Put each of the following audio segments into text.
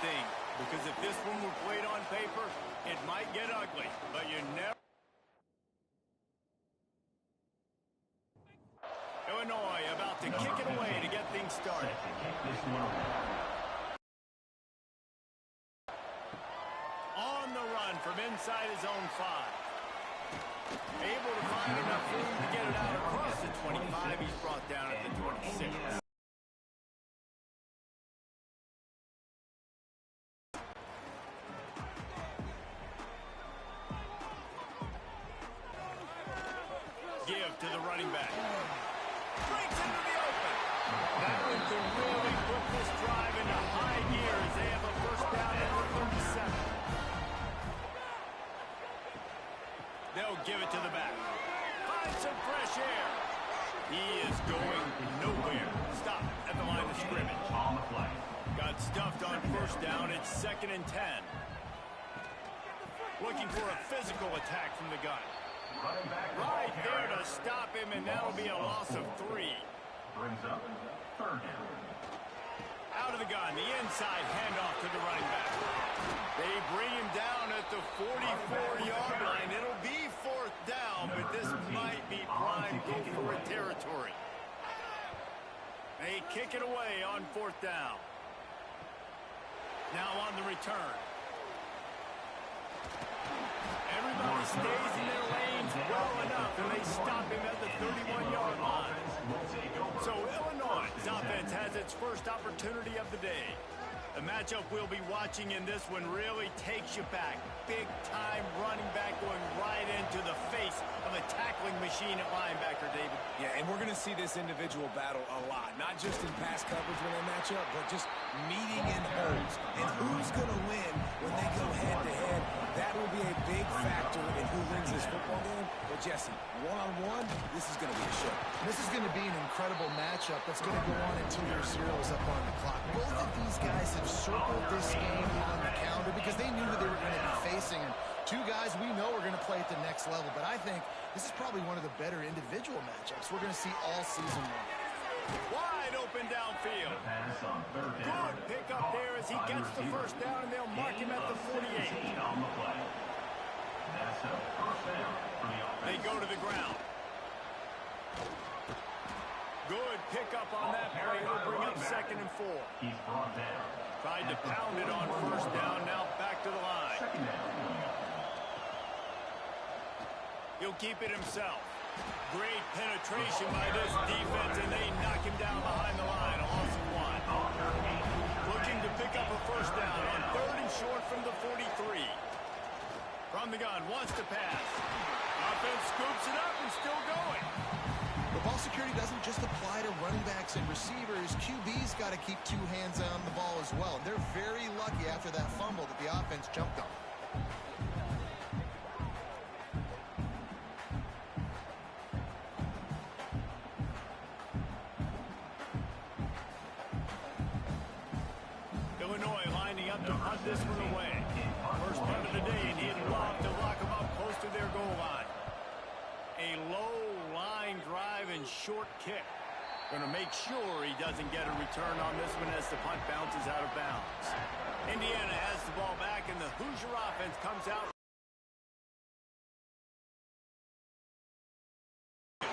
thing, because if this one were played on paper, it might get ugly, but you never... Illinois about to kick it away to get things started. On the run from inside his own 5. Able to find enough room to get it out across the 25. He's brought down at the 26. Give to the running back. Breaks into the open. That one could really put this drive into high gear as they have a first down at the 37. They'll give it to the back. Find some fresh air. He is going nowhere. Stop at the line of scrimmage. On the play. Got stuffed on first down. It's 2nd and 10. Looking for a physical attack from the gun. Right there to stop him, and that'll be a loss of 3. Brings up 3rd down. Out of the gun, the inside handoff to the running back. They bring him down at the 44-yard line. It'll be 4th down, but this might be prime go-for-it territory. They kick it away on 4th down. Now on the return. Everybody stays in their lanes well enough, and they stop him at the 31-yard line. So Illinois' offense has its first opportunity of the day. The matchup we'll be watching in this one really takes you back. Big-time running back going right into the face of a tackling machine at linebacker, David. Yeah, and we're going to see this individual battle a lot. Not just in pass coverage when they match up, but just meeting in holes. And who's going to win when they go head-to-head? That will be a big factor in who wins this football game. But, Jesse, one-on-one, this is going to be a show. This is going to be an incredible matchup that's going to go on until your 0 is up on the clock. Both of these guys have circled this game on the calendar because they knew who they were going to be facing. And two guys we know are going to play at the next level. But I think this is probably one of the better individual matchups we're going to see all season long. Wide open downfield. Good pick up there as he gets the first down, and they'll mark him at the 48. They go to the ground. Good pick up on that play. It'll bring up 2nd and 4. Tried to pound it on first down. Now back to the line. He'll keep it himself. Great penetration by this defense, and they knock him down behind the line. A loss of 1. Looking to pick up a first down on 3rd and short from the 43. From the gun, wants to pass. Offense scoops it up and still going. The ball security doesn't just apply to running backs and receivers. QB's got to keep 2 hands on the ball as well. They're very lucky after that fumble that the offense jumped on. Illinois lining up to punt this one away. First punt of the day, and he'd love to lock them up close to their goal line. A low line drive and short kick. Going to make sure he doesn't get a return on this one as the punt bounces out of bounds. Indiana has the ball back, and the Hoosier offense comes out. And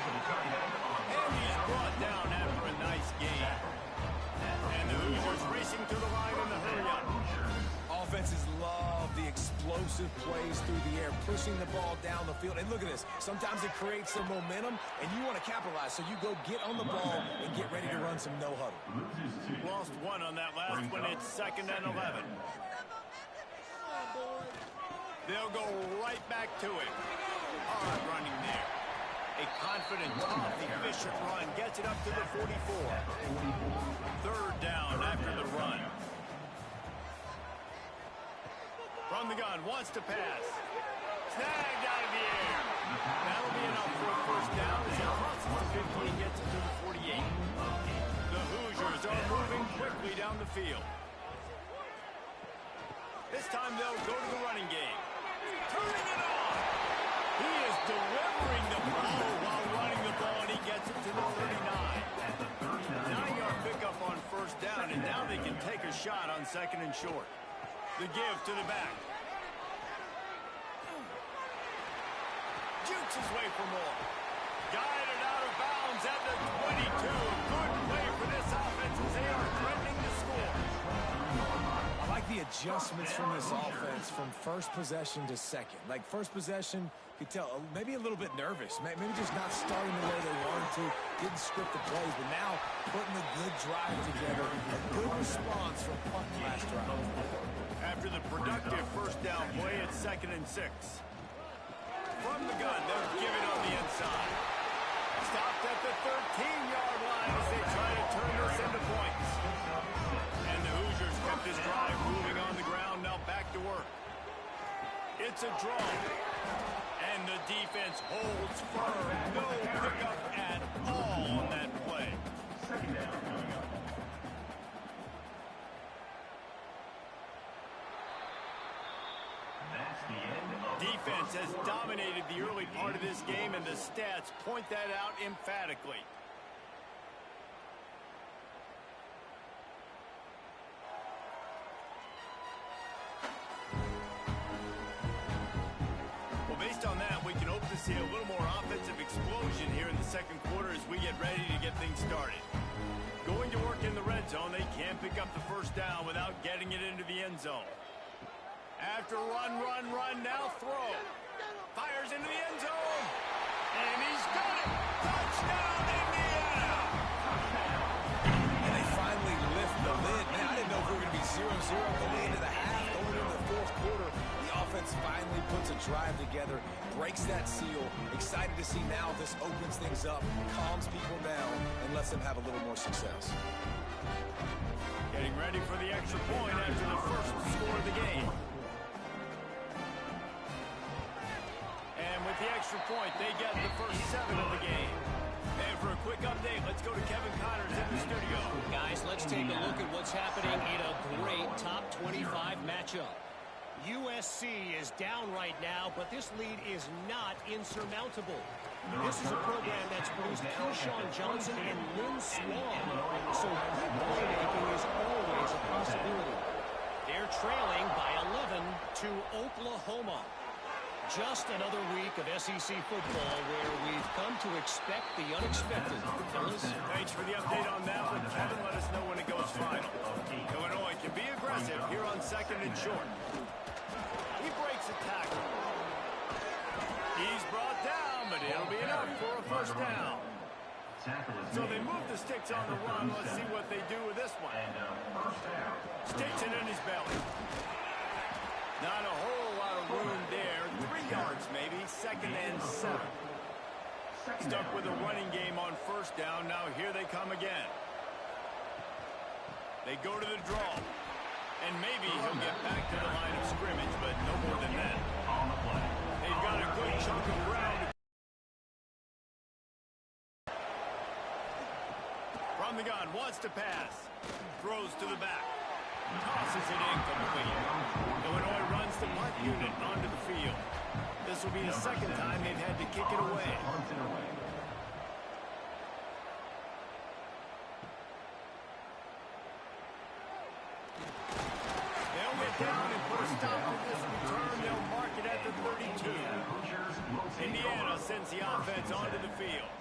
he's brought down after a nice game. And the Hoosiers racing to the line in the hurry-up. Offenses love the explosive plays through the air, pushing the ball down the field. And look at this. Sometimes it creates some momentum, and you want to capitalize. So you go get on the ball and get ready to run some no-huddle. Lost 1 on that last one. It's 2nd and 11. They'll go right back to it. Hard running there. A confident, tough, efficient run. Gets it up to the 44. 3rd down after the run. From the gun, wants to pass. Snagged out of the air. That'll be enough for a first down as he crosses the 50 and gets it to the 48. The Hoosiers are moving quickly down the field. This time they'll go to the running game. Turning it on. He is delivering the ball while running the ball, and he gets it to the 39. 9-yard pickup on first down, and now they can take a shot on 2nd and short. The give to the back. Jukes his way for more. Guided out of bounds at the 22. Good play for this offense as they are threatening to score. I like the adjustments from this offense from first possession to second. Like first possession, you could tell maybe a little bit nervous. Maybe just not starting the way they wanted to. Didn't script the plays, but now putting a good drive together. A good response from punt last drive. After the productive first down play, it's 2nd and 6. From the gun, they'll give it on the inside. Stopped at the 13-yard line as they try to turn this into points. And the Hoosiers kept this drive moving on the ground, now back to work. It's a draw. And the defense holds firm. No pickup at all on that play. Second down coming up. Defense has dominated the early part of this game, and the stats point that out emphatically. Well, based on that, we can hope to see a little more offensive explosion here in the second quarter as we get ready to get things started. Going to work in the red zone, they can't pick up the first down without getting it into the end zone. After run, now throw. Fires into the end zone. And he's got it. Touchdown, Indiana! And they finally lift the lid. Man, I didn't know if we were going to be 0-0 going into the half. Going into the fourth quarter, the offense finally puts a drive together, breaks that seal. Excited to see now this opens things up, calms people down, and lets them have a little more success. Getting ready for the extra point after the first score of the game. With the extra point, they get the first 7 of the game. And for a quick update, let's go to Kevin Connors in the studio. Guys, let's take a look at what's happening in a great top 25 matchup. USC is down right now, but this lead is not insurmountable. This is a program that's produced Keyshawn Johnson and Lynn Swan, so good playmaking is always a possibility. They're trailing by 11 to Oklahoma. Just another week of SEC football where we've come to expect the unexpected. Fellas? Thanks for the update on that one. Kevin, let us know when it goes final. Illinois can be aggressive here on 2nd and short. He breaks a tackle. He's brought down, but it'll be enough for a first down. So they move the sticks on the run. Let's see what they do with this one. Sticks it in his belly. Not a whole lot of room there. 3 yards maybe. 2nd and 7. Stuck with a running game on first down. Now here they come again. They go to the draw. And maybe he'll get back to the line of scrimmage, but no more than that. They've got a good chunk of ground. From the gun, wants to pass. Throws to the back. Tosses it incomplete. Illinois runs the punt unit onto the field. This will be the second time they've had to kick it away. They'll get down and put a stop to this return. They'll mark it at the 32. Indiana sends the offense onto the field.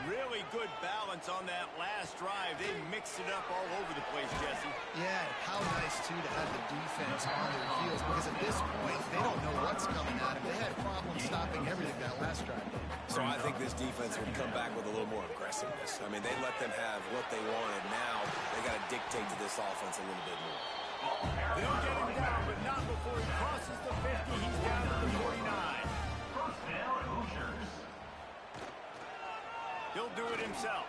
Really good balance on that last drive. They mixed it up all over the place, Jesse. Yeah, how nice, too, to have the defense on their heels, because at this point, they don't know what's coming at them. They had problems stopping everything that last drive. So I think this defense would come back with a little more aggressiveness. I mean, they let them have what they wanted. Now they got to dictate to this offense a little bit more. They'll get him down, but not before he crosses the 50. He's down to the 49. First down, Hoosiers. He'll do it himself.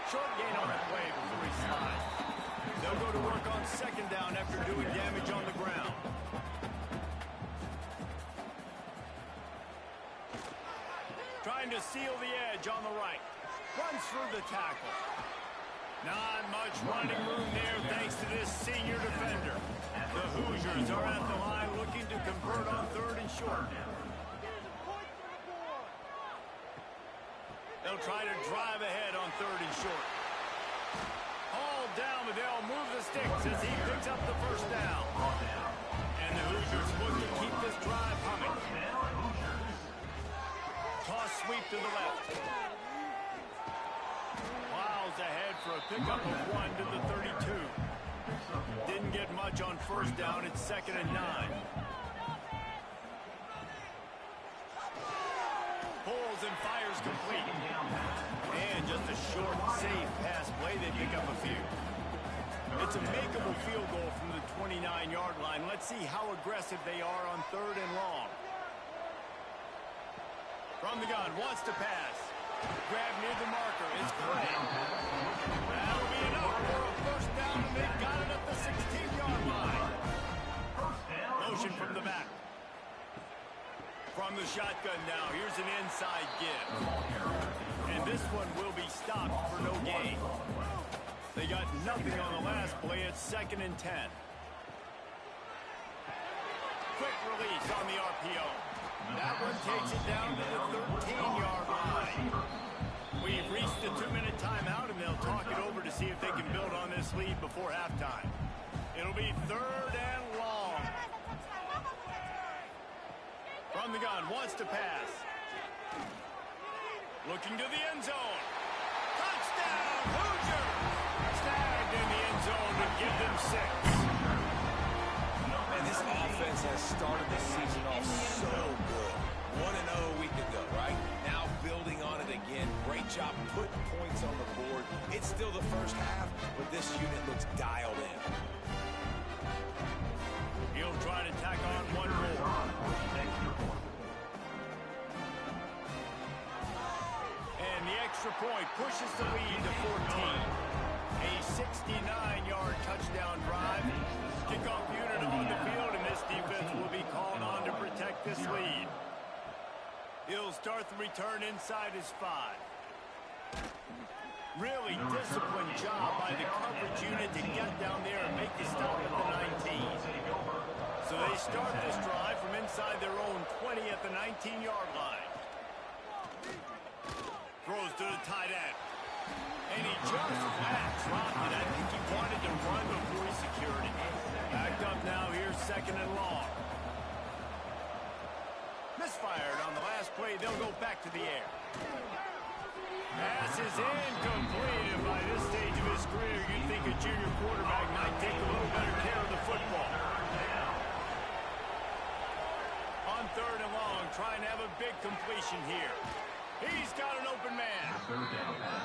Short gain on the play before he slides. They'll go to work on second down after doing damage on the ground. Trying to seal the edge on the right. Runs through the tackle. Not much running room there thanks to this senior defender. The Hoosiers are at the line looking to convert on 3rd and short. They'll try to drive ahead on 3rd and short. All down, but they'll move the sticks as he picks up the first down. And the Hoosiers look to keep this drive humming. Toss sweep to the left. Plows ahead for a pickup of 1 to the 32. Didn't get much on first down. It's 2nd and 9. Pulls and fires complete. And just a short, safe pass play. They pick up a few. It's a makeable field goal from the 29-yard line. Let's see how aggressive they are on 3rd and long. From the gun, wants to pass. Grab near the marker is Clay. That'll be enough for a first down, and they've got it at the 16-yard line. Motion from the back. From the shotgun now, here's an inside give. And this one will be stopped for no gain. They got nothing on the last play. It's 2nd and 10. Quick release on the RPO. That one takes it down to the 13-yard line. We've reached the 2-minute timeout, and they'll talk it over to see if they can build on this lead before halftime. It'll be 3rd and long. From the gun, wants to pass. Looking to the end zone. Touchdown, Hoosiers! Snagged in the end zone to give them 6. Man, this offense has started the season off so good. 1-0 a week ago, right? Now building on it again. Great job putting points on the board. It's still the first half, but this unit looks dialed in. He'll try to tack on one more. And the extra point pushes the lead to 14. A 69-yard touchdown drive. Kickoff unit on the field, and this defense will be called on to protect this lead. He'll start the return inside his 5. Really disciplined job by the coverage unit to get down there and make the stop at the 19. So they start this drive from inside their own 20 at the 19-yard line. Throws to the tight end. And he just flat dropped it. I think he wanted to run before he secured it. Backed up now. Here's 2nd and long. Misfired on the last play. They'll go back to the air. Pass is incomplete, and by this stage of his career, you'd think a junior quarterback might take a little better care of the football. On 3rd and long, trying to have a big completion here. He's got an open man.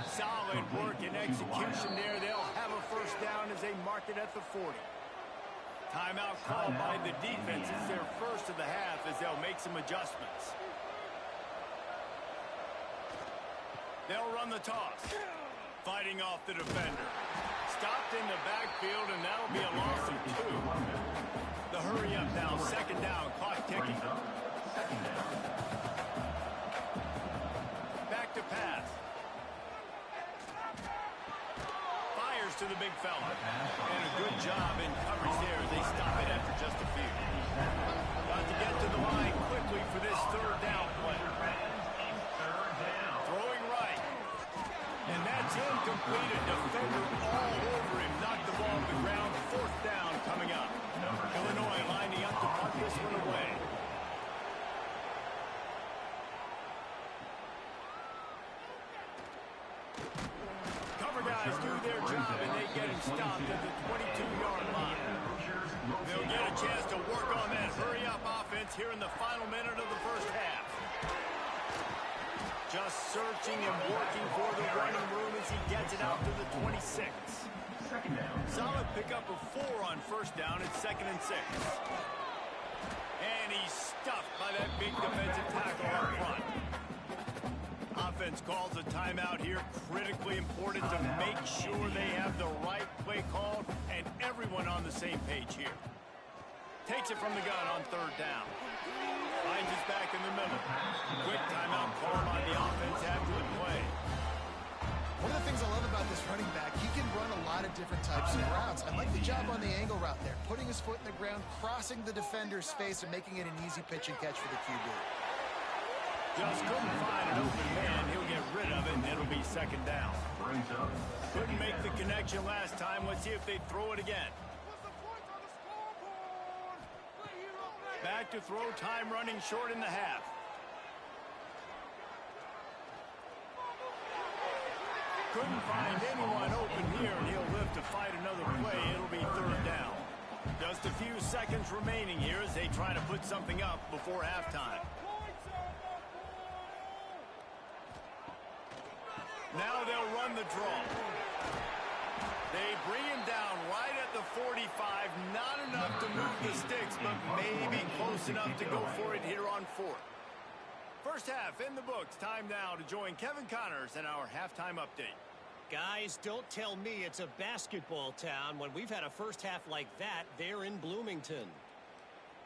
Solid work and execution there. They'll have a first down as they mark it at the 40. Timeout called by the defense. It's their first of the half as they'll make some adjustments. They'll run the toss. Fighting off the defender. Stopped in the backfield, and that'll be a loss of 2. The hurry up now. 2nd down. Clock ticking. Back to pass. Fires to the big fella. And a good job in coverage there. They stop it after just a few. Got to get to the line quickly for this 3rd down play. Throwing right. And that's incomplete. A defender all over him. Knocked the ball to the ground. 4th down coming up. Illinois lining up to punt this one away. Cover guys do their job, and they get him stopped at the 22-yard line. They'll get a chance to work on that hurry-up offense here in the final minute of the first half. Just searching and working for the running room as he gets it out to the 26. Solid pickup of 4 on first down. It's 2nd and 6. And he's stuffed by that big defensive tackle up front. Offense calls a timeout here. Critically important to make sure they have the right play called and everyone on the same page here. Takes it from the gun on 3rd down. Finds his back in the middle. Quick timeout call by the offense after the play. One of the things I love about this running back, he can run a lot of different types of routes. I like the job on the angle route there, putting his foot in the ground, crossing the defender's face, and making it an easy pitch and catch for the QB. Just couldn't find an open man. He'll get rid of it, and it'll be second down. Couldn't make the connection last time. Let's see if they throw it again. Back to throw, time running short in the half. Couldn't find anyone open here, and he'll live to fight another play. It'll be third down. Just a few seconds remaining here as they try to put something up before halftime. Now they'll run the draw. They bring him down right at the 45. Not enough to move the sticks, but maybe close enough to go for it here on fourth. First half in the books. Time now to join Kevin Connors in our halftime update. Guys, don't tell me it's a basketball town when we've had a first half like that there in Bloomington.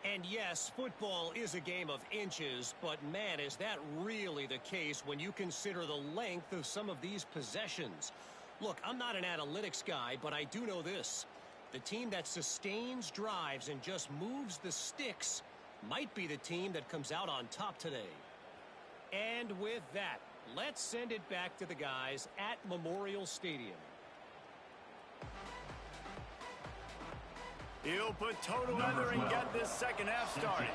And yes, football is a game of inches, but man, is that really the case when you consider the length of some of these possessions. Look, I'm not an analytics guy, but I do know this. The team that sustains drives and just moves the sticks might be the team that comes out on top today. And with that, let's send it back to the guys at Memorial Stadium. He'll put total leather and get this second half started.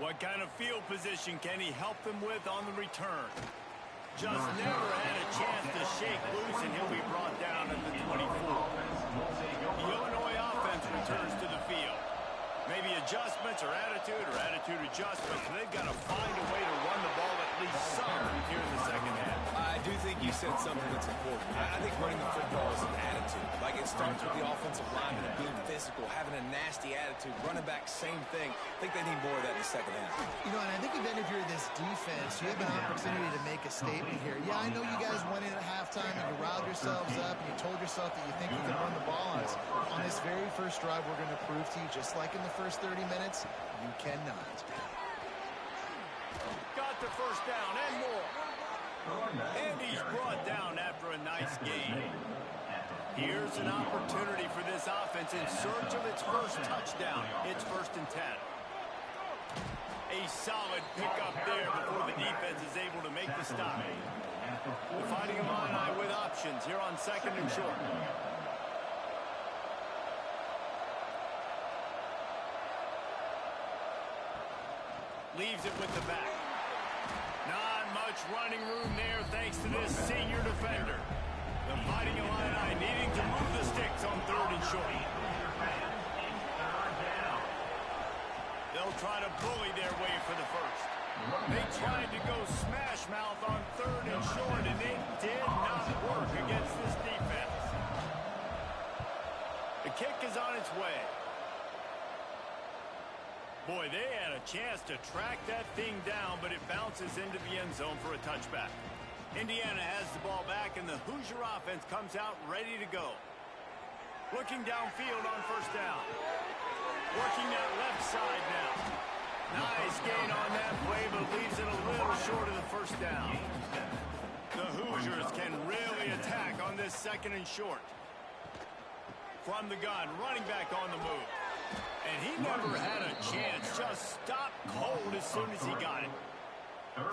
What kind of field position can he help them with on the return? Just never had a chance to shake loose, and he'll be brought down at the 24. The Illinois offense returns to the field. Maybe adjustments or attitude adjustments. They've got to find a way to run the ball at least some here in the second half. I do think you said something that's important. I think running the football is an attitude. Like, it starts with the offensive lineman being physical, having a nasty attitude. Running back, same thing. I think they need more of that in the second half. You know, and I think even if you're this defense, you have an opportunity to make a statement here. Yeah, I know you guys went in at halftime and you riled yourselves up and you told yourself that you think you can run the ball on us. On this very first drive, we're going to prove to you, just like in the first 30 minutes, you cannot. Got the first down and more. And he's brought down after a nice gain. Here's an opportunity for this offense in search of its first touchdown. It's 1st and 10. A solid pickup there before the defense is able to make the stop. The Fighting Illini with options here on 2nd and short. Leaves it with the back. Not much running room there thanks to this senior defender. The Fighting Illini needing to move the sticks on 3rd and short. They'll try to bully their way for the first. They tried to go smash mouth on 3rd and short, and it did not work against this defense. The kick is on its way. Boy, they had a chance to track that thing down, but it bounces into the end zone for a touchback. Indiana has the ball back, and the Hoosier offense comes out ready to go. Looking downfield on 1st down. Working that left side now. Nice gain on that play, but leaves it a little short of the 1st down. The Hoosiers can really attack on this 2nd and short. From the gun, running back on the move. And he never had a chance, just stopped cold as soon as he got it.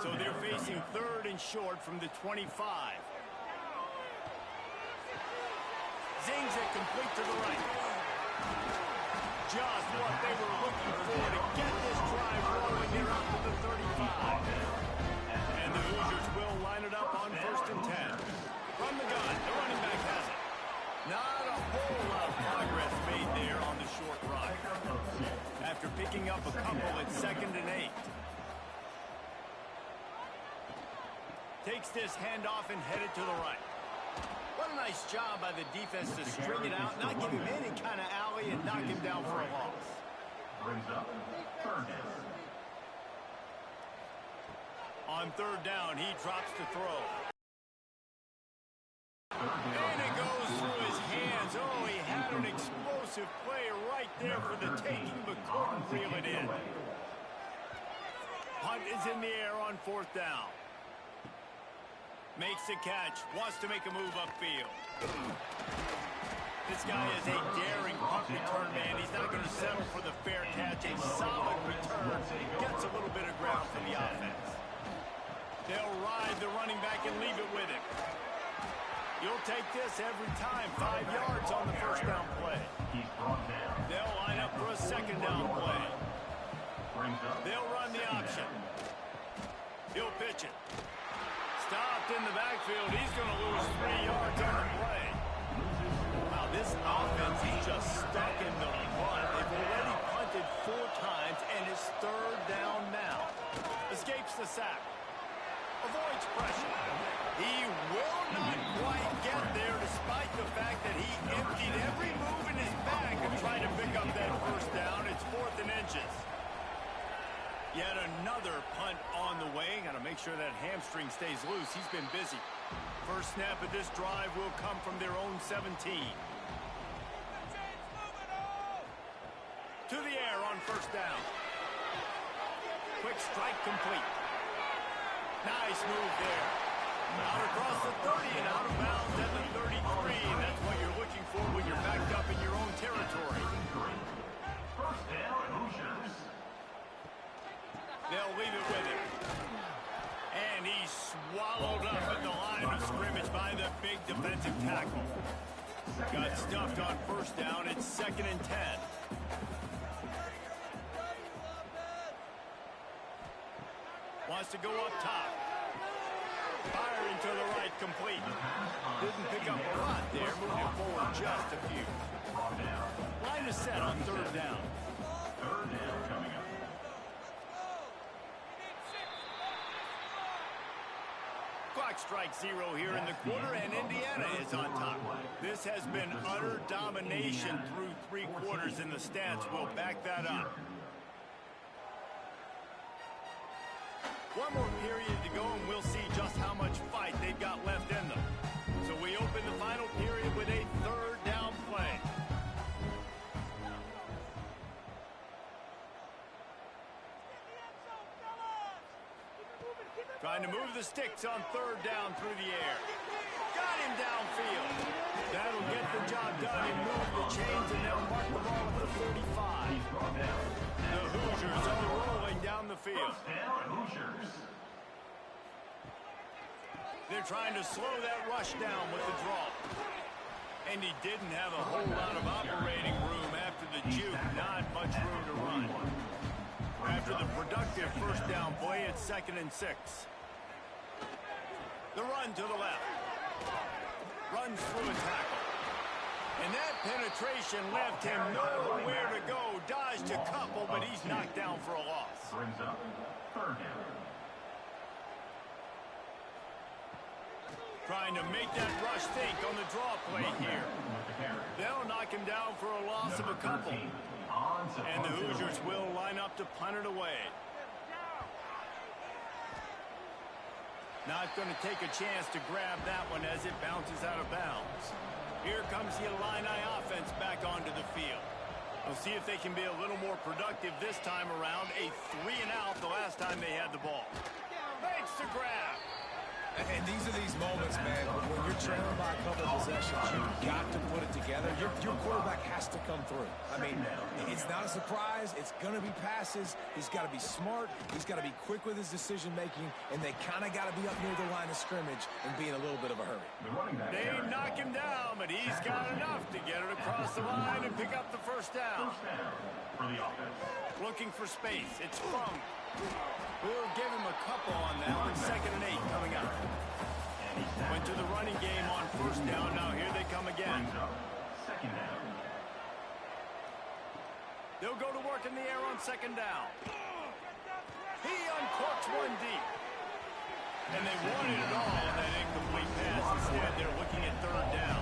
So they're facing 3rd and short from the 25. Zings it complete to the right. Just what they were looking for to get this drive rolling here up to the 35. And the Hoosiers will line it up on 1st and 10. From the gun, the running back has it. Not a whole lot of progress made there on the short run. After picking up a couple at 2nd and 8. Takes this handoff and headed to the right. What a nice job by the defense to string it out, not give him any kind of alley, and knock him down for a loss. Brings up 3rd down. On 3rd down, he drops to throw. And it goes through his hands. Oh, he had an explosive play right there for the taking, but couldn't reel it in. Punt is in the air on 4th down. Makes the catch, wants to make a move upfield. The This guy is a daring punt return man. He's not going to settle for the fair catch. A solid return. Gets a little bit of ground for the offense. They'll ride the running back and leave it with him. You'll take this every time. 5 yards on the first down play. They'll line up for a second down play. They'll run the option. He'll pitch it. Stopped in the backfield. He's going to lose 3 yards on the play. Wow, this offense is just stuck in the run. They've already punted 4 times, and it's third down now. Escapes the sack. Avoids pressure. He will not quite get there despite the fact that he emptied every move in his bag to try to pick up that first down. It's 4th and inches. Yet another punt on the way. Got to make sure that hamstring stays loose. He's been busy. First snap of this drive will come from their own 17. To the air on first down. Quick strike complete. Nice move there. Out across the 30 and out of bounds at the 33. That's what you're looking for when you're backed up in your own territory. First down, Hoosiers. They'll leave it with him. And he's swallowed up at the line of scrimmage by the big defensive tackle. Got stuffed on first down. It's 2nd and 10. Wants to go up top. Firing to the right, complete. Didn't pick up a lot there, moving forward just a few. Line is set on third down. Third down coming up. Clock strikes 0 here in the quarter, and Indiana is on top. This has been utter domination through 3 quarters, and the stats will back that up. One more period to go, and we'll see just how much fight they've got left in them. So we open the final period with a third down play. Trying to move the sticks on third down through the air. Got him downfield. That'll get the job done and move the chains, and they'll mark the ball at the 35. The Hoosiers are rolling down the field. They're trying to slow that rush down with the draw. And he didn't have a whole lot of operating room after the juke. Not much room to run. After the productive first down play, it's 2nd and 6. The run to the left. Runs through a tackle. And that penetration left him nowhere to go. Dodged a couple, but he's knocked down for a loss. Brings up third down. Trying to make that rush think on the draw play here. They'll knock him down for a loss of a couple. And the Hoosiers will line up to punt it away. Not going to take a chance to grab that one as it bounces out of bounds. Here comes the Illini offense back onto the field. We'll see if they can be a little more productive this time around. A 3 and out the last time they had the ball. Makes the grab. And these are these moments, man, when you're trailing by a couple of possessions, you've got to put it together. Your quarterback has to come through. I mean, it's not a surprise. It's going to be passes. He's got to be smart. He's got to be quick with his decision-making, and they kind of got to be up near the line of scrimmage and be in a little bit of a hurry. They knock him down, but he's got enough to get it across the line and pick up the first down. Looking for space. It's Funk. We'll give him a couple on that one. 2nd and 8 coming up. Went to the running game on first down. Now here they come again. Second down. They'll go to work in the air on 2nd down. He uncorks one deep. And they wanted it all on that incomplete pass. Instead, they're looking at 3rd down.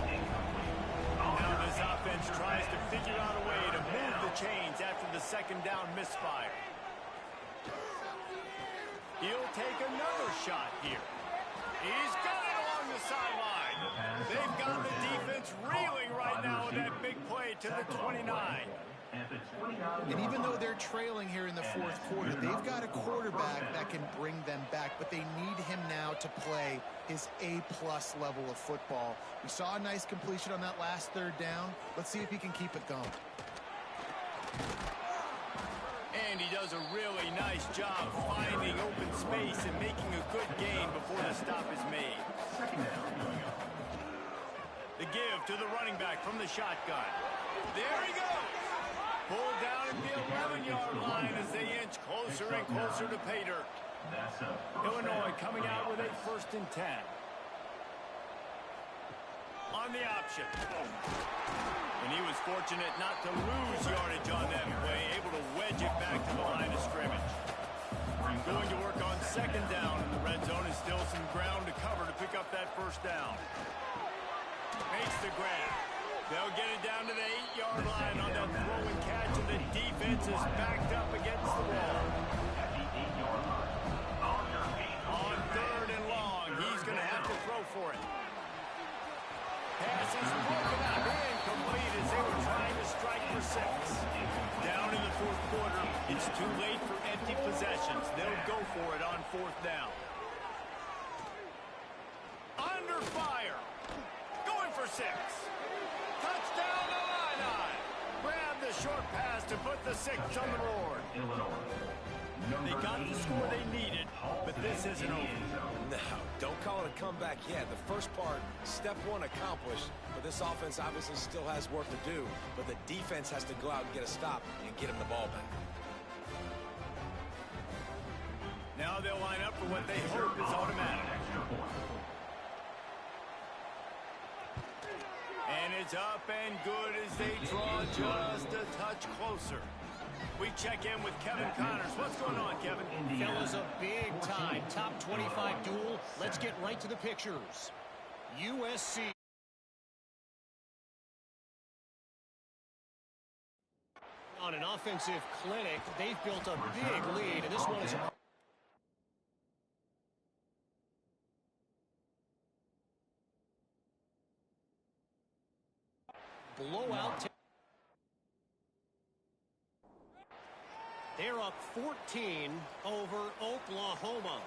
Now this offense tries to figure out a way to move the chains after the 2nd down misfire. He'll take another shot here. He's got it along the sideline. They've got the defense reeling right now with that big play to the 29. And even though they're trailing here in the fourth quarter, they've got a quarterback that can bring them back, but they need him now to play his A-plus level of football. We saw a nice completion on that last third down. Let's see if he can keep it going. And he does a really nice job finding open space and making a good gain before the stop is made. The give to the running back from the shotgun. There he goes. Pulled down at the 11-yard line as they inch closer and closer to pay dirt. Illinois coming out with a 1st and 10. On the option. And he was fortunate not to lose yardage on that play, able to wedge it back to the line of scrimmage. Going to work on 2nd down in the red zone, is still some ground to cover to pick up that 1st down. Makes the grab. They'll get it down to the 8-yard line on that throw and catch, and the defense is backed up against the wall. On 3rd and long, he's going to have to throw for it. Pass is broken up, incomplete as they were trying to strike for 6. Down in the 4th quarter, it's too late for empty possessions. They'll go for it on 4th down. Under fire. Going for 6. Touchdown, Illini! Grab the short pass to put the 6 on the board. They got the score they needed, but this isn't over. No, don't call it a comeback yet. The first part, step 1 accomplished, but this offense obviously still has work to do, but the defense has to go out and get a stop and get him the ball back. Now they'll line up for what they hope is automatic. And it's up and good as they draw just a touch closer. We check in with Kevin Connors. What's going on, Kevin? Fellas, a big-time top 25 duel. Let's get right to the pictures. USC. On an offensive clinic, they've built a big lead, and this one is... blowout. They're up 14 over Oklahoma.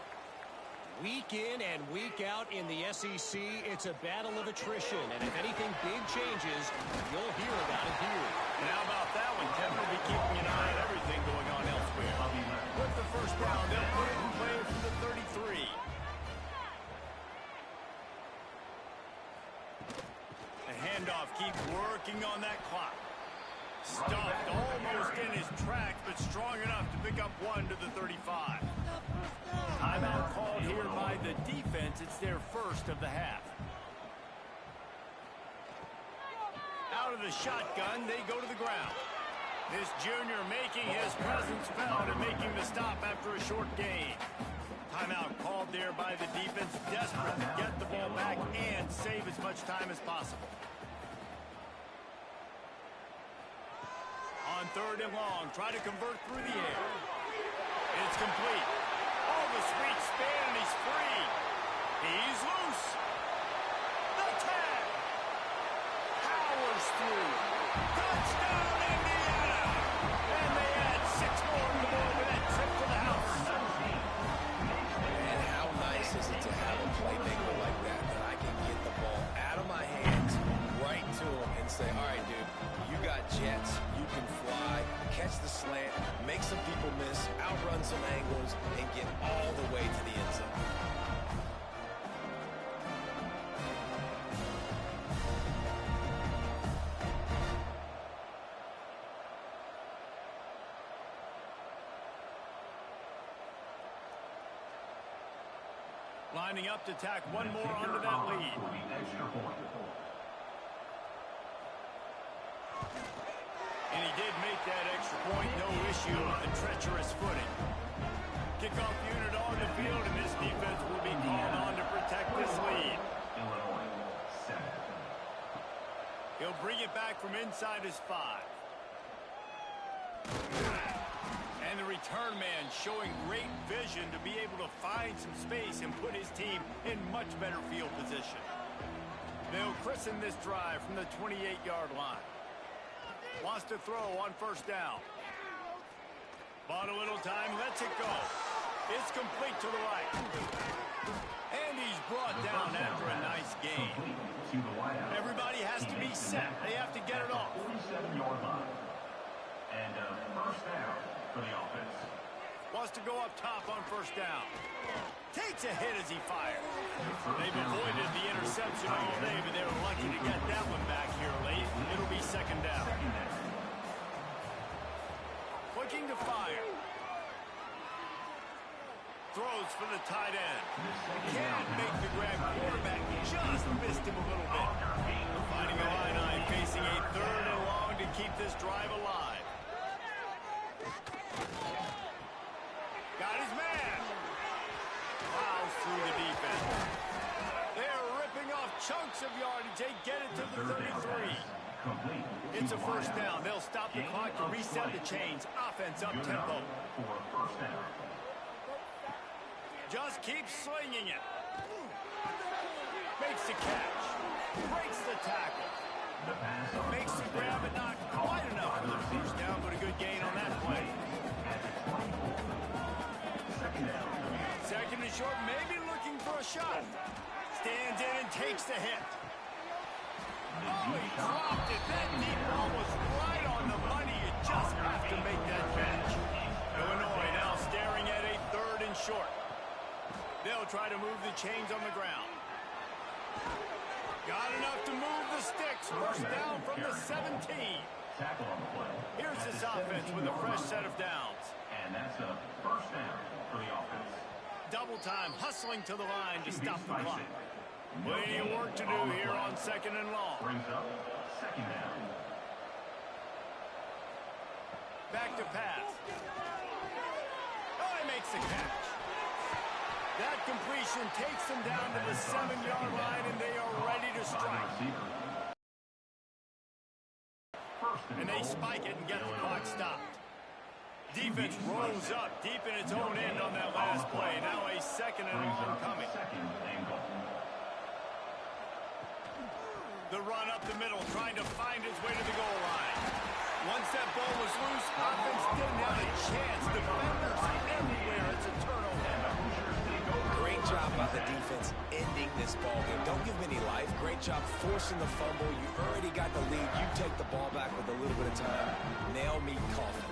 Week in and week out in the SEC, it's a battle of attrition. And if anything big changes, you'll hear about it here. And how about that one? Kevin will be keeping an eye on everything going on elsewhere. With the 1st down, they'll put it in play from the 33. The handoff keeps working on that clock. Stuffed almost in his tracks, but strong enough to pick up 1 to the 35. Timeout called here by the defense. It's their 1st of the half. Out of the shotgun, they go to the ground. This junior making his presence felt and making the stop after a short gain. Timeout called there by the defense, desperate to get the ball back and save as much time as possible. On 3rd and long, try to convert through the air. It's complete. Oh, the sweet spin, and he's free. He's loose. The tag. Powers through. Touchdown, Indiana. And they add 6 more to the board with that trip to the house. And how nice is it to have a playmaker like that I can get the ball out of my hands, right to him, and say, all right, dude, you got jets, you can fly, catch the slant, make some people miss, outrun some angles, and get all the way to the end zone. Lining up to tack 1 more onto that lead. And he did make that extra point, no issue with the treacherous footing. Kickoff unit on the field, and this defense will be called on to protect this lead. He'll bring it back from inside his 5. And the return man showing great vision to be able to find some space and put his team in much better field position. They'll christen this drive from the 28-yard line. Wants to throw on first down. Bought a little time, lets it go. It's complete to the right. And he's brought down after a nice gain. Everybody has to be set. They have to get it off. 47-yard line. And first down for the offense. Wants to go up top on first down. Takes a hit as he fires. They've avoided the interception all day, but they were lucky to get that one back here late. It'll be second down. Looking to fire. Throws for the tight end. Can't make the grab. Quarterback just missed him a little bit. Finding a line facing a third and long to keep this drive alive. Got his man. Fouls through the defense. They're ripping off chunks of yardage. They get it to the 33. It's a first down. They'll stop the clock to reset the chains. Offense up tempo. Just keeps slinging it. Makes the catch. Breaks the tackle. Makes the grab, but not quite enough for the first down, but a good gain on that play. Second and short, maybe looking for a shot. Stands in and takes the hit. Oh, he dropped it. That deep ball was right on the money. You just have to make that catch. Illinois now staring at a third and short. They'll try to move the chains on the ground. Got enough to move the sticks. First down from the 17. Here's this offense with a fresh set of downs. And that's a first down for the offense. Double time, hustling to the line to stop the clock. Plenty of work to do here on second and long. Brings up second down. Back to pass. Oh, he makes the catch. That completion takes them down to the 7-yard line, and they are ready to strike. And they spike it and get the clock stopped. Defense rolls up deep in its own end on that last play. Now a second and long coming. The run up the middle, trying to find its way to the goal line. Once that ball was loose, offense didn't have a chance. Defenders everywhere. It's a turnover. Great job by the defense ending this ball game. Don't give them any life. Great job forcing the fumble. You already got the lead. You take the ball back with a little bit of time. Nail meet coffin.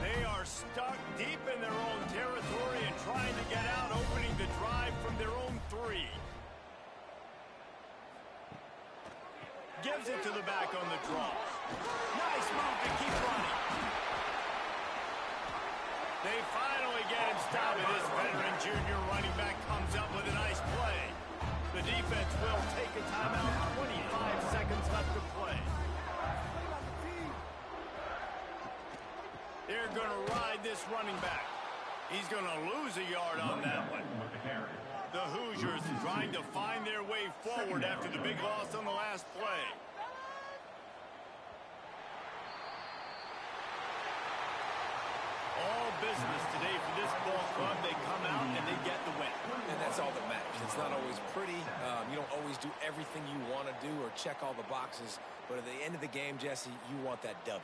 They are stuck deep in their own territory and trying to get out, opening the drive from their own 3. Gives it to the back on the draw. Nice move to keep running. They finally get him stopped. This veteran junior running back comes up with a nice play. The defense will take a timeout. 25 seconds left to play. They're going to ride this running back. He's going to lose a yard on that one. The Hoosiers trying to find their way forward after the big loss on the last play. All business today for this ball club. They come out and they get the win. And that's all that matters. It's not always pretty. You don't always do everything you want to do or check all the boxes. But at the end of the game, Jesse, you want that W.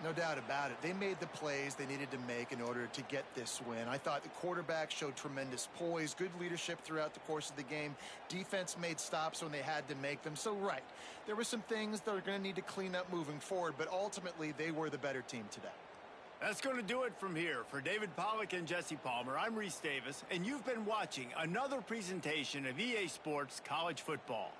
No doubt about it. They made the plays they needed to make in order to get this win. I thought the quarterback showed tremendous poise, good leadership throughout the course of the game. Defense made stops when they had to make them. So, right, there were some things that are going to need to clean up moving forward, but ultimately they were the better team today. That's going to do it from here. For David Pollack and Jesse Palmer, I'm Reese Davis, and you've been watching another presentation of EA Sports College Football.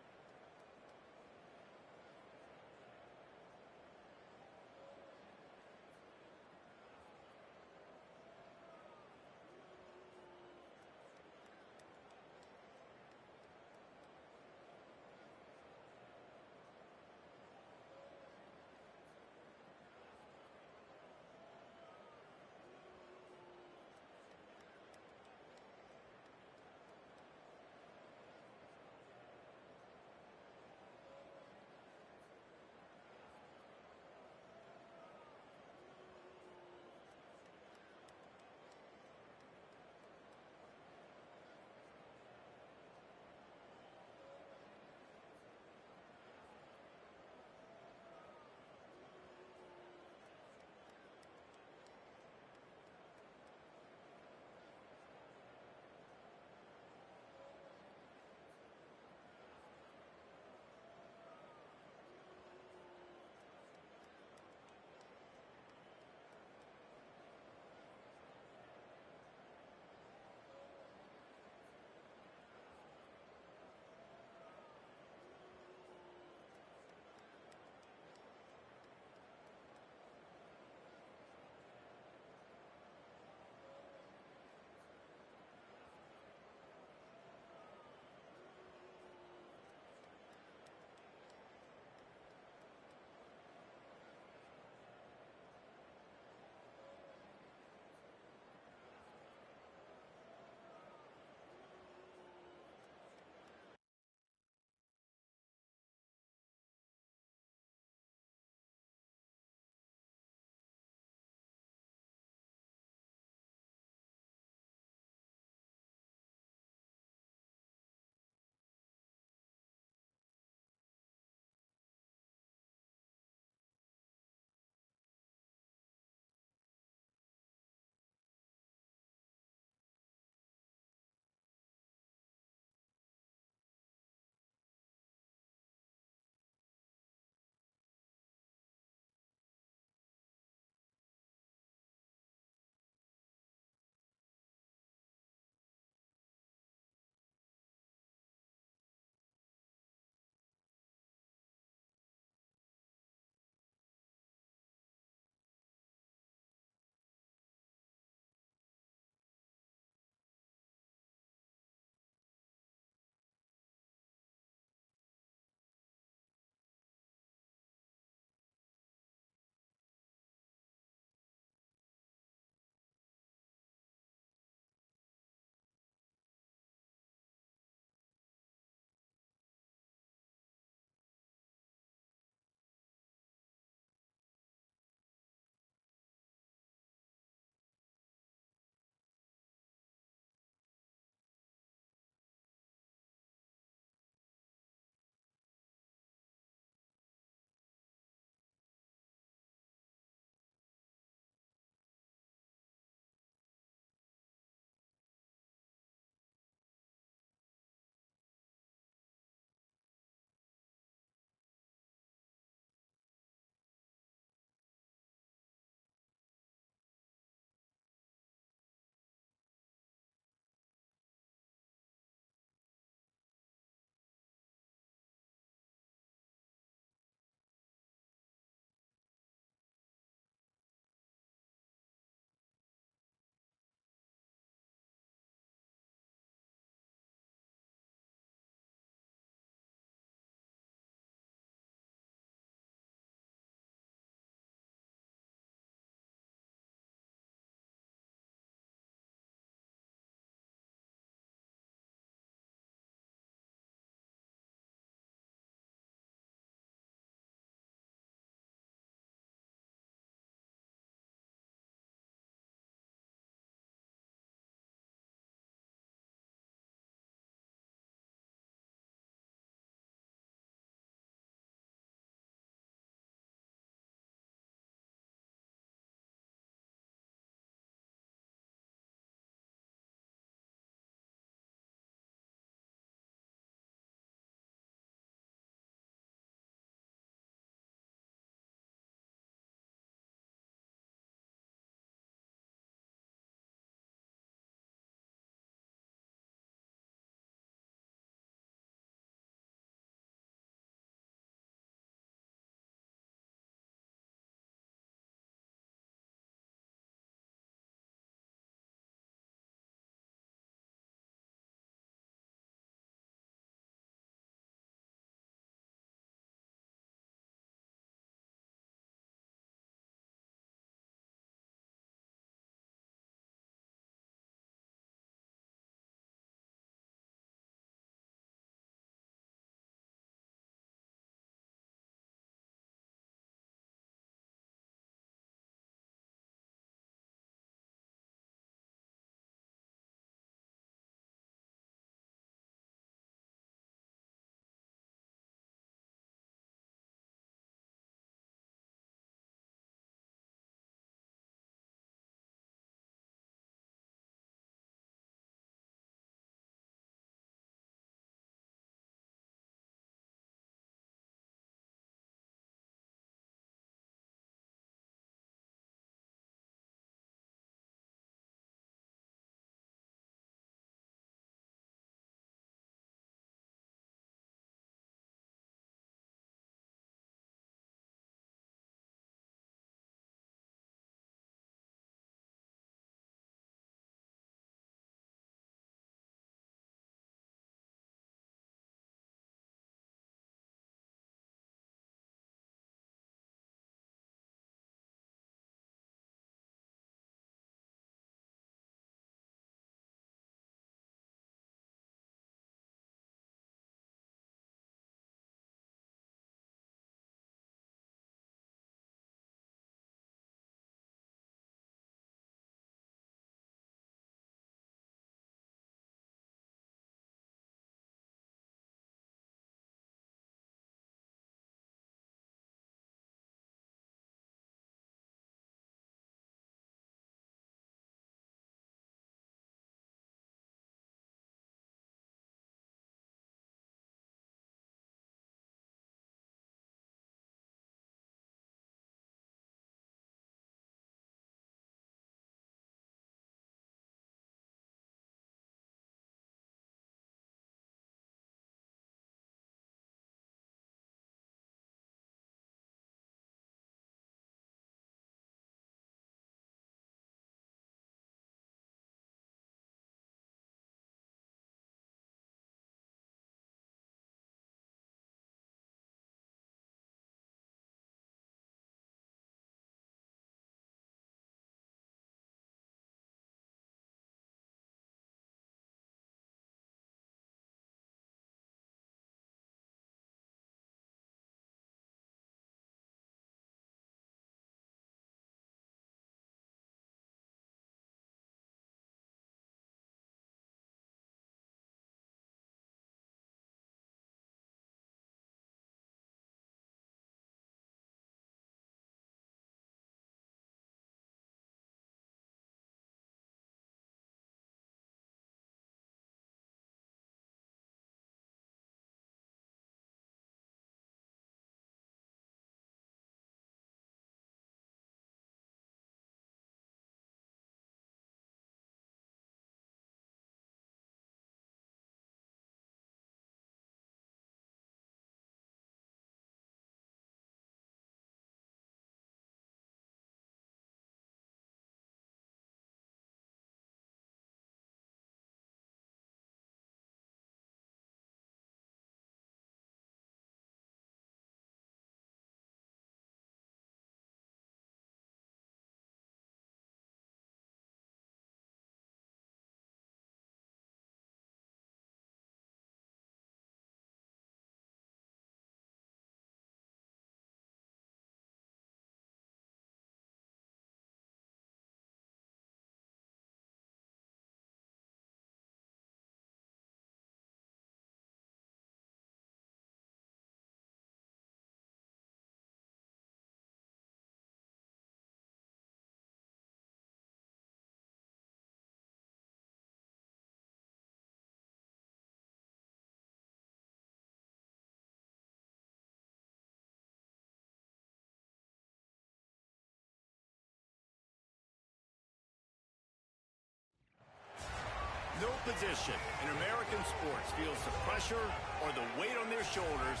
position in American sports feels the pressure or the weight on their shoulders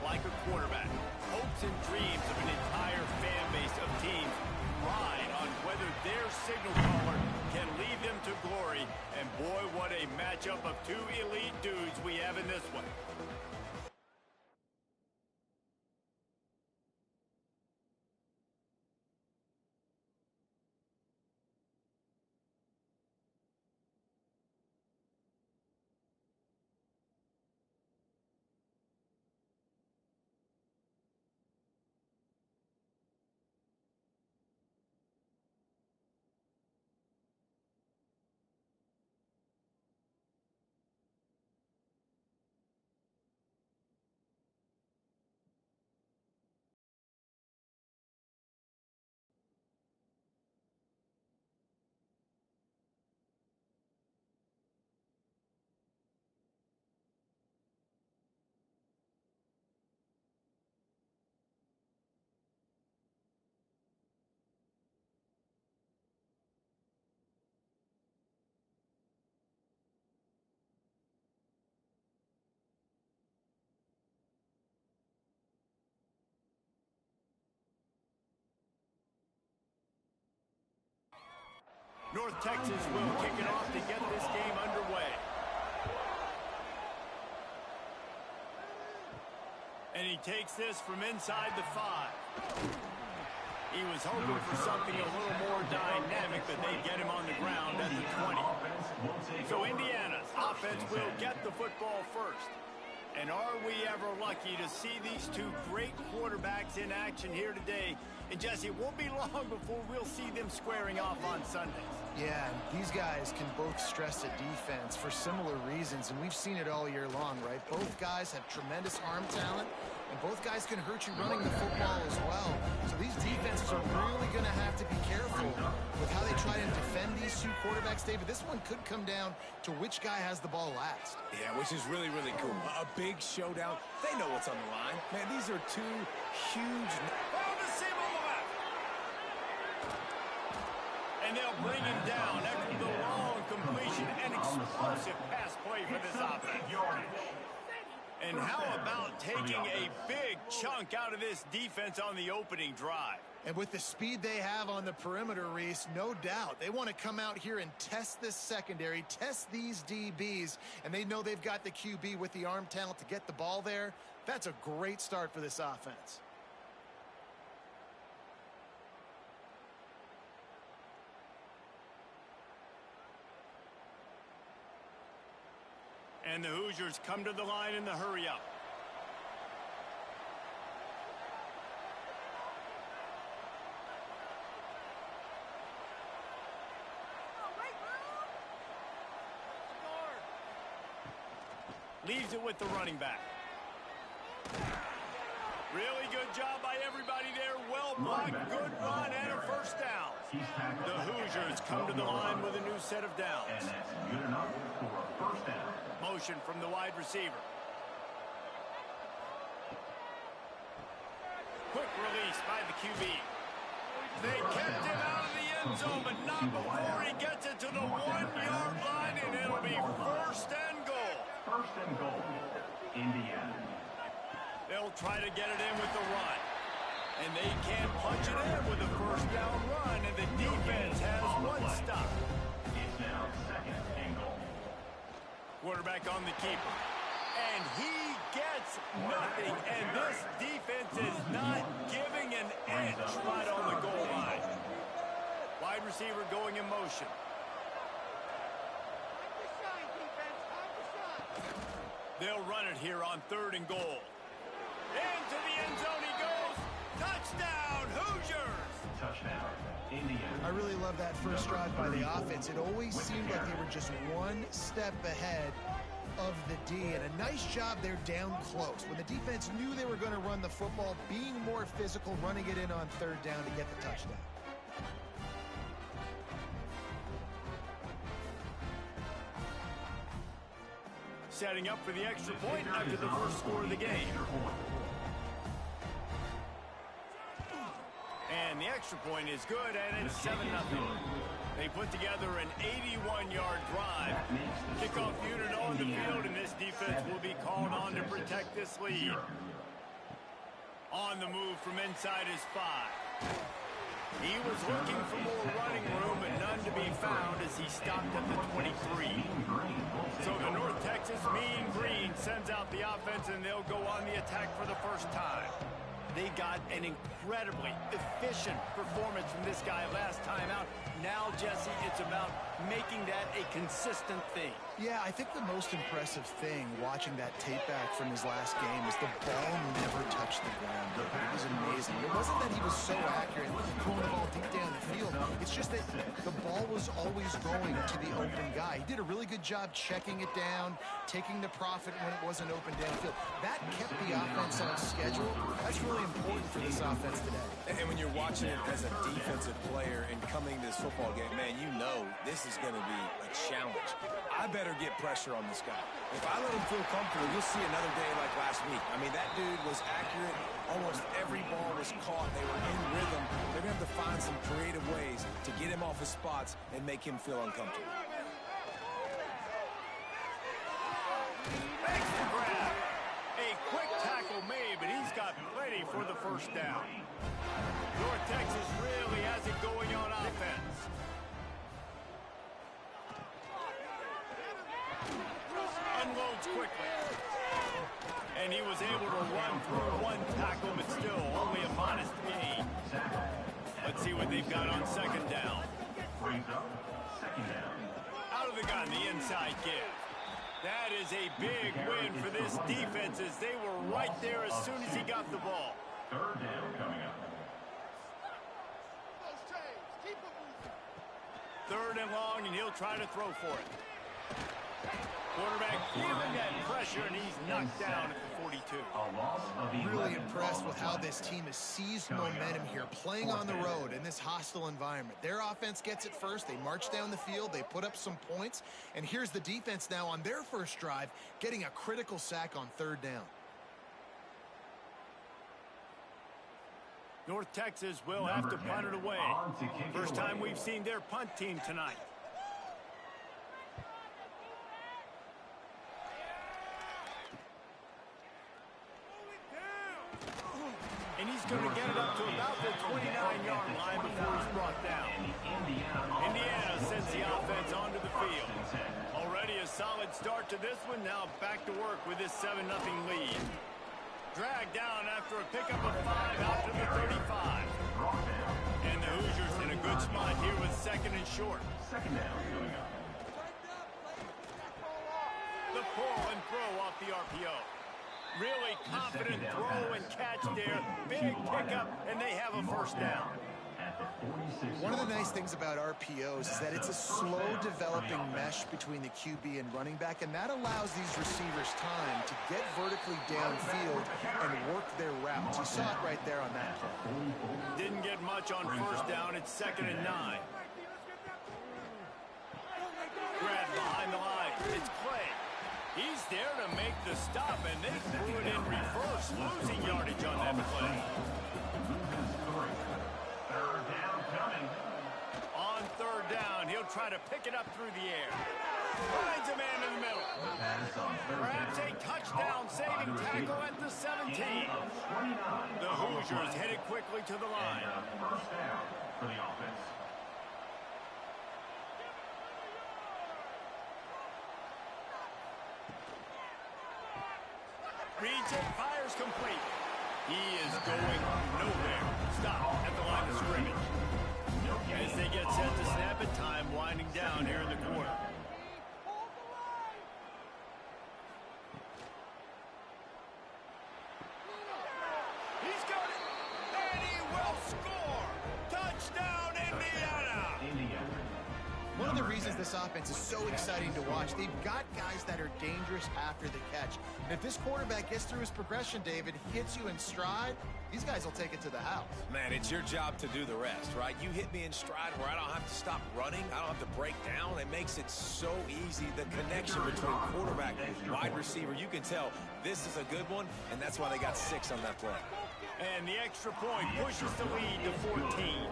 like a quarterback. Hopes and dreams of an entire fan base of teams ride on whether their signal caller can lead them to glory. And boy, what a matchup of two elite dudes we have in this one. North Texas will kick it off to get this game underway. And he takes this from inside the 5. He was hoping for something a little more dynamic, but they get him on the ground at the 20. So Indiana's offense will get the football first. And are we ever lucky to see these two great quarterbacks in action here today? And Jesse, it won't be long before we'll see them squaring off on Sundays. Yeah, and these guys can both stress a defense for similar reasons, and we've seen it all year long, right? Both guys have tremendous arm talent, and both guys can hurt you running the football as well. So these defenses are really going to have to be careful with how they try to defend these two quarterbacks, David. This one could come down to which guy has the ball last. Yeah, which is really, really cool. A big showdown. They know what's on the line. Man, these are two huge... And they'll bring him down after the long completion and explosive pass play for this offense. And how about taking a big chunk out of this defense on the opening drive? And with the speed they have on the perimeter, Reese, no doubt, they want to come out here and test this secondary, test these DBs, and they know they've got the QB with the arm talent to get the ball there. That's a great start for this offense. And the Hoosiers come to the line in the hurry-up. Leaves it with the running back. Really good job by everybody there. Well blocked, good run, and a first down. The Hoosiers come to the line with a new set of downs. And that's good enough for a first down. Motion from the wide receiver. Quick release by the QB. They kept him out of the end zone, but not before he gets it to the 1-yard line, and it'll be first and goal. First and goal, Indiana. They'll try to get it in with the run. And they can't punch it in with a first down run, and the defense has one stop. It's now second and goal. Quarterback on the keeper. And he gets nothing, and this defense is not giving an inch right on the goal line. Wide receiver going in motion. They'll run it here on 3rd and goal. Into the end zone he goes. Touchdown, Hoosiers! Touchdown, Indiana. I really love that first drive by the offense. It always seemed like they were just one step ahead of the D, and a nice job there down close. When the defense knew they were going to run the football, being more physical, running it in on 3rd down to get the touchdown. Setting up for the extra point after the first score of the game. And the extra point is good, and it's 7-0. They put together an 81-yard drive. Kickoff unit on the field, and this defense will be called on to protect this lead. On the move from inside his 5. He was looking for more running room, but none to be found as he stopped at the 23. So the North Texas Mean Green sends out the offense, and they'll go on the attack for the first time. They got an incredibly efficient performance from this guy last time out. Now, Jesse, it's about making that a consistent thing. Yeah, I think the most impressive thing watching that tape back from his last game is the ball never touched the ground. It was amazing. It wasn't that he was so accurate throwing the ball deep down the field. It's just that the ball was always going to the open guy. He did a really good job checking it down, taking the profit when it wasn't open downfield. That kept the offense on schedule. That's really important for this offense today. And when you're watching it as a defensive player and coming to this football game, man, you know this is going to be a challenge. I better get pressure on this guy. If I let him feel comfortable, you'll see another day like last week. I mean, that dude was accurate. Almost every ball was caught. They were in rhythm. They're going to have to find some creative ways to get him off his spots and make him feel uncomfortable. Makes the grab. A quick tackle made, but he's got plenty for the first down. North Texas really has it going on offense. Unloads quickly. And he was able to run through one tackle, but still only a modest gain. Let's see what they've got on second down. Out of the gun, the inside give. That is a big win for this defense as they were right there as soon as he got the ball. Third down coming up. Third and long, and he'll try to throw for it. Quarterback feeling that pressure, and he's knocked down at the 42. Really impressed with how this team has seized momentum here, playing on the road in this hostile environment. Their offense gets it first. They march down the field. They put up some points. And here's the defense now on their first drive, getting a critical sack on third down. North Texas will have to punt it away. First time we've seen their punt team tonight. And he's going to get it up to about the 29-yard line before he's brought down. Indiana sends the offense onto the field. Already a solid start to this one. Now back to work with this 7-0 lead. Dragged down after a pickup of 5 out to the 35. And the Hoosiers in a good spot here with second and short. Second down coming up. The pull and throw off the RPO. Really confident throw and catch there. Big pickup, and they have a first down. One of the nice things about RPOs is that it's a slow developing mesh between the QB and running back, and that allows these receivers time to get vertically downfield and work their routes. You saw it right there on that play. Didn't get much on first down. It's 2nd and 9. Grab behind the line. It's Clay. He's there to make the stop, and they threw it in reverse, losing yardage on that play. Third down coming. On third down, he'll try to pick it up through the air. Finds a man in the middle. Perhaps a touchdown-saving tackle at the 17. The Hoosiers headed quickly to the line. First down for the offense. Reads it, fires complete. He is going nowhere. Stop at the line of scrimmage. As they get set to snap it, time winding down here in the quarter. He's got it, and he will score. Touchdown, Indiana. One of the reasons this offense is so exciting to watch, they've got guys that are dangerous after the catch. And if this quarterback gets through his progression, David, hits you in stride, these guys will take it to the house. Man, it's your job to do the rest, right? You hit me in stride where I don't have to stop running. I don't have to break down. It makes it so easy. The connection between quarterback and wide receiver, you can tell this is a good one, and that's why they got 6 on that play. And the extra point pushes the lead to 14.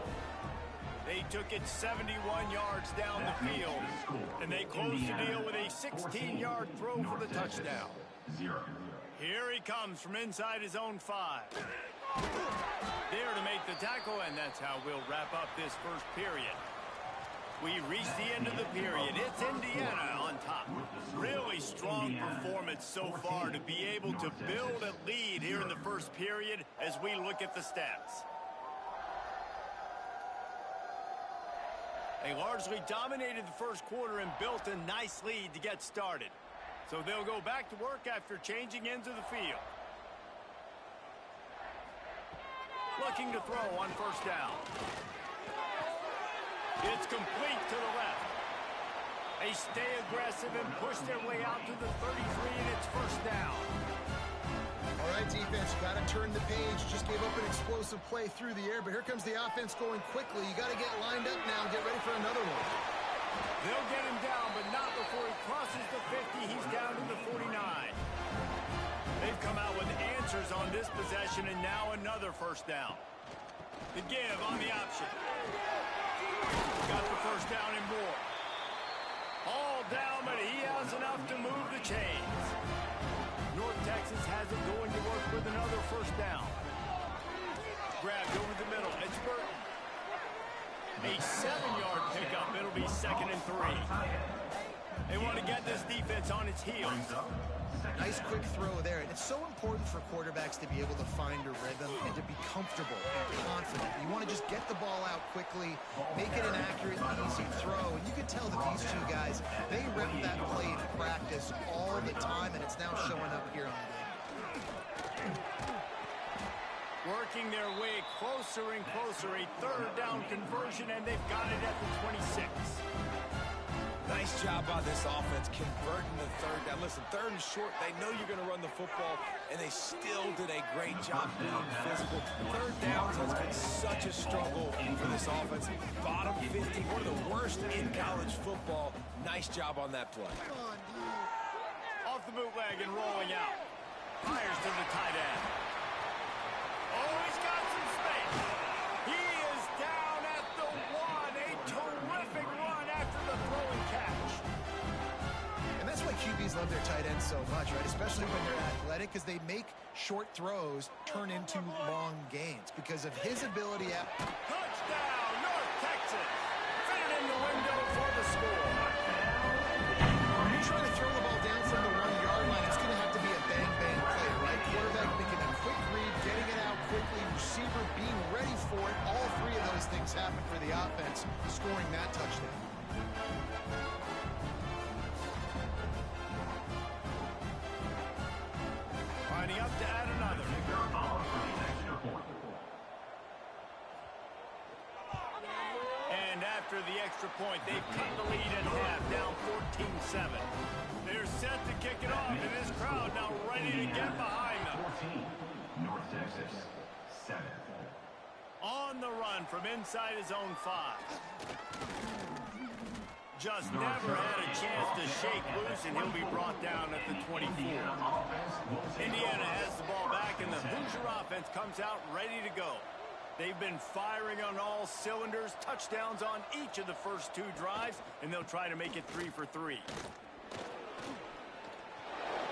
They took it 71 yards down the field, and they closed the deal with a 16-yard throw for the touchdown. Here he comes from inside his own 5. There to make the tackle, and that's how we'll wrap up this first period. We reached the end of the period. It's Indiana on top. Really strong performance so far to be able to build a lead here in the first period as we look at the stats. They largely dominated the first quarter and built a nice lead to get started. So they'll go back to work after changing into the field. Looking to throw on first down. It's complete to the left. They stay aggressive and push their way out to the 33, and it's first down. All right, defense, you got to turn the page. Just gave up an explosive play through the air, but here comes the offense going quickly. You got to get lined up now and get ready for another one. They'll get him down, but not before he crosses the 50. He's down to the 49. They've come out with answers on this possession, and now another first down. The give on the option. Got the first down and more. All down, but he has enough to move the chains. North Texas has it going to work with another first down. Grabbed over the middle. It's Burton. A 7-yard pickup. It'll be 2nd and 3. They want to get this defense on its heels. Nice quick throw there. And it's so important for quarterbacks to be able to find a rhythm and to be comfortable and confident. You want to just get the ball out quickly, make it an accurate, easy throw. And you can tell that these two guys, they rep that play in practice all the time, and it's now showing up here on the game. Working their way closer and closer. A 3rd down conversion, and they've got it at the 26. Nice job by this offense converting the 3rd down. Listen, 3rd and short, they know you're going to run the football, and they still did a great job being physical. 3rd downs has been such a struggle for this offense. Bottom 50, one of the worst in college football. Nice job on that play. Off the bootleg and rolling out. Fires to the tight end. Oh, he's got some space. He is down at the 1. A terrific run after the throw and catch. And that's why QBs love their tight ends so much, right? Especially when they're athletic, because they make short throws turn into long gains because of his ability at... Touchdown, North Texas. Fit it in the window for the score. When you're trying to throw the ball down from the 1-yard line, it's going to have to be a bang-bang play, right? Quarterback making a quick read, getting it out quickly, receiver being ready for it. All 3 of those things happen for the offense, scoring that touchdown. Lining up to add another. And after the extra point, they've cut the lead in half, down 14-7. They're set to kick it off, and this crowd now ready to get behind them. 14, North Texas, 7. On the run from inside his own 5. Just never had a chance to shake loose, and he'll be brought down at the 24. Indiana has the ball back, and the Hoosier offense comes out ready to go. They've been firing on all cylinders, touchdowns on each of the first 2 drives, and they'll try to make it 3 for 3.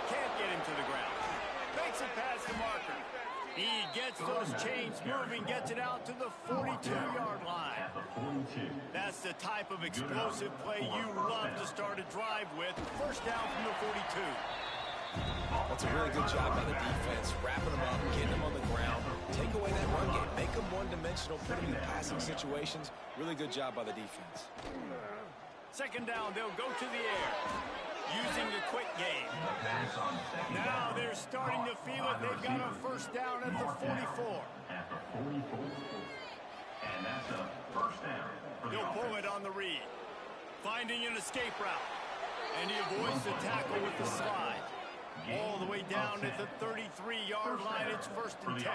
Can't get him to the ground. Makes it past the marker. He gets those chains moving, gets it out to the 42-yard line. That's the type of explosive play you love to start a drive with. First down from the 42. That's a really good job by the defense, wrapping them up, getting them on the ground, take away that run game, make them one-dimensional, put them in passing situations. Really good job by the defense. 2nd down, they'll go to the air, using the quick game. Now they're starting to feel it. They've got a first down at the 44. At the 44. And that's a first down for the He'll pull it on the read. Finding an escape route. And he avoids the tackle with the slide. All the way down at the 33-yard line. It's 1st and 10.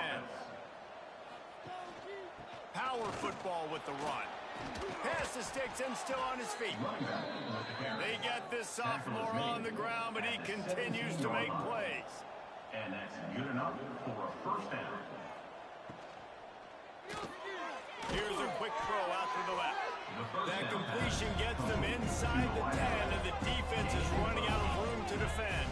Power football with the run. Pass the sticks and still on his feet. They get this sophomore on the ground, but he continues to make plays. And that's good enough for a first down. Here's a quick throw out to the left. That completion gets them inside the 10, and the defense is running out of room to defend.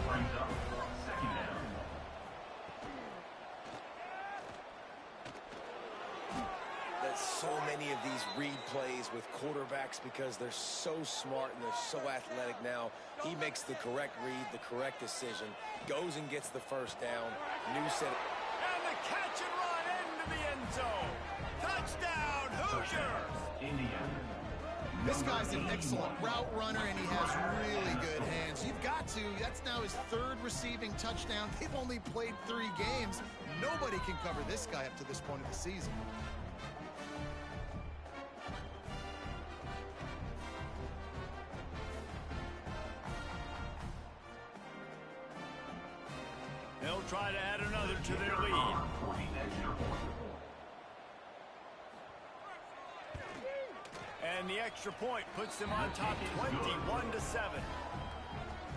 There's so many of these read plays with quarterbacks because they're so smart and they're so athletic now. He makes the correct read, the correct decision, goes and gets the first down. New set. And the catch and run into the end zone. Touchdown, Hoosiers! This guy's an excellent route runner, and he has really good hands. You've got to. That's now his third receiving touchdown. They've only played 3 games. Nobody can cover this guy up to this point of the season. They'll try to add another to their lead. And the extra point puts them on top 21-7.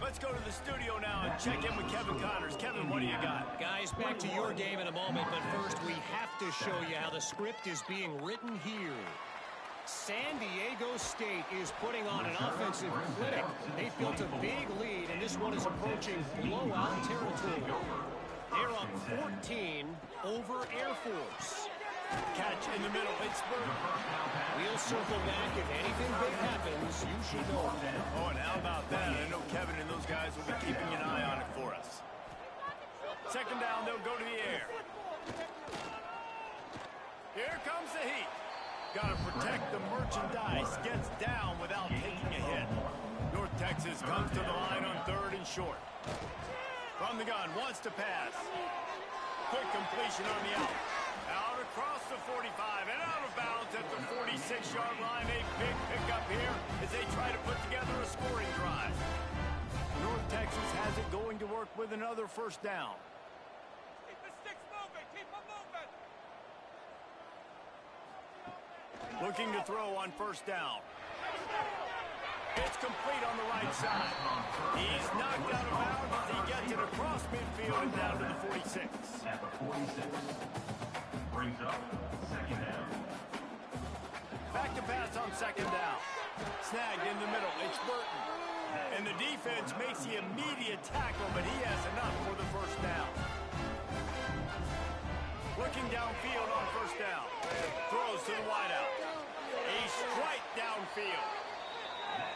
Let's go to the studio now and check in with Kevin Connors. Kevin, what do you got? Guys, back to your game in a moment, but first we have to show you how the script is being written here. San Diego State is putting on an offensive clinic. They've built a big lead, and this one is approaching blowout territory. They're up 14 over Air Force. Catch in the middle, Pittsburgh. We'll circle back. If anything big happens, you should know. Oh, and how about that? I know Kevin and those guys will be keeping an eye on it for us. Second down, they'll go to the air. Here comes the heat. Got to protect the merchandise. Gets down without taking a hit. North Texas comes to the line on 3rd and short. From the gun, wants to pass. Quick completion on the out. Out across the 45 and out of bounds at the 46-yard line. A big pickup here as they try to put together a scoring drive. North Texas has it going to work with another first down. Keep the sticks moving. Keep them moving. Looking to throw on first down. It's complete on the right side. He's knocked out of bounds as he gets it across midfield and down to the 46. At the 46. Brings up second down. Back to pass on second down. Snagged in the middle. It's Burton. And the defense makes the immediate tackle, but he has enough for the first down. Looking downfield on first down. Throws to the wideout. A strike downfield.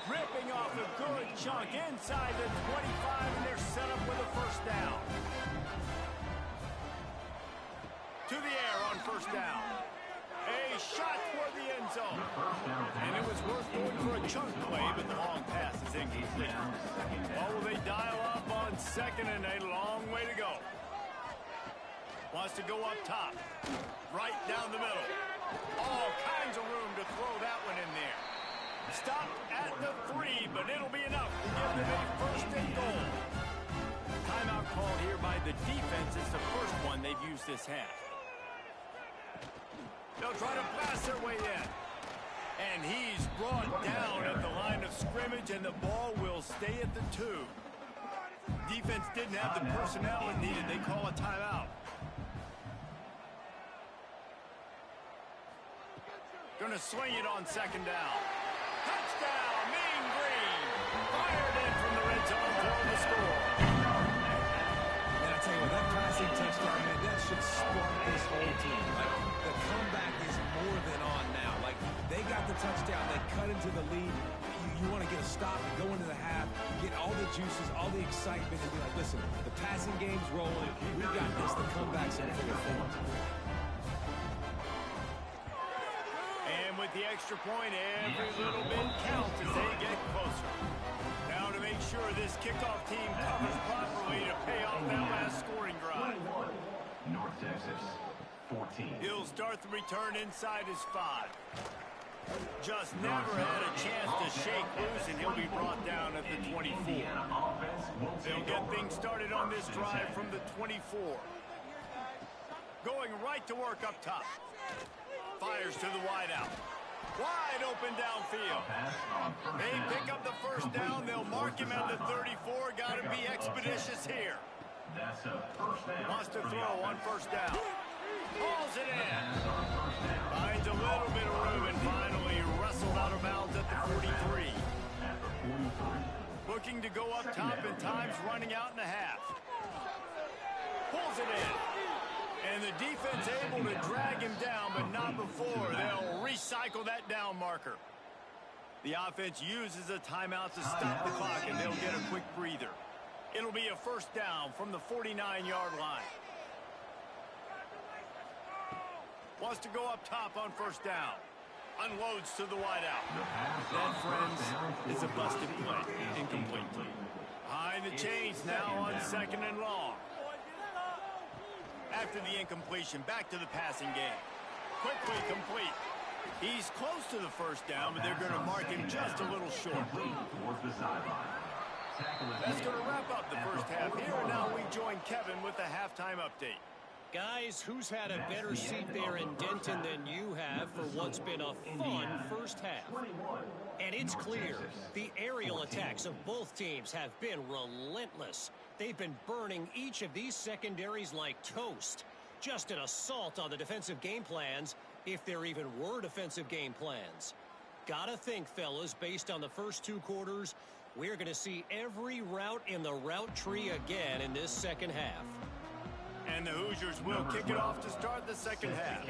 Ripping off a good chunk inside the 25, and they're set up with a first down. To the air on first down. A shot toward the end zone. And it was worth going for a chunk play, but the long pass is incomplete. Well, will they dial up on second, and a long way to go. Wants to go up top. Right down the middle. All kinds of room to throw that one in there. Stopped at the 3, but it'll be enough to give them a first and goal. Timeout called here by the defense. It's the first one they've used this half. They'll try to blast their way in. And he's brought down at the line of scrimmage, and the ball will stay at the 2. Defense didn't have the personnel it needed. They call a timeout. Gonna swing it on second down. Touchdown, Mean Green. Fired in from the red zone for the score. And I tell you what, that passing touchdown, man, that should spark this whole team. Like, the comeback is more than on now. Like, they got the touchdown, they cut into the lead. You want to get a stop and go into the half, get all the juices, all the excitement, and be like, listen, the passing game's rolling. We got this. The comeback's in full effect. And with the extra point, every little bit counts as they get closer. Now to make sure this kickoff team covers properly to pay off that last scoring drive. North Texas, 14. He'll start the return inside his 5. Just never had a chance to shake loose, and he'll be brought down at the 24. They'll get things started on this drive from the 24. Going right to work up top. Fires to the wideout. Wide open downfield. They pick up the first down. They'll mark him at the 34. Got to be expeditious here. That's a first down. Wants to throw on first down. Pulls it in. Finds a little bit of room and to go up top, and time's running out in the half. Pulls it in. And the defense able to drag him down, but not before they'll recycle that down marker. The offense uses a timeout to stop the clock, and they'll get a quick breather. It'll be a first down from the 49-yard line. Wants to go up top on first down. Unloads to the wideout. That, friends, is a busted play. Incomplete. Behind the chains now on second and long. After the incompletion, back to the passing game. Quickly complete. He's close to the first down, but they're going to mark him just a little short. That's going to wrap up the first half here, and now we join Kevin with the halftime update. Guys, who's had a better seat there in Denton than you have for what's been a fun first half? And it's clear the aerial attacks of both teams have been relentless. They've been burning each of these secondaries like toast. Just an assault on the defensive game plans, if there even were defensive game plans. Gotta think, fellas, based on the first two quarters, we're going to see every route in the route tree again in this second half. And the Hoosiers will kick it off to start the second half.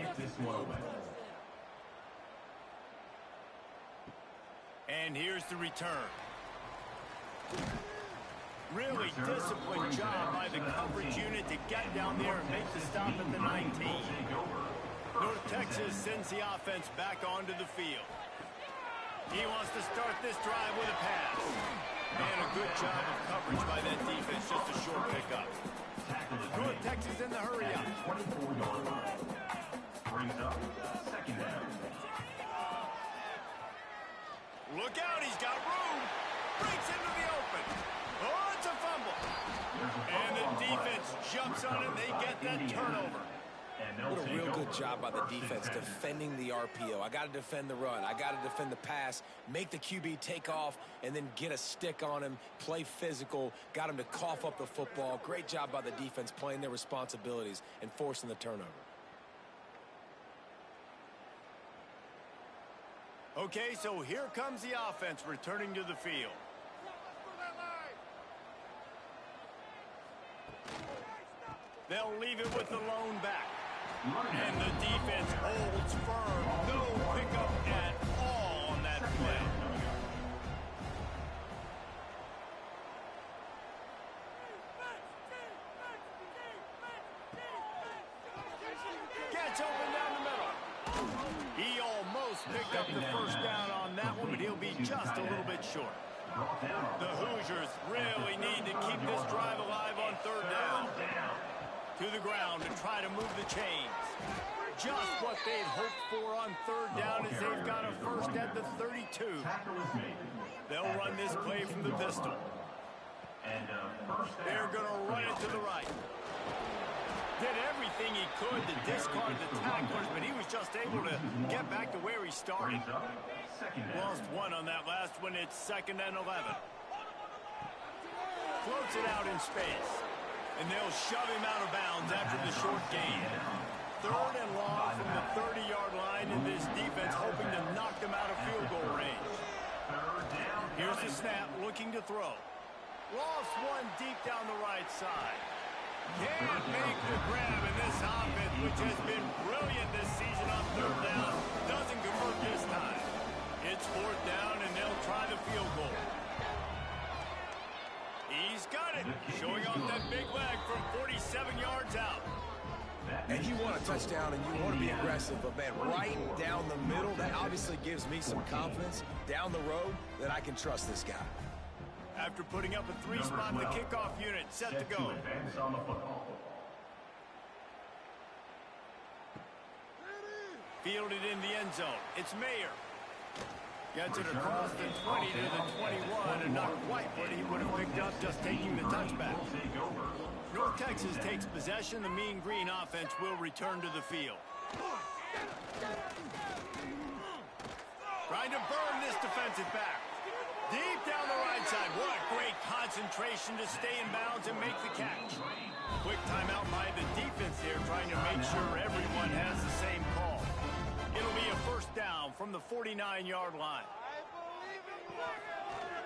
And here's the return. Really disciplined job by the coverage unit to get down there and make the stop at the 19. North Texas sends the offense back onto the field. He wants to start this drive with a pass. And a good job of coverage by that defense, just a short pickup. North Texas in the hurry-up. Brings up second down. Look out, he's got room. Breaks into the open. Oh, it's a fumble. And the defense jumps on it. They get that turnover. What a real good job by the defense defending the RPO. I got to defend the run. I got to defend the pass, make the QB take off, and then get a stick on him, play physical, got him to cough up the football. Great job by the defense playing their responsibilities and forcing the turnover. Okay, so here comes the offense returning to the field. They'll leave it with the lone back. And the defense holds firm. No pickup at all on that play. Gets open down the middle. He almost picked up the first down on that one, but he'll be just a little bit short. The Hoosiers really need to keep this drive alive on third down. To the ground to try to move the chains. Just what they'd hoped for on third down as they've got a first at the 32. They'll run this play from the pistol. They're going to run it to the right. Did everything he could to discard the tacklers, but he was just able to get back to where he started. Lost one on that last one. It's 2nd and 11. Floats it out in space. And they'll shove him out of bounds after the short gain. 3rd and long from the 30-yard line, and this defense hoping to knock them out of field goal range. Here's the snap, looking to throw. Lost one deep down the right side. Can't make the grab, and this offense, which has been brilliant this season on third down, doesn't convert this time. It's 4th down, and they'll try the field goal. He's got it, showing off that big leg from 47 yards out. And you want a touchdown and you want to be aggressive, but man, right down the middle, that obviously gives me some confidence down the road that I can trust this guy. After putting up a 3-spot, the kickoff unit set to go. Fielded in the end zone. It's Mayer. Gets it across the 20 to the 21, and not quite what he would have picked up just taking the touchback. North Texas takes possession. The Mean Green offense will return to the field. Trying to burn this defensive back. Deep down the right side. What great concentration to stay in bounds and make the catch. Quick timeout by the defense here, trying to make sure everyone has the same call. It'll be a first down from the 49-yard line.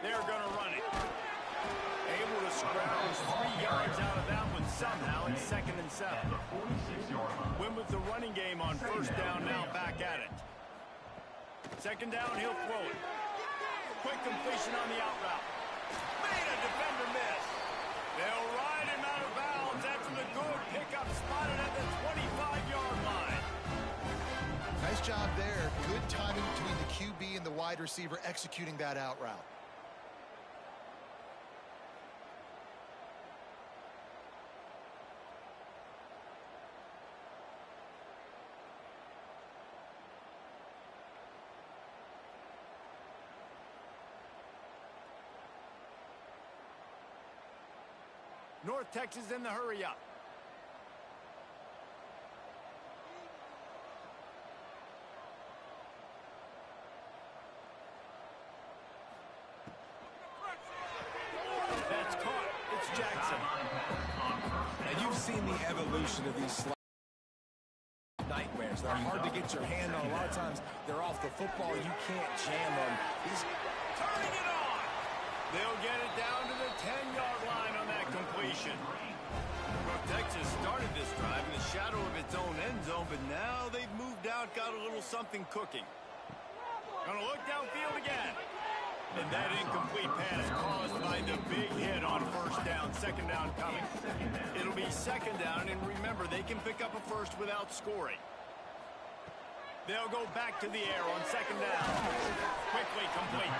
They're going to run it. Able to scrounge 3 yards out of that one somehow. It's 2nd and 7. Win with the running game on 1st down, now back at it. 2nd down, he'll throw it. Quick completion on the out route. Made a defender miss. They'll ride him out of bounds after the good pickup spotted at the 25-yard line. Nice job there. Good timing between the QB and the wide receiver executing that out route. North Texas in the hurry up. That's caught. It's Jackson. And you've seen the evolution of these nightmares. They're hard to get your hand on. A lot of times they're off the football. You can't jam them. He's turning it on. They'll get it down to the 10-yard line on that completion. North Texas started this drive in the shadow of its own end zone, but now they've moved out, got a little something cooking. Gonna look downfield again. And that incomplete pass caused by the big hit on 1st down, 2nd down coming. It'll be 2nd down, and remember, they can pick up a first without scoring. They'll go back to the air on 2nd down. Quickly complete.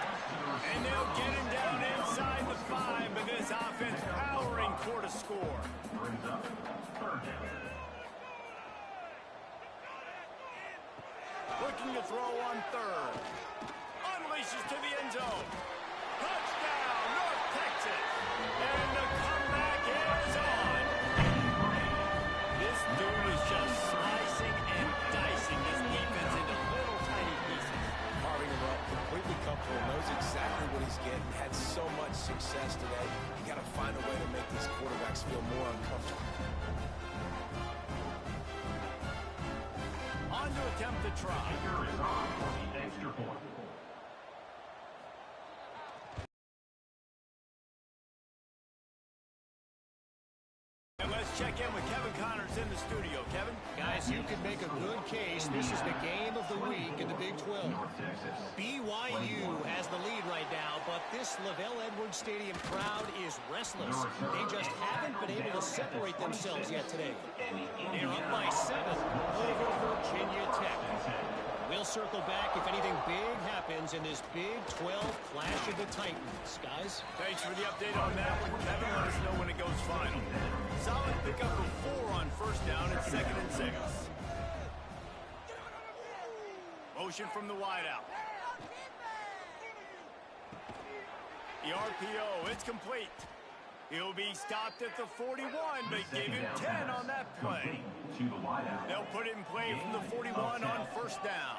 And they'll get him down inside the 5, but this offense powering for the score. Looking to throw on 3rd. Unleashes to the end zone. Touchdown, North Texas. And the comeback is on. This dude is just slicing and dicing this defense into little tiny pieces. carving him up, completely comfortable, knows exactly what he's getting, had so much success today. You got to find a way to make these quarterbacks feel more uncomfortable. On to attempt the try. Kicker is on for the extra point. And let's check in with Kevin Connors in the studio. Kevin? Guys, you could make a good case. This is the game of the week in the Big 12. BYU has the lead right now, but this LaVell Edwards Stadium crowd is restless. They just haven't been able to separate themselves yet today. They're up by 7 over Virginia Tech. We'll circle back if anything big happens in this Big 12 clash of the Titans. Guys? Thanks for the update on that one, Kevin. Let us know when it goes final. Solid pickup of 4 on 1st down at 2nd and 6. Motion from the wideout. The RPO, it's complete. He'll be stopped at the 41, but give him 10 on that play. They'll put it in play from the 41 on 1st down.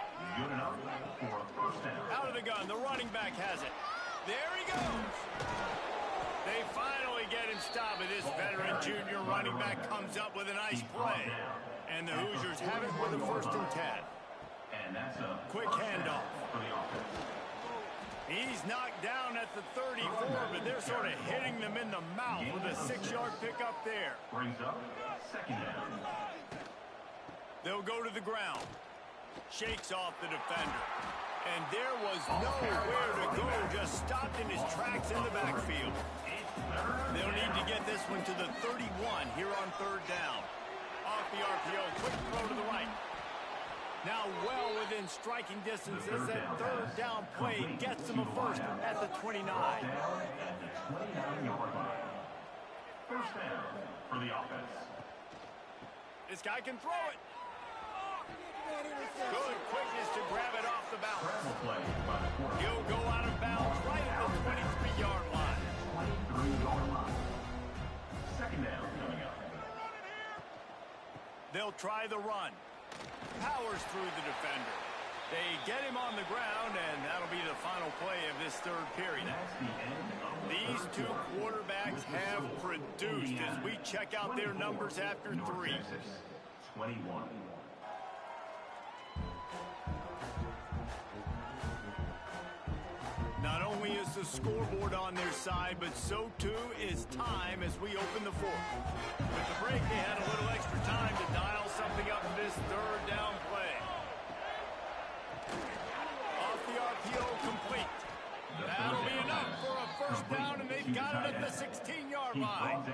Out of the gun, the running back has it. There he goes. They finally get him stopped, but this veteran junior running back comes up with a nice play. And the Hoosiers have it with a 1st and 10. Quick handoff. He's knocked down at the 34, but they're sort of hitting them in the mouth with a 6-yard pickup there. Brings up 2nd down. They'll go to the ground. Shakes off the defender. And there was nowhere to go, just stopped in his tracks in the backfield. They'll need to get this one to the 31 here on 3rd down. Off the RPO, quick throw to the right. Now well within striking distance as that 3rd down play gets them a first at the 29. 29-yard line. 1st down for the offense. This guy can throw it. Good quickness to grab it off the bounce. He'll go out of bounds right at the 23-yard line. 23-yard line. 2nd down coming up. They'll try the run. Powers through the defender. They get him on the ground, and that'll be the final play of this 3rd period. These two quarterbacks have produced as we check out their numbers after 3. 21. Not only only is the scoreboard on their side, but so too is time as we open the fourth. With the break, they had a little extra time to dial something up in this third down play. Off the RPO, complete. That'll be enough for a first down, and they've got it at the 16-yard line.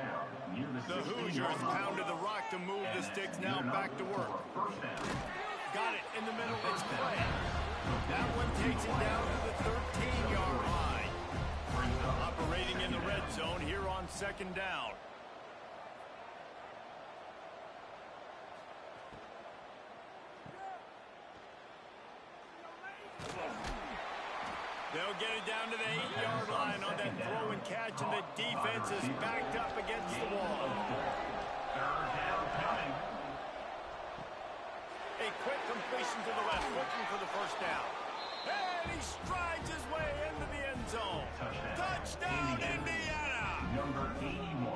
The Hoosiers pounded the rock to move the sticks, now back to work. Got it in the middle of his play. That one takes it down to the 13-yard line. Operating in the red zone here on second down. They'll get it down to the 8-yard line on that throw and catch, and the defense is backed up against the wall. A quick completion to the left, looking for the first down. And he strides his way into the end zone. Touchdown, Indiana! Number 81.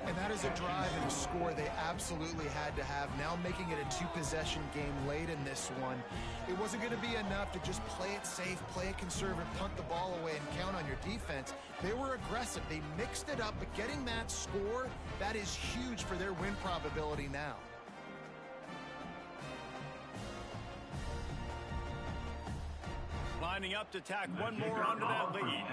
And that is a drive and a score they absolutely had to have. Now making it a two-possession game late in this one. It wasn't going to be enough to just play it safe, play it conservative, punt the ball away, and count on your defense. They were aggressive. They mixed it up, but getting that score, that is huge for their win probability now. Lining up to tack one more onto that lead.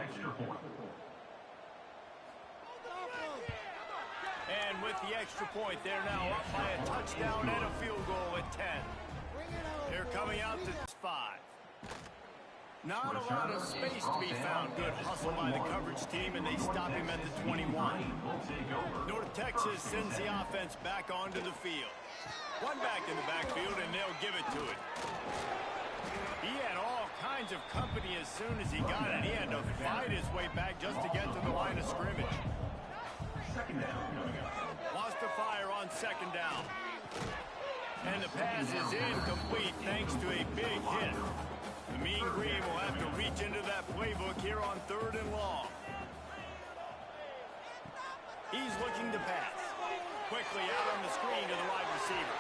And with the extra point, they're now up by a touchdown and a field goal at 10. They're coming out to 5. Not a lot of space to be found. Good hustle by the coverage team, and they stop him at the 21. North Texas sends the offense back onto the field. One back in the backfield, and they'll give it to it. He had all kinds of company as soon as he got it. He had to fight his way back just to get to the line of scrimmage. Second down. Lost to fire on second down. And the pass is incomplete thanks to a big hit. The Mean Green will have to reach into that playbook here on third and long. He's looking to pass. Quickly out on the screen to the wide receiver.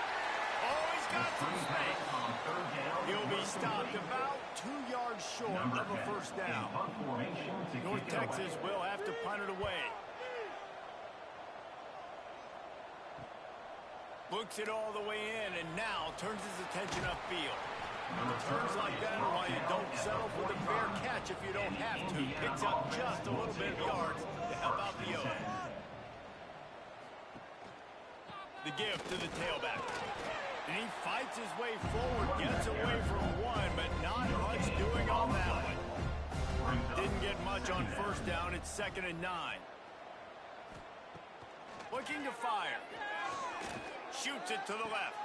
Oh, he's got some space. He'll be stopped about 2 yards short of a first down. North Texas will have to punt it away. Looks it all the way in, and now turns his attention upfield. Returns like that are why you don't settle for the fair catch if you don't have to. Picks up just a little bit of yards to help out the O's. The give to the tailback. And he fights his way forward, gets away from one, but not much doing on that one. Didn't get much on first down. It's 2nd and 9. Looking to fire. Shoots it to the left.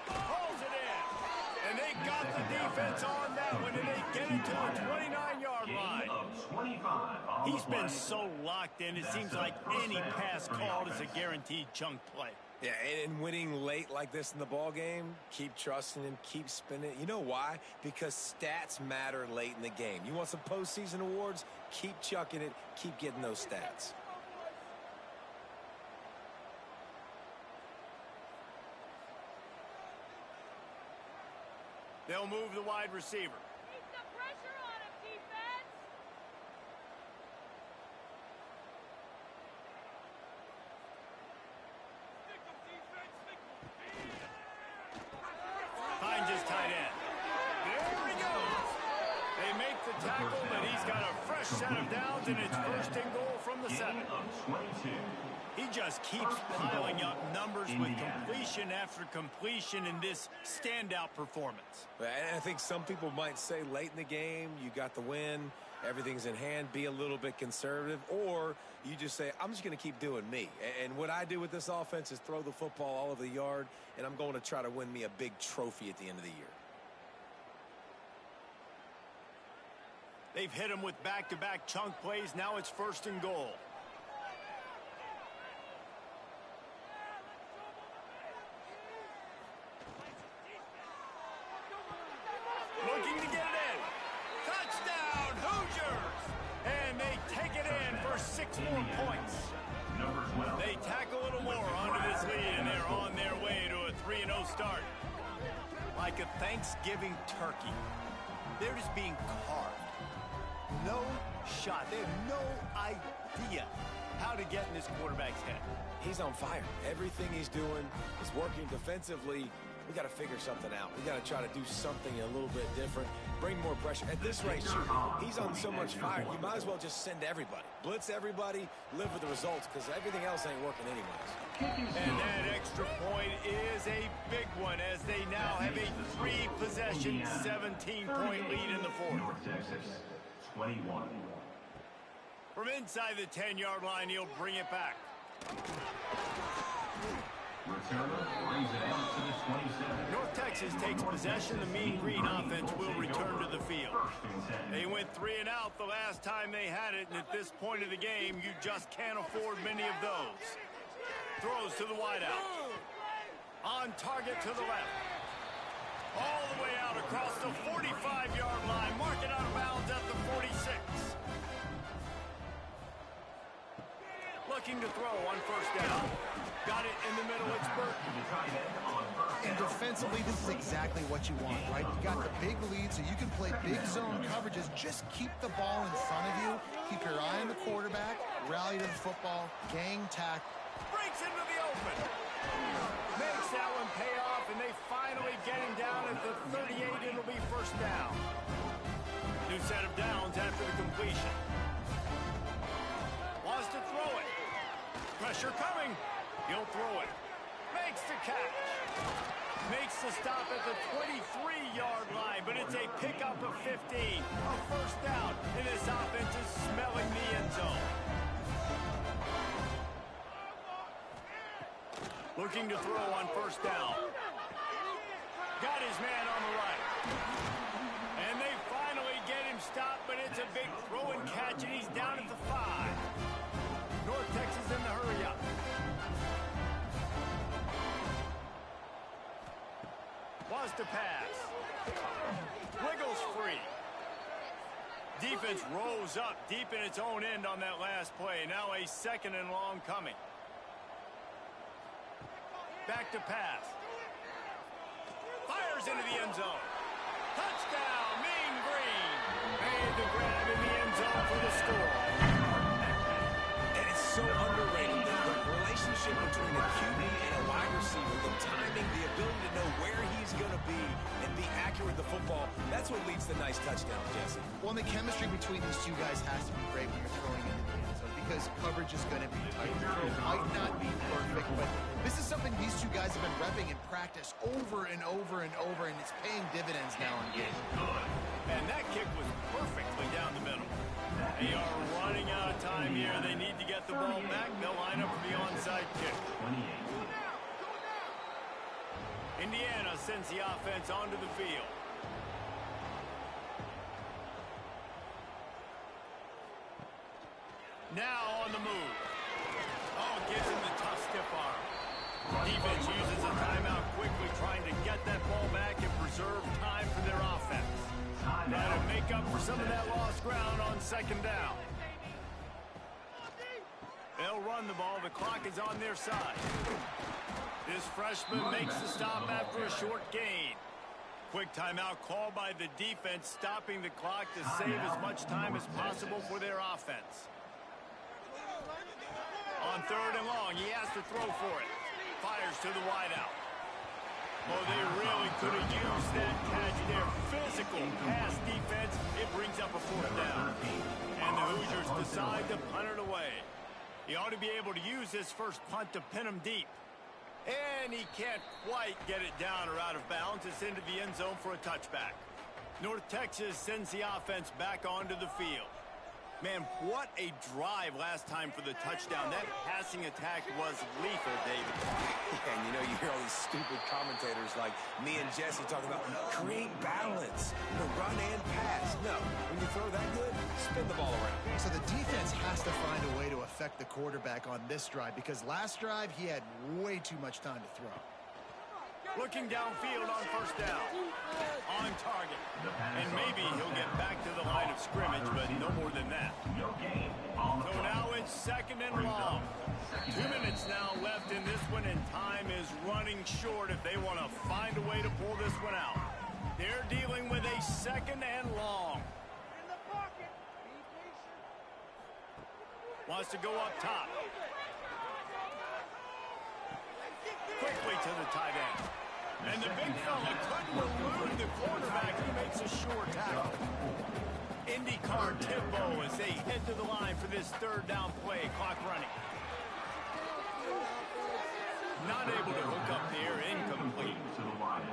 Pulls it in. And they got the defense on that one, and they get it to the 29-yard line. He's been so locked in, it seems like any pass called is a guaranteed chunk play. Yeah, and winning late like this in the ball game, keep trusting him, keep spinning. You know why? Because stats matter late in the game. You want some postseason awards? Keep chucking it, keep getting those stats. They'll move the wide receiver. Keep the pressure on him, defense. Stick him, defense. Stick him. Finds his tight end. There he goes. They make the tackle, but he's got a fresh set of downs, and it's 1st and goal from the 7. He just keeps piling up numbers with completion after completion in this standout performance. And I think some people might say late in the game, you got the win, everything's in hand, be a little bit conservative, or you just say, I'm just going to keep doing me. And what I do with this offense is throw the football all over the yard, and I'm going to try to win me a big trophy at the end of the year. They've hit him with back-to-back chunk plays. Now it's 1st and goal. Looking to get it in. Touchdown, Hoosiers! And they take it in for 6 more points. They tack a little more onto this lead, and they're on their way to a 3-0 start. Like a Thanksgiving turkey, they're just being carved. No shot. They have no idea how to get in this quarterback's head. He's on fire. Everything he's doing is working defensively. We got to figure something out. We got to try to do something a little bit different, bring more pressure. At this rate, shoot, he's on so much fire, you might as well just send everybody. Blitz everybody, live with the results, because everything else ain't working anyways. And that extra point is a big one, as they now have a 3-possession, 17-point lead in the fourth. North Texas, 21. From inside the 10-yard line, he'll bring it back. Returner brings it out to the 27. North Texas takes possession. The Mean Green offense will return to the field. They went 3 and out the last time they had it, and at this point of the game, you just can't afford many of those. Throws to the wideout. On target to the left. All the way out across the 45-yard line. Mark it out of bounds at the 46. Looking to throw on first down. Got it in the middle. It's Burton. And defensively, this is exactly what you want, right? You got the big lead, so you can play big zone coverages. Just keep the ball in front of you. Keep your eye on the quarterback. Rally to the football. Gang tackle. Breaks into the open. Makes that one pay off, and they finally get him down at the 38. It'll be first down. New set of downs after the completion. Wants to throw it. Pressure coming. He'll throw it. Makes the catch. Makes the stop at the 23-yard line, but it's a pickup of 15. A first down, and this offense is smelling the end zone. Looking to throw on first down. Got his man on the right. And they finally get him stopped, but it's a big throw and catch, and he's down at the 5. North Texas in the hurry up. Was to pass. Wiggles free. Defense rose up deep in its own end on that last play. Now a 2nd and long coming. Back to pass. Fires into the end zone. Touchdown, Mean Green. Made the grab in the end zone for the score. And it's so underrated. The relationship between a QB and a wide receiver, the timing, the ability to know where he's going to be and be accurate with the football, that's what leads to nice touchdowns, Jesse. Well, the chemistry between these two guys has to be great when you're throwing into the end zone, because coverage is going to be tight. The throw might not be perfect, but this is something these two guys have been repping in practice over and over and over, and it's paying dividends now in game. And that kick was perfectly down the middle. They are running out of time here. They need to get the ball back. They'll line up for the onside kick. Indiana sends the offense onto the field. Now on the move. Oh, gives him the tough stiff arm. Defense uses a timeout quickly, trying to get that ball back and preserve time for their offense. Try to make up for some of that lost ground on 2nd down. They'll run the ball. The clock is on their side. This freshman makes the stop after a short gain. Quick timeout called by the defense, stopping the clock to save as much time as possible for their offense. On 3rd and long, he has to throw for it. Fires to the wideout. Oh, they really could have used that catch there. Physical pass defense. It brings up a 4th down. And the Hoosiers decide to punt it away. He ought to be able to use this first punt to pin him deep. And he can't quite get it down or out of bounds. It's into the end zone for a touchback. North Texas sends the offense back onto the field. Man, what a drive last time for the touchdown. That passing attack was lethal, David. And you know, you hear all these stupid commentators like me and Jesse talking about create balance, run and pass. No, when you throw that good, spin the ball around. So the defense has to find a way to affect the quarterback on this drive, because last drive he had way too much time to throw. Looking downfield on first down. On target. And maybe he'll get back to the line of scrimmage, but no more than that. So now it's 2nd and long. 2 minutes now left in this one, and time is running short if they want to find a way to pull this one out. They're dealing with a 2nd and long. Wants to go up top. Quickly to the tight end. And the big fella couldn't elude the quarterback. He makes a sure tackle. IndyCar Timbo as they head to the line for this third down play. Clock running. Not able to hook up there. Incomplete.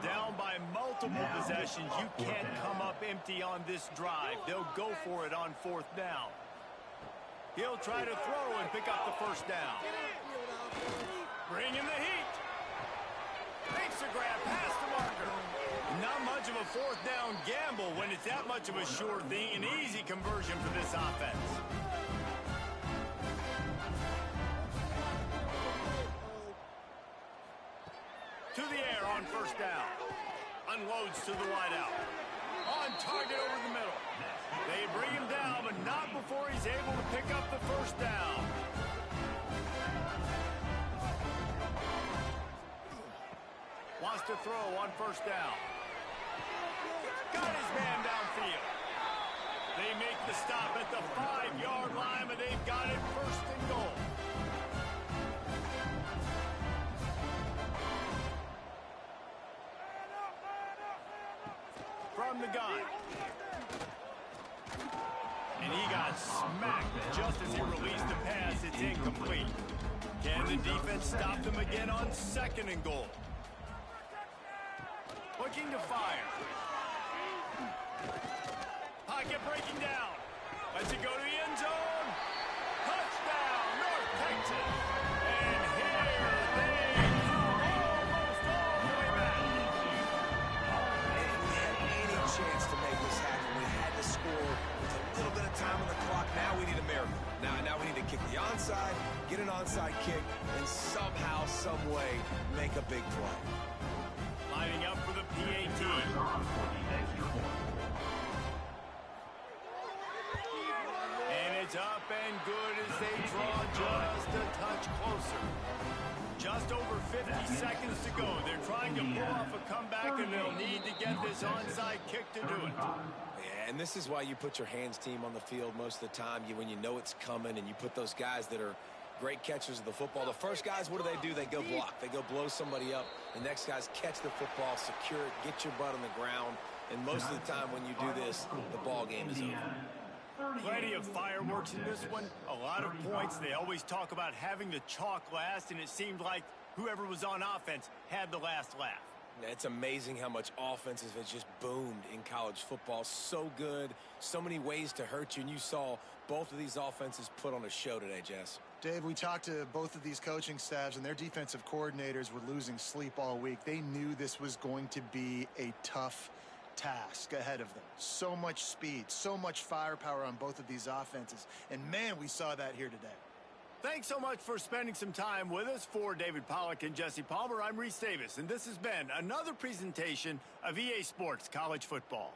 Down by multiple possessions. You can't come up empty on this drive. They'll go for it on fourth down. He'll try to throw and pick up the first down. Bring in the heat. Makes a grab past the marker. Not much of a fourth down gamble when it's that much of a sure thing. An easy conversion for this offense. To the air on first down. Unloads to the wideout. On target over the middle. They bring him down, but not before he's able to pick up the first down. Wants to throw on first down. Got his man downfield. They make the stop at the 5-yard line, but they've got it first and goal. From the gun. And he got smacked just as he released the pass. It's incomplete. Can the defense stop them again on second and goal? Looking to fire. Pocket breaking down. Lets it go to the end zone. Touchdown, North Texas. And here they come almost all the way back. And we had any chance to make this happen. We had to score with a little bit of time on the clock. Now we need a miracle. Now we need to kick the onside, get an onside kick, and somehow, some way, make a big play. Lining up for the PAT. And it's up and good as they draw just a touch closer. Just over 50 seconds to go. They're trying to pull off a comeback, and they'll need to get this onside kick to do it. Yeah, and this is why you put your hands team on the field most of the time. When you know it's coming, and you put those guys that are great catchers of the football. The first guys, what do? They go block. They go blow somebody up. The next guys catch the football, secure it, get your butt on the ground. And most of the time when you do this, the ball game is over. Plenty of fireworks in this one. A lot of points. They always talk about having the chalk last, and it seemed like whoever was on offense had the last laugh. It's amazing how much offenses have just boomed in college football. So good, so many ways to hurt you, and you saw both of these offenses put on a show today, Jess. Dave, we talked to both of these coaching staffs, and their defensive coordinators were losing sleep all week. They knew this was going to be a tough task ahead of them. So much speed, so much firepower on both of these offenses. And, man, we saw that here today. Thanks so much for spending some time with us. For David Pollack and Jesse Palmer, I'm Reese Davis, and this has been another presentation of EA Sports College Football.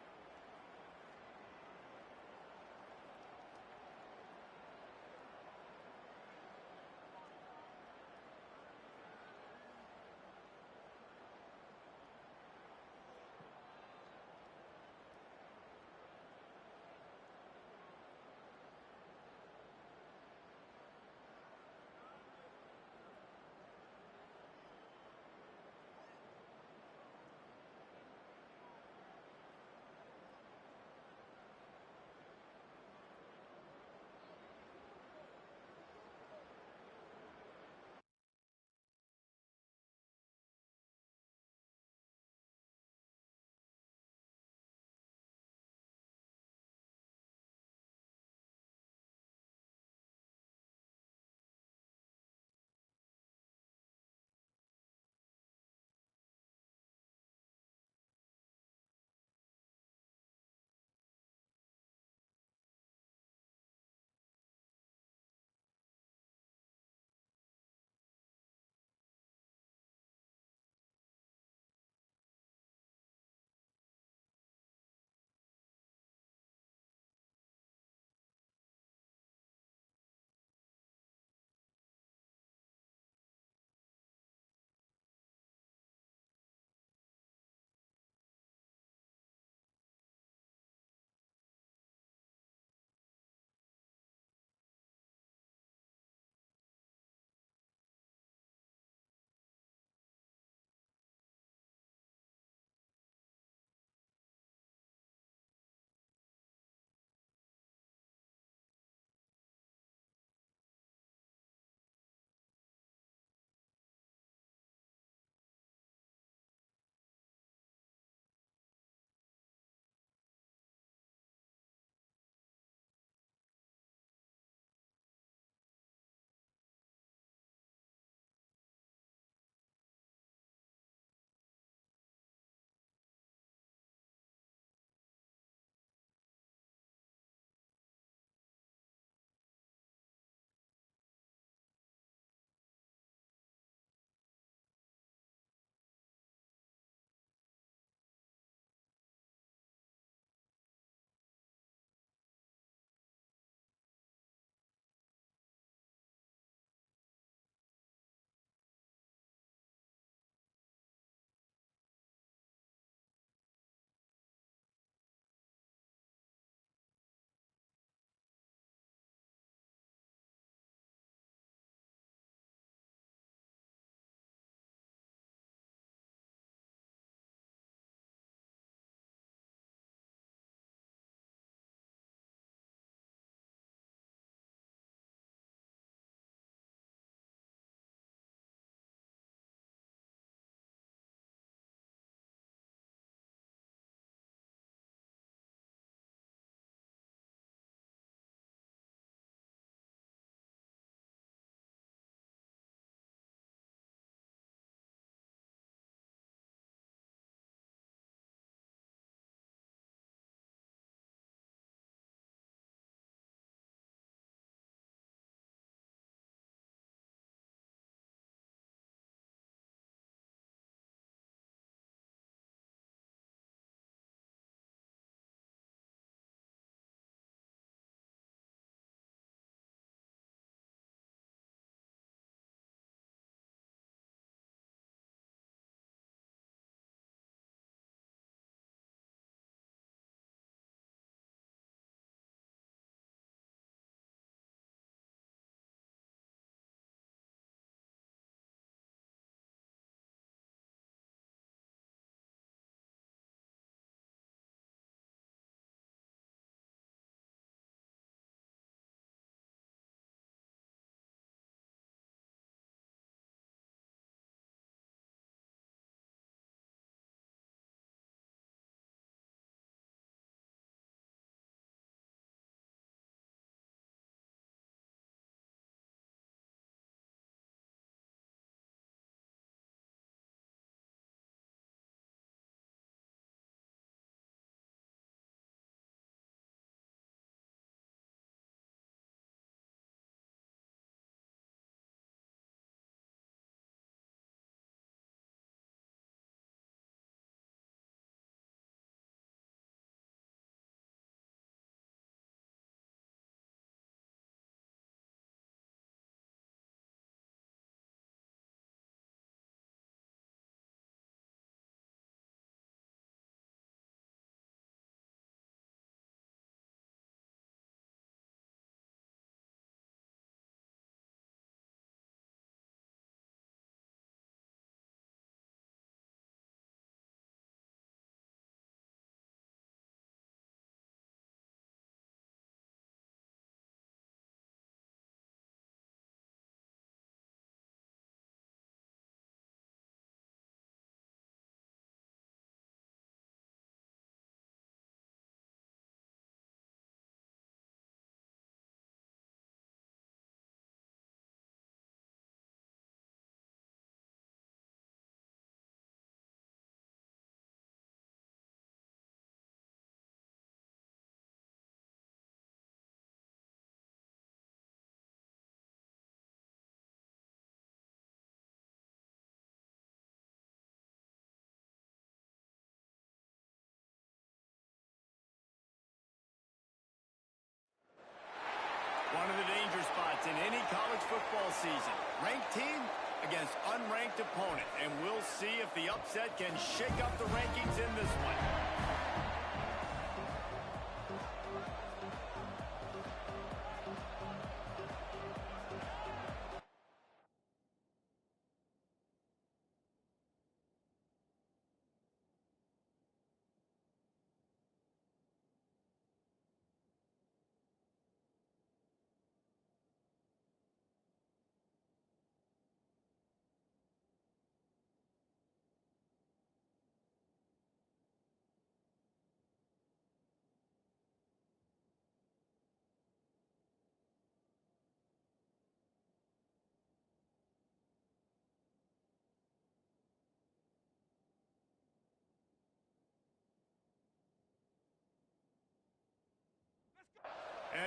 season. Ranked team against unranked opponent. And we'll see if the upset can shake up the rankings in this one.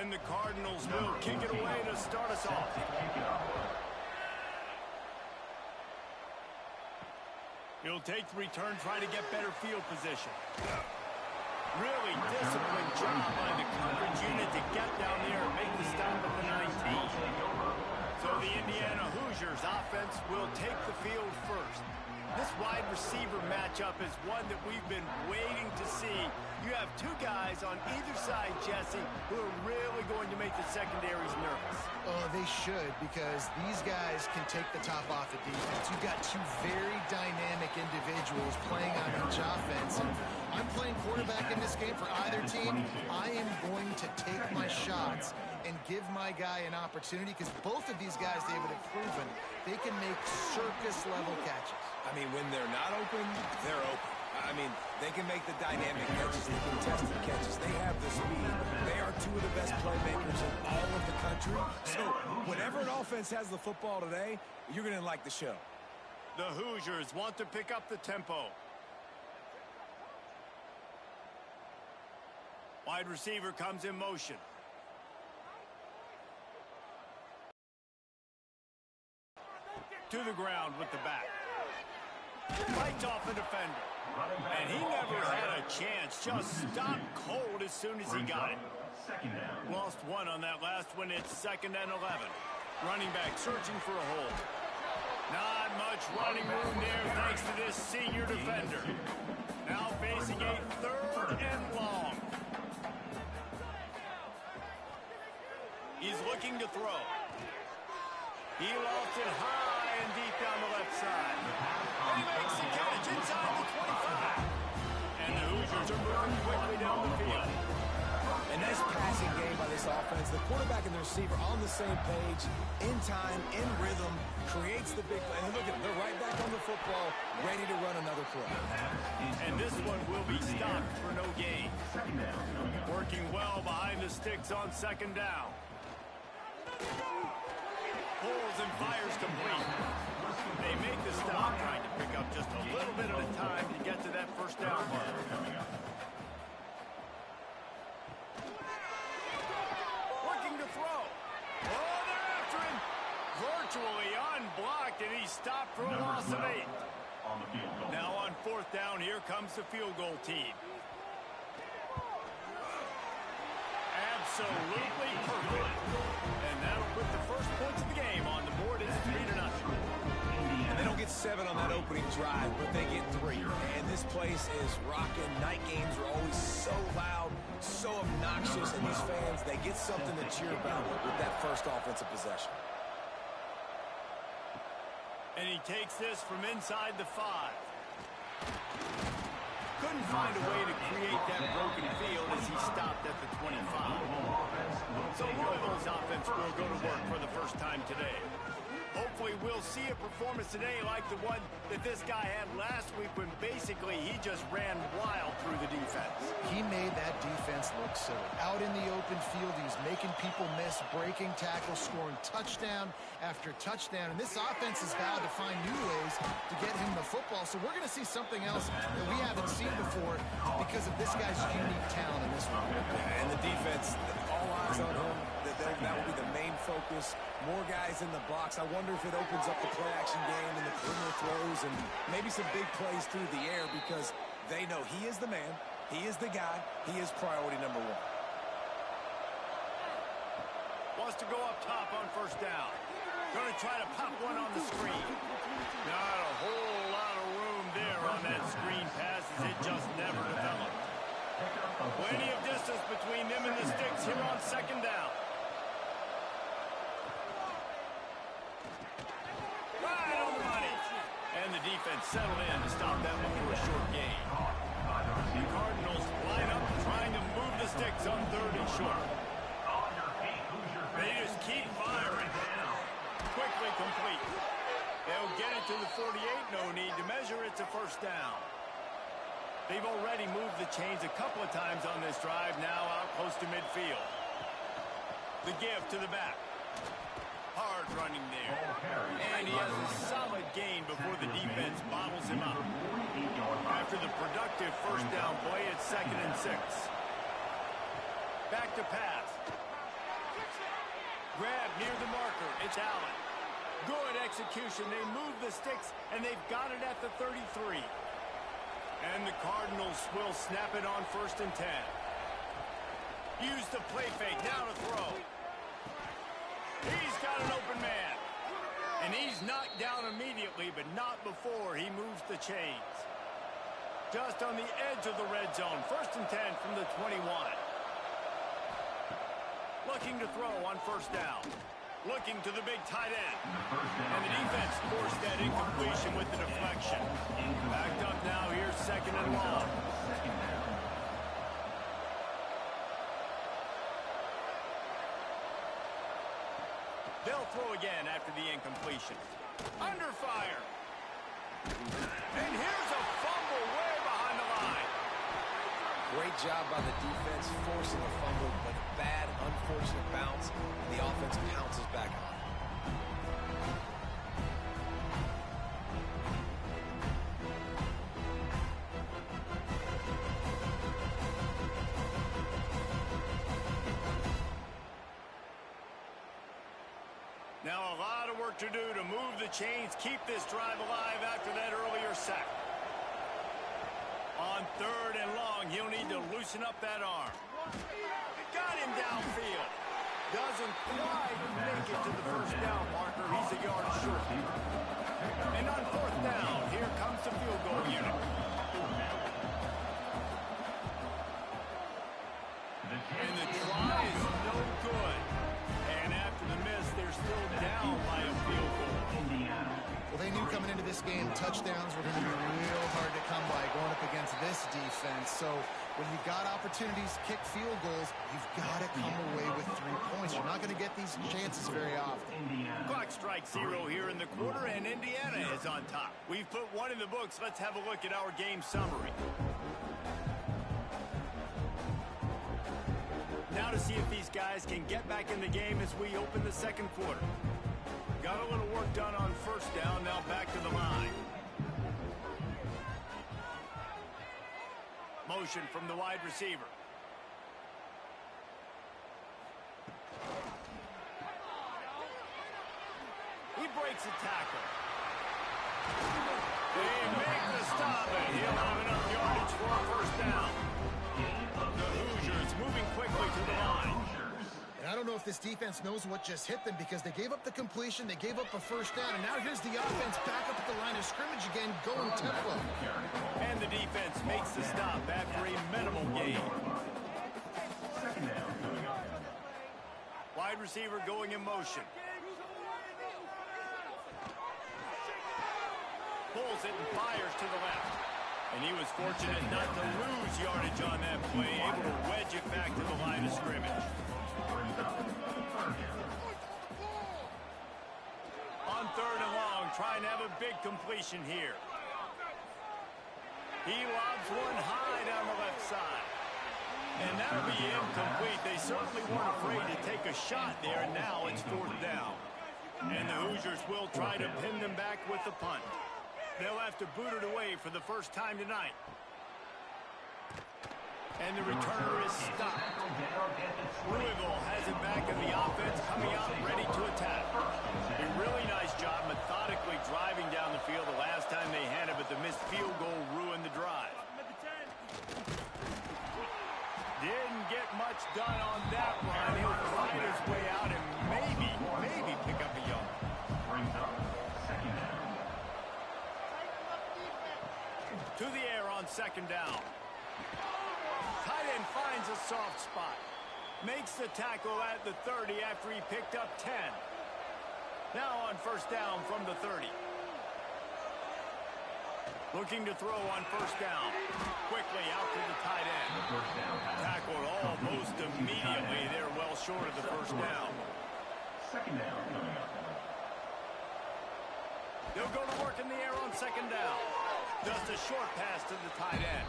And the Cardinals will kick it away to start us off. He'll take the return, trying to get better field position. Really disciplined job by the coverage unit to get down there and make the stop at the 19. So the Indiana Hoosiers offense will take the field first. This wide receiver matchup is one that we've been waiting to see. You have two guys on either side, Jesse, who are really going to make the secondaries nervous. Oh, they should, because these guys can take the top off the defense. You've got two very dynamic individuals playing on each offense. And I'm playing quarterback in this game for either team. I am going to take my shots and give my guy an opportunity, because both of these guys, David, have proven they can make circus-level catches. I mean, when they're not open, they're open. I mean, they can make the dynamic catches, the contested catches. They have the speed. They are two of the best playmakers in all of the country. So whenever an offense has the football today, you're going to like the show. The Hoosiers want to pick up the tempo. Wide receiver comes in motion. To the ground with the back. Fights off the defender. And he never had a chance. Just stopped cold as soon as he got it. Lost one on that last one. It's 2nd and 11. Running back searching for a hole. Not much running room there thanks to this senior defender. Now facing a 3rd and long. He's looking to throw. He lost it high and deep down the left side. And he makes the catch inside the 25. And the Hoosiers are moving quickly down the field. A nice passing game by this offense. The quarterback and the receiver on the same page, in time, in rhythm, creates the big play. And look at them, they're right back on the football, ready to run another play. And this one will be stopped for no gain. Working well behind the sticks on 2nd down. Pulls and fires complete. They make the stop, trying to pick up just a little bit at a time to get to that 1st down mark. Looking to throw. Oh, they're after him. Virtually unblocked, and he's stopped for a loss of 8. Now on 4th down, here comes the field goal team. Absolutely perfect. And that'll put the first points of the game on the board. It's 3-0. And they don't get 7 on that opening drive, but they get 3. And this place is rocking. Night games are always so loud, so obnoxious, and these fans, they get something to cheer about with that first offensive possession. And he takes this from inside the 5. Couldn't find a way to create that broken field as he stopped at the 25. So Louisville's offense will go to work for the first time today. Hopefully we'll see a performance today like the one that this guy had last week when basically he just ran wild through the defense. He made that defense look silly. Out in the open field, he's making people miss, breaking tackles, scoring touchdown after touchdown. And this offense has vowed to find new ways to get him the football. So we're going to see something else that we haven't seen before because of this guy's unique talent in this one. And the defense, all eyes on him. That will be the main focus. More guys in the box. I wonder if it opens up the play-action game and the perimeter throws and maybe some big plays through the air, because they know he is the man, he is the guy, he is priority number 1. Wants to go up top on 1st down. Going to try to pop one on the screen. Not a whole lot of room there on that screen pass as it just never developed. Plenty of distance between them and the sticks here on second down. Right on the money. And the defense settled in to stop that one for a short gain. The Cardinals line up trying to move the sticks on 3rd and short. They just keep firing. Quickly complete. They'll get it to the 48. No need to measure. It's a first down. They've already moved the chains a couple of times on this drive, now out close to midfield. The give to the back. Hard running there. And he has a solid gain before the defense bottles him up. After the productive first down play, it's 2nd and 6. Back to pass. Grab near the marker. It's Allen. Good execution. They move the sticks, and they've got it at the 33. And the Cardinals will snap it on 1st and 10. Use the play fake. Now to throw. He's got an open man. And he's knocked down immediately, but not before he moves the chains. Just on the edge of the red zone. 1st and 10 from the 21. Looking to throw on 1st down. Looking to the big tight end. And the defense forced that incompletion with the deflection. Backed up now. Here's 2nd and long. They'll throw again after the incompletion. Under fire. And here's a fumble way behind the line. Great job by the defense forcing a fumble, but a bad, unfortunate bounce, and the offense pounces back on it. Now a lot of work to do to move the chains, keep this drive alive after that earlier sack. On 3rd and long, he'll need to loosen up that arm. Got him downfield. Doesn't quite make it to the first down marker. He's a yard short. And on 4th down, here comes the field goal unit. And the try is no good. And after the miss, they're still down by a field goal. Well, they knew coming into this game, touchdowns were going to be real hard to come by going up against this defense. So when you've got opportunities to kick field goals, you've got to come away with 3 points. You're not going to get these chances very often. Clock strikes 0 here in the quarter, and Indiana is on top. We've put one in the books. Let's have a look at our game summary. Now to see if these guys can get back in the game as we open the 2nd quarter. Got a little work done on 1st down, now back to the line. Motion from the wide receiver. He breaks a tackle. They make the stop, and he'll have enough yardage for a 1st down. The Hoosiers moving quickly to the line. And I don't know if this defense knows what just hit them because they gave up the completion, they gave up a 1st down, and now here's the offense back up at the line of scrimmage again, going tempo. And the defense makes the stop after a minimal gain. Wide receiver going in motion. Pulls it and fires to the left. And he was fortunate not to lose yardage on that play, able to wedge it back to the line of scrimmage. On 3rd and long, trying to have a big completion here. He lobs one high down the left side. And that'll be incomplete. They certainly weren't afraid to take a shot there, and now it's 4th down. And the Hoosiers will try to pin them back with the punt. They'll have to boot it away for the first time tonight. And the returner is stopped. Louisville has it back, and the offense coming out ready to attack. A really nice job methodically driving down the field the last time they had it, but the missed field goal ruined the drive. Didn't get much done on that run. He'll fight his way out and maybe pick up a yard. To the air on second down. Tight end finds a soft spot. Makes the tackle at the 30 after he picked up 10. Now on first down from the 30. Looking to throw on first down. Quickly out to the tight end. Tackled almost immediately. They're well short of the first down. Second down coming up. They'll go to work in the air on second down. Just a short pass to the tight end.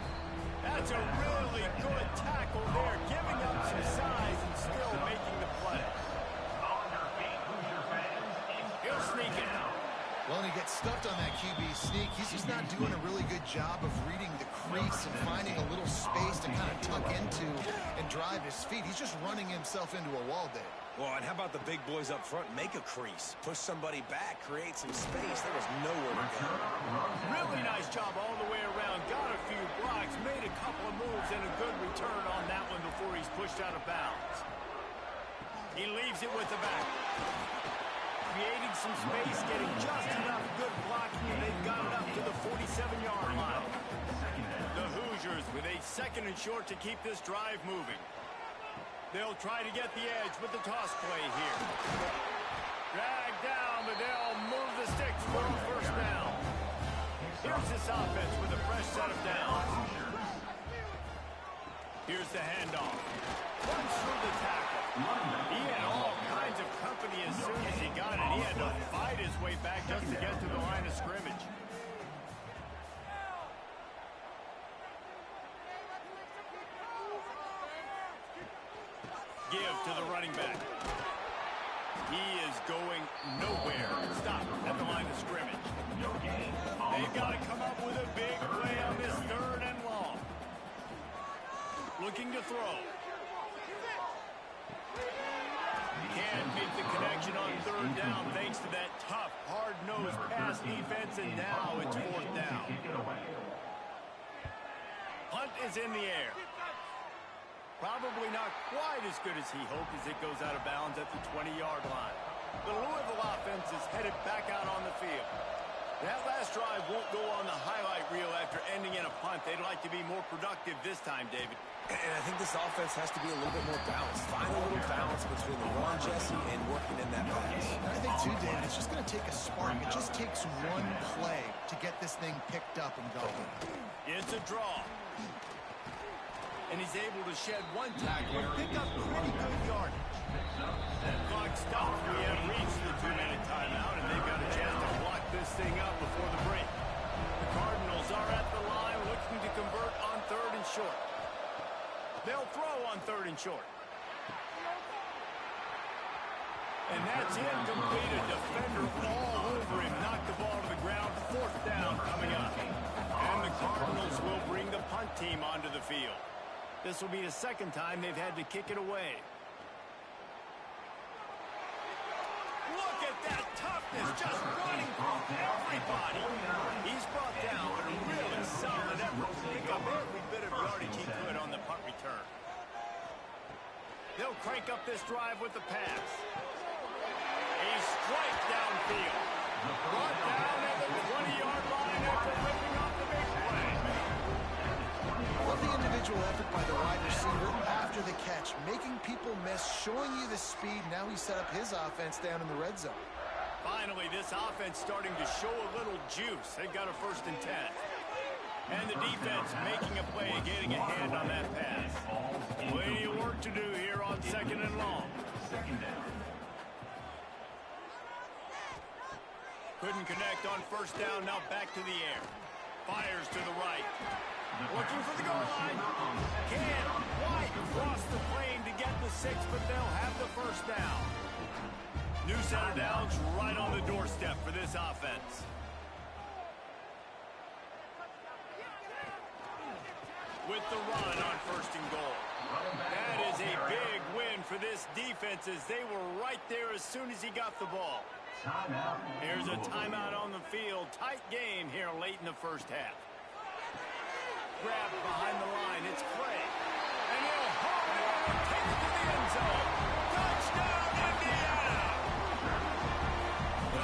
That's a really good tackle there, giving up some size and still making the play. On your feet, Hoosier fans. He'll sneak it. Well, and he gets stuffed on that QB sneak. He's just not doing a really good job of reading the crease and finding a little space to kind of tuck into and drive his feet. He's just running himself into a wall there. Well, and how about the big boys up front? Make a crease. Push somebody back. Create some space. There was nowhere to go. Really nice job all the way around. Got a few blocks, made a couple of moves, and a good return on that one before he's pushed out of bounds. He leaves it with the back. Creating some space, getting just enough good blocking, and they've got it up to the 47-yard line. The Hoosiers with a second and short to keep this drive moving. They'll try to get the edge with the toss play here. Drag down, but they'll move the sticks for a first down. Here's this offense with a fresh set of downs. Here's the handoff. Runs through the tackle. He had all kinds of company as soon as he got it. He had to fight his way back just to get to the line of scrimmage. Give to the running back. He is going nowhere. Stop at the line of scrimmage. They've got to come up with a big play on this third and long. Looking to throw. Can't make the connection on third down thanks to that tough, hard-nosed pass defense, and now it's fourth down. Punt is in the air. Probably not quite as good as he hoped as it goes out of bounds at the 20-yard line. The Louisville offense is headed back out on the field. That last drive won't go on the highlight reel after ending in a punt. They'd like to be more productive this time, David. And I think this offense has to be a little bit more balanced. Find a little balance between the run, Jesse, and working in that pass. And I think, too, David, it's just going to take a spark. It just takes one play to get this thing picked up and going. It's a draw. And he's able to shed one tackle and pick up pretty good yardage. Clock stops. We have reached the 2-minute timeout, and they've got a chance to lock this thing up before the break. The Cardinals are at the line looking to convert on third and short. They'll throw on third and short. And that's incomplete. A defender all over him. Knocked the ball to the ground. Fourth down coming up. And the Cardinals will bring the punt team onto the field. This will be the second time they've had to kick it away. Look at that toughness, just running through everybody. He's brought down with a really solid effort to pick up every bit of yardage he could on the punt return. They'll crank up this drive with the pass. A strike downfield. Brought down at the 20-yard line after ripping off the big play. Love the individual effort by the wide receiver after the catch, making people miss, showing you the speed. Now he set up his offense down in the red zone. Finally, this offense starting to show a little juice. They've got a 1st and 10. And the defense making a play and getting a hand on that pass. Plenty of work to do here on second and long. Couldn't connect on first down. Now back to the air. Fires to the right. Looking for the goal line. Can't quite cross the plane to get the 6, but they'll have the first down. New center downs right on the doorstep for this offense. With the run on 1st and goal. That is a big win for this defense as they were right there as soon as he got the ball. Here's a timeout on the field. Tight game here late in the first half. Grab behind the line. It's Clay. And he'll haul it over and take it to the end zone. Touchdown, Indiana!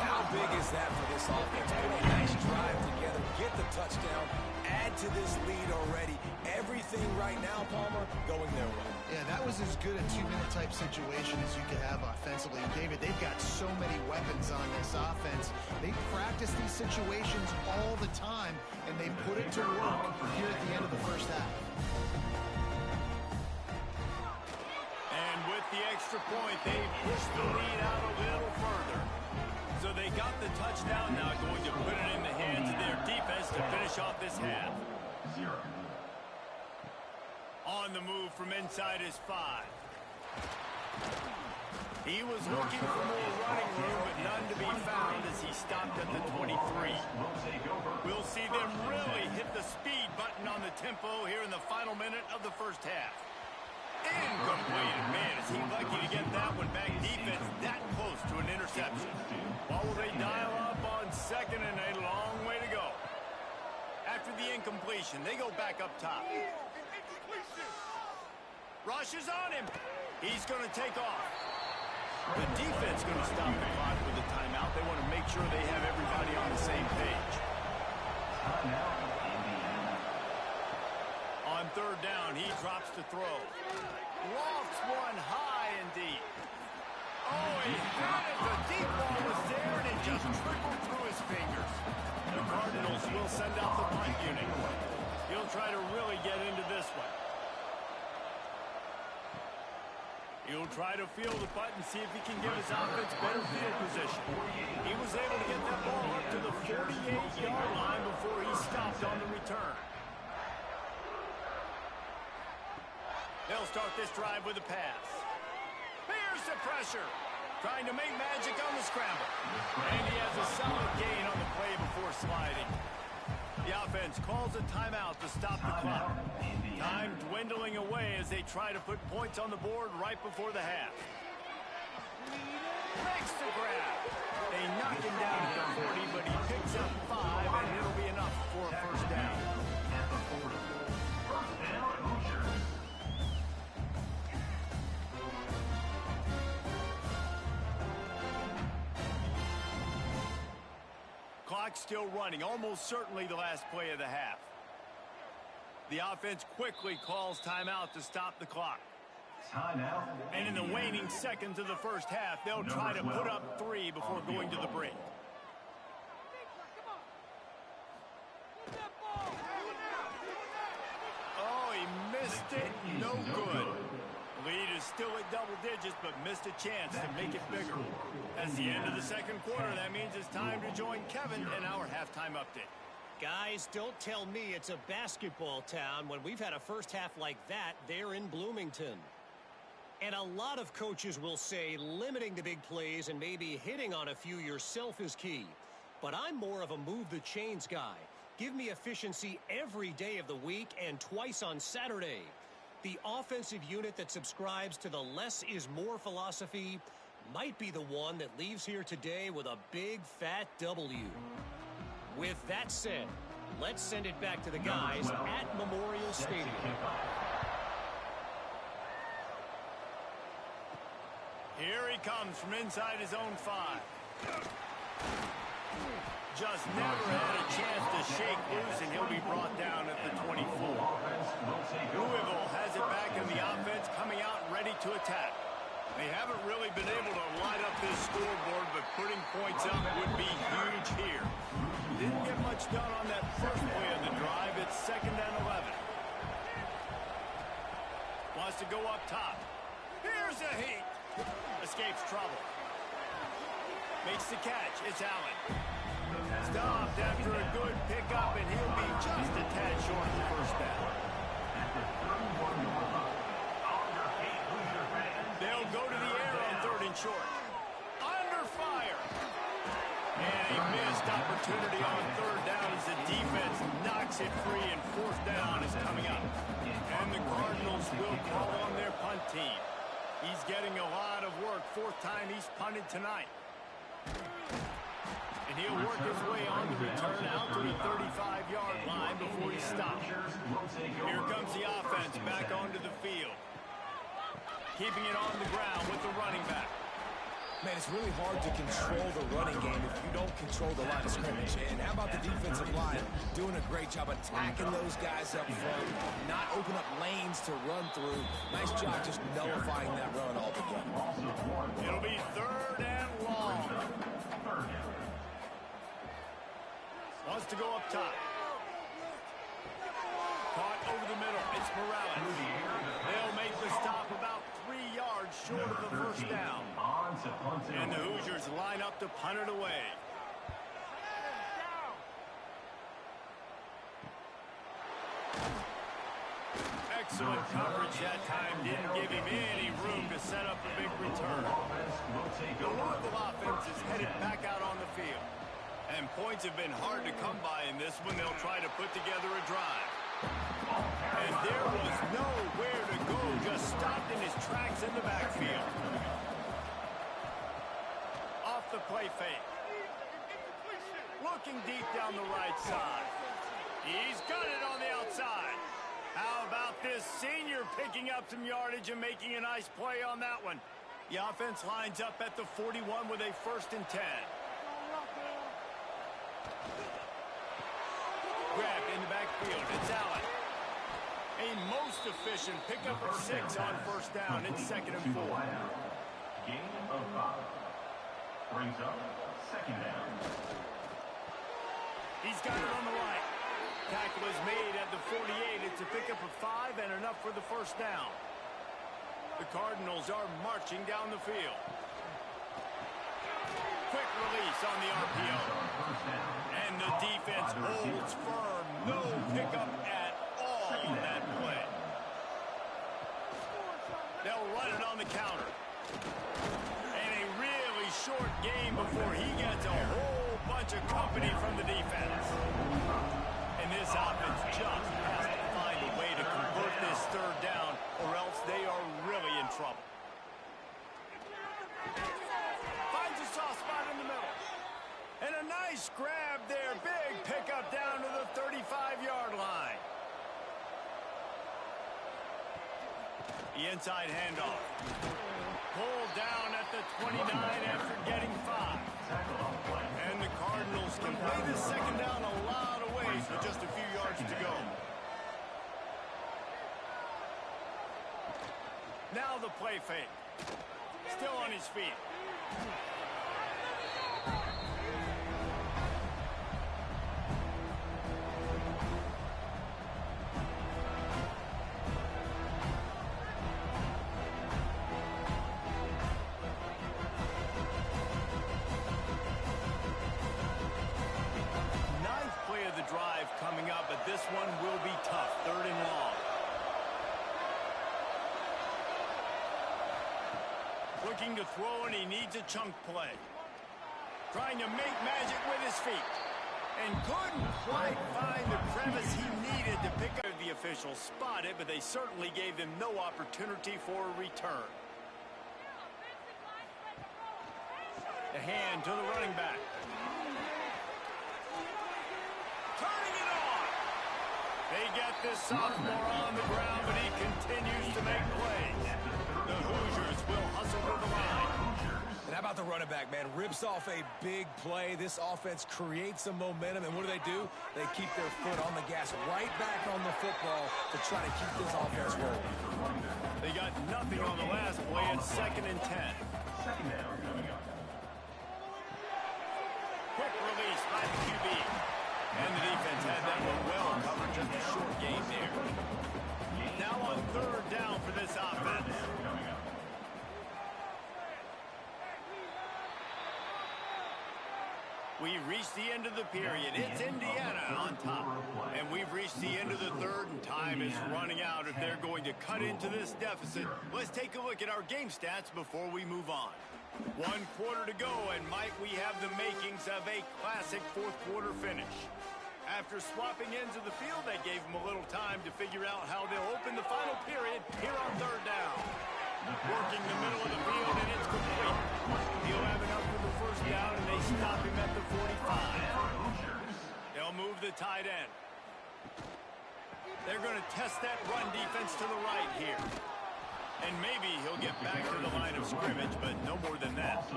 How big is that for this offense? Put a nice drive together, get the touchdown, add to this lead already. Everything right now, Palmer, going their way. Yeah, that was as good a two-minute type situation as you could have offensively. David, they've got so many weapons on this offense. They practice these situations all the time, and they put it to work here at the end of the first half. And with the extra point, they pushed the lead out a little further. So they got the touchdown, now going to put it in the hands of their defense to finish off this half. On the move from inside his 5. He was looking for more running room, but none to be found as he stopped at the 23. We'll see them really hit the speed button on the tempo here in the final minute of the first half. Incomplete. Man, is he lucky to get that one back. Defense that close to an interception. While will they dial up on second and a long way to go? After the incompletion, they go back up top. Rush is on him. He's going to take off. The defense going to stop the clock with a timeout. They want to make sure they have everybody on the same page. On third down, he drops to throw. Lofts one high and deep. Oh, he had it. The deep ball was there, and it just trickled through his fingers. The Cardinals will send out the punt unit. He'll try to really get into this one. He'll try to field the punt and see if he can give his offense better field position. He was able to get that ball up to the 48-yard line before he stopped on the return. They'll start this drive with a pass. Here's the pressure. Trying to make magic on the scramble. And he has a solid gain on the play before sliding. The offense calls a timeout to stop the clock. Time dwindling away as they try to put points on the board right before the half. Makes the grab. They knock him down at the 40, but he picks up 5, and it'll be enough for a first down. Clock still running, almost certainly the last play of the half. The offense quickly calls timeout to stop the clock. And in the waning seconds of the first half, they'll try to put up 3 before going to the break. Oh, he missed it. No good. Lead is still at double digits, but missed a chance to make it bigger. That's the end of the second quarter. That means it's time to join Kevin in our halftime update. Guys, don't tell me it's a basketball town when we've had a first half like that there in Bloomington. And a lot of coaches will say limiting the big plays and maybe hitting on a few yourself is key. But I'm more of a move the chains guy. Give me efficiency every day of the week and twice on Saturday. The offensive unit that subscribes to the less is more philosophy might be the one that leaves here today with a big fat W. With that said, let's send it back to the guys at Memorial Stadium. Here he comes from inside his own 5. Just never had a chance to shake loose, and he'll be brought down at the 24. Louisville has it back in the offense, coming out ready to attack. They haven't really been able to light up this scoreboard, but putting points up would be huge here. Didn't get much done on that first play of the drive. It's 2nd and 11. Wants to go up top. Here's a heat. Escapes trouble. Makes the catch. It's Allen. Stopped after a good pickup, and he'll be just a tad short of the first down. They'll go to the air on 3rd and short. Under fire. And a missed opportunity on 3rd down as the defense knocks it free, and 4th down is coming up. And the Cardinals will call on their punt team. He's getting a lot of work. 4th time he's punted tonight. And he'll work his way on the return out to the 35-yard line before he stops. Here comes the offense back onto the field. Keeping it on the ground with the running back. Man, it's really hard to control the running game if you don't control the line of scrimmage. And how about the defensive line doing a great job attacking those guys up front, not open up lanes to run through. Nice job just nullifying that run altogether. It'll be 3rd and long. Wants to go up top. Caught over the middle. It's Morales. They'll make the stop about 3 yards short of the first down. And the Hoosiers line up to punt it away. Excellent coverage that time. Didn't give him any room to set up a big return. The Louisville offense is headed back out on the field. And points have been hard to come by in this one. They'll try to put together a drive. And there was nowhere to go. Just stopped in his tracks in the backfield. Off the play fake. Looking deep down the right side. He's got it on the outside. How about this senior picking up some yardage and making a nice play on that one? The offense lines up at the 41 with a 1st and 10. Grabbed in the backfield. It's Allen. A most efficient pickup of 6 on 1st down. It's 2nd and 4. Gain of 5. Brings up 2nd down. He's got it on the right. Tackle is made at the 48. It's a pickup of 5 and enough for the 1st down. The Cardinals are marching down the field. Quick release on the RPO. And the defense holds firm. No pickup at all on that play. They'll run it on the counter. And a really short game before he gets a whole bunch of company from the defense. And this offense just has to find a way to convert this 3rd down, or else they are really in trouble. Finds a soft spot in the middle. And a nice grab there. Big pickup down to the 35-yard line. The inside handoff. Pulled down at the 29 after getting 5. And the Cardinals can play this 2nd down a lot of ways with just a few yards to go. Now the play fake. Still on his feet. Coming up, but this one will be tough. 3rd and long. Looking to throw, and he needs a chunk play. Trying to make magic with his feet. And couldn't quite find the crevice he needed to pick up. The officials spotted, but they certainly gave him no opportunity for a return. The hand to the running back. They get this sophomore on the ground, but he continues to make plays. The Hoosiers will hustle to the line. And how about the running back, man? Rips off a big play. This offense creates some momentum, and what do? They keep their foot on the gas, right back on the football to try to keep this offense rolling. They got nothing on the last play. It's 2nd and 10. Quick release by the QB. And the defense had that one well covered, just a short game there. Now on 3rd down for this offense. We've reached the end of the period. It's Indiana on top. And we've reached the end of the 3rd, and time is running out if they're going to cut into this deficit. Let's take a look at our game stats before we move on. 1 quarter to go, and might we have the makings of a classic 4th quarter finish. After swapping ends of the field, that gave them a little time to figure out how they'll open the final period here on 3rd down. Working the middle of the field, and it's complete. He'll have enough for the 1st down, and they stop him at the 45. They'll move the tight end. They're going to test that run defense to the right here. And maybe he'll get back to the line of scrimmage, but no more than that.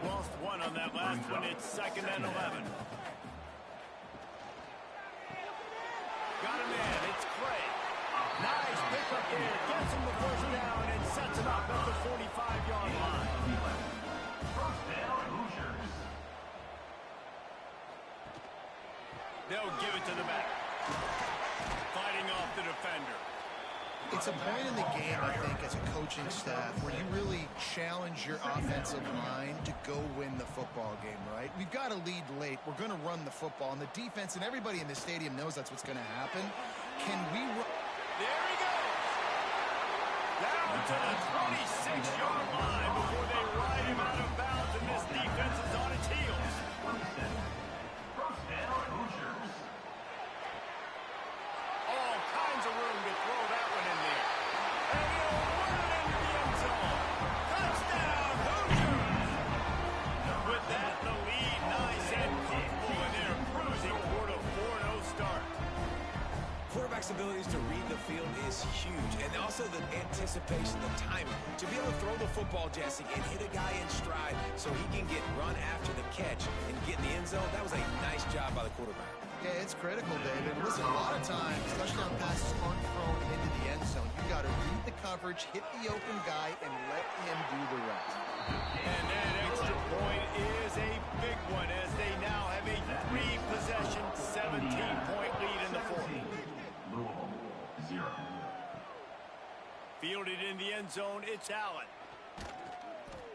Lost one on that last one. It's 2nd and 11. Got him in. It's Clay. Nice pickup there. Gets him the first down and sets him up at the 45-yard line. First down, Hoosiers. They'll give it to the back. Fighting off the defender. It's a point in the game, I think, as a coaching staff, where you really challenge your offensive line to go win the football game, right? We've got to lead late. We're going to run the football. And the defense and everybody in the stadium knows that's what's going to happen. Can we run? There he goes. Down to the 26-yard line before they ride him out of bounds, and this defense is on its heels. First down, Hoosiers. All kinds of room to throw that one in there. And he'll run it into the end zone. Touchdown, Hoosiers! With that, the lead nice and comfortable, and they're cruising toward a 4-0 start. Quarterback's abilities to read the field is huge, and also the anticipation, the timing. To be able to throw the football, Jesse, and hit a guy in stride so he can get run after the catch and get in the end zone, that was a nice job by the quarterback. Yeah, it's critical, David. Listen, a lot of times, touchdown passes aren't thrown into the end zone. You've got to read the coverage, hit the open guy, and let him do the rest. And that extra point is a big one, as they now have a 3-possession, 17-point lead in the fourth. Louisville, 0. Fielded in the end zone, it's Allen.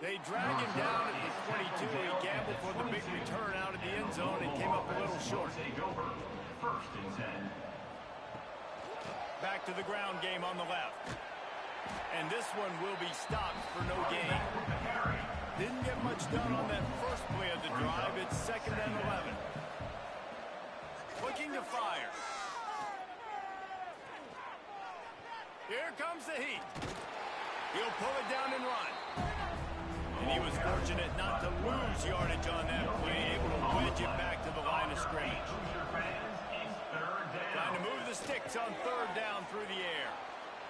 They drag him down at the 22. He gambled for the big return out of the end zone and came up a little short. Take over. First and 10. Back to the ground game on the left. And this one will be stopped for no gain. Didn't get much done on that first play of the drive. It's 2nd and 11. Looking to fire. Here comes the heat. He'll pull it down and run. And he was fortunate not to lose yardage on that play, able to wedge it back to the line of scrimmage. Trying to move the sticks on 3rd down through the air.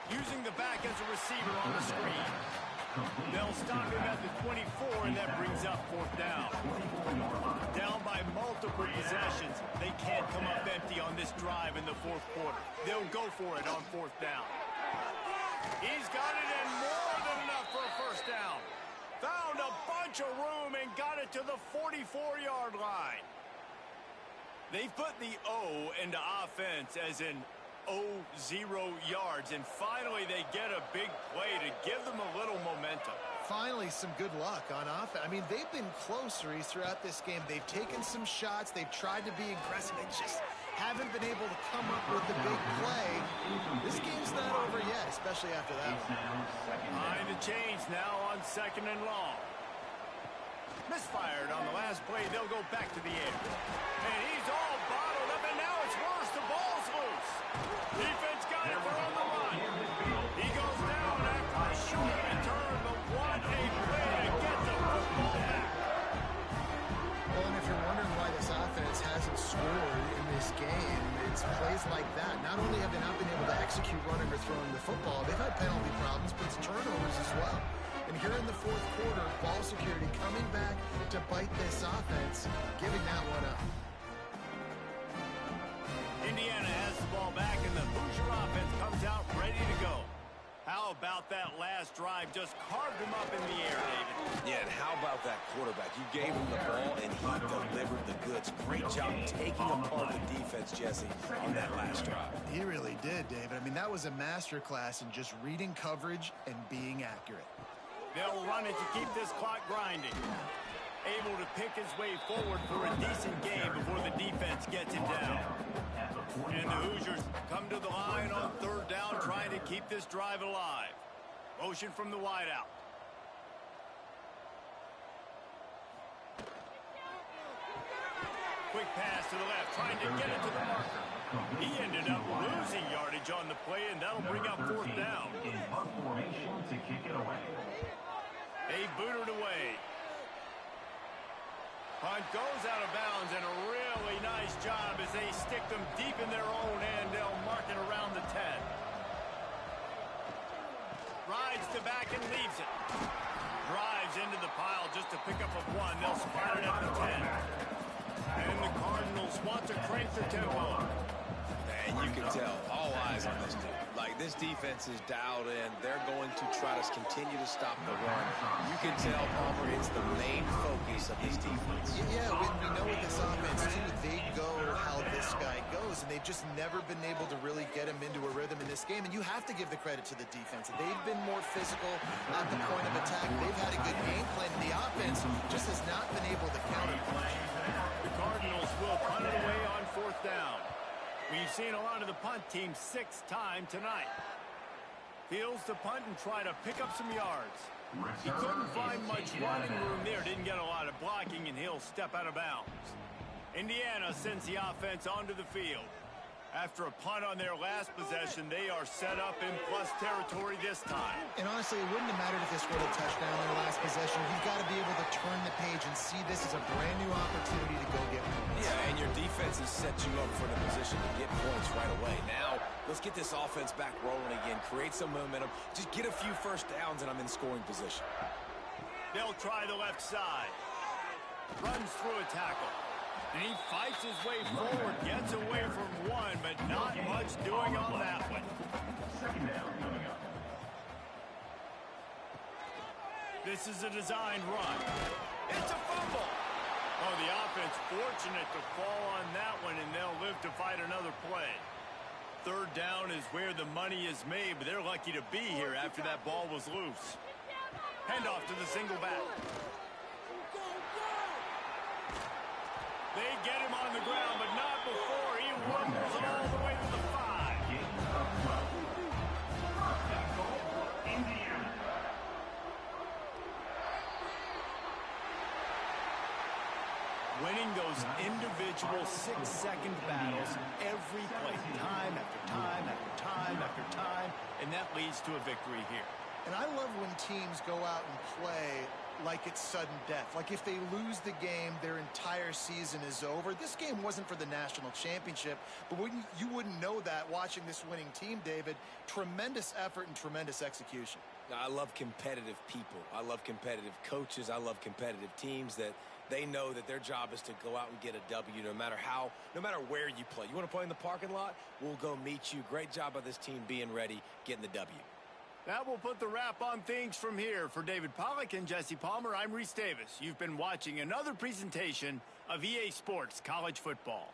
Using the back as a receiver on the screen. They'll stop him at the 24, and that brings up 4th down. Down by multiple possessions. They can't come up empty on this drive in the 4th quarter. They'll go for it on 4th down. He's got it, and more than enough for a first down. Found a bunch of room and got it to the 44-yard line. They put the O into offense as in 0 yards, and finally they get a big play to give them a little momentum. Finally, some good luck on offense. I mean, they've been close throughout this game. They've taken some shots. They've tried to be aggressive. They just haven't been able to come up with the big play. This game's not over yet, especially after that one. Behind the chains now on 2nd and long. Misfired on the last play. They'll go back to the air. And he's all bottled up, and now it's worse. The ball's loose. Defense got it. They're on the run. He goes down after a short return, but what a play to get the football back. Well, and if you're wondering why this offense hasn't scored in this game, it's plays like that. Not only have they not been able to execute running or throwing the football, they've had penalty problems, but it's turnovers as well. And here in the 4th quarter, ball security coming back to bite this offense, giving that one up. Indiana has the ball back, and the Hoosier offense comes out ready to go. How about that last drive? Just carved him up in the air, David. Yeah, and how about that quarterback? You gave him the ball, and he delivered the goods. Great job taking apart the defense, Jesse, on that last drive. He really did, David. I mean, that was a masterclass in just reading coverage and being accurate. They'll run it to keep this clock grinding. Able to pick his way forward for a decent game before the defense gets him down. And the Hoosiers come to the line on 3rd down, trying to keep this drive alive. Motion from the wideout. Quick pass to the left, trying to get it to the marker. He ended up losing yardage on the play, and that'll bring up 4th down. In punt formation to kick it away. They booted away. Punt goes out of bounds, and a really nice job as they stick them deep in their own end. They'll mark it around the 10. Rides to back and leaves it. pickup of one. They'll spot it at the 10. And the Cardinals want to crank the tempo. And you can tell, all eyes on this dude. Like, this defense is dialed in. They're going to try to continue to stop the run. You can tell, Palmer, it's the main focus of this defense. Yeah, we know with this offense, too, they go how this guy goes, and they've just never been able to really get him into a rhythm in this game. And you have to give the credit to the defense. They've been more physical at the point of attack. They've had a good game plan, and the offense just has not been able to counter. The Cardinals will punt it away on 4th down. We've seen a lot of the punt team 6 times tonight. Fields to punt and try to pick up some yards. He couldn't find much running room there. Didn't get a lot of blocking, and he'll step out of bounds. Indiana sends the offense onto the field. After a punt on their last possession, they are set up in plus territory this time. And honestly, it wouldn't have mattered if this were a touchdown in their last possession. You've got to be able to turn the page and see this as a brand new opportunity to go get points. Yeah, and your defense has set you up for the position to get points right away. Now, let's get this offense back rolling again. Create some momentum. Just get a few first downs, and I'm in scoring position. They'll try the left side. Runs through a tackle. And he fights his way forward, gets away from one, but not much doing on that one. Second down coming up. This is a designed run. It's a fumble. Oh, the offense fortunate to fall on that one, and they'll live to fight another play. 3rd down is where the money is made, but they're lucky to be here after that ball was loose. Handoff to the single back. They get him on the ground, but not before he rumbles all the way to the 5. Indiana. Winning those individual 6-second battles every play, time after time after time after time, and that leads to a victory here. And I love when teams go out and play like it's sudden death. Like if they lose the game, their entire season is over. This game wasn't for the national championship, but you wouldn't know that watching this winning team, David. Tremendous effort and tremendous execution. I love competitive people. I love competitive coaches. I love competitive teams that they know that their job is to go out and get a W no matter where you play. You want to play in the parking lot? We'll go meet you. Great job by this team being ready, getting the W. That will put the wrap on things from here. For David Pollack and Jesse Palmer, I'm Reese Davis. You've been watching another presentation of EA Sports College Football.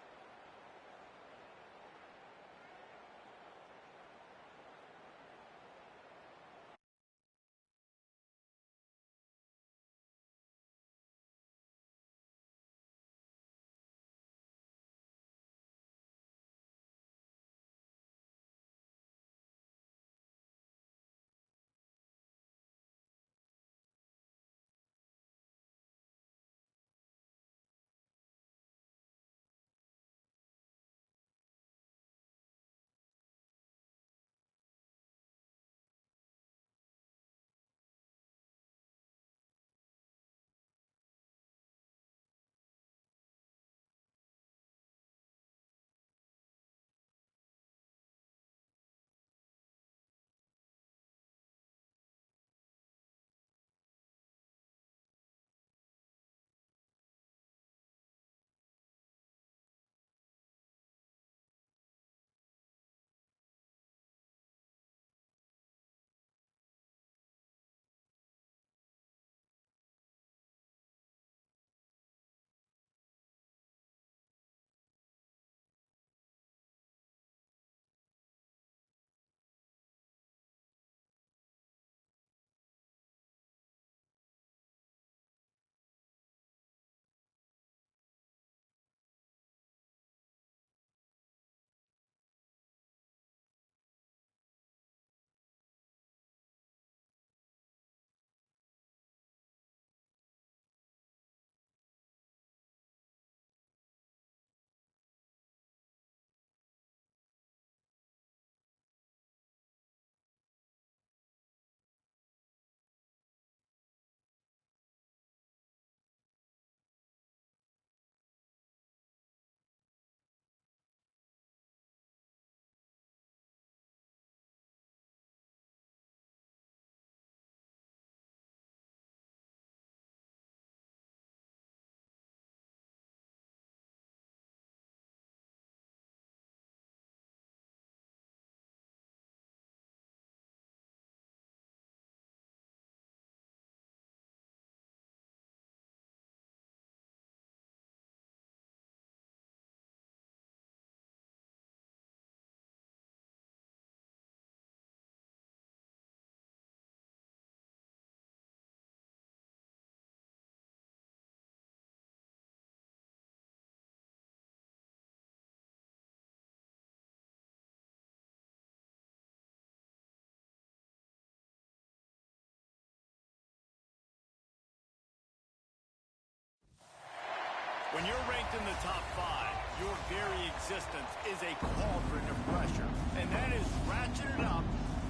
When you're ranked in the top 5, your very existence is a cauldron of pressure. And that is ratcheted up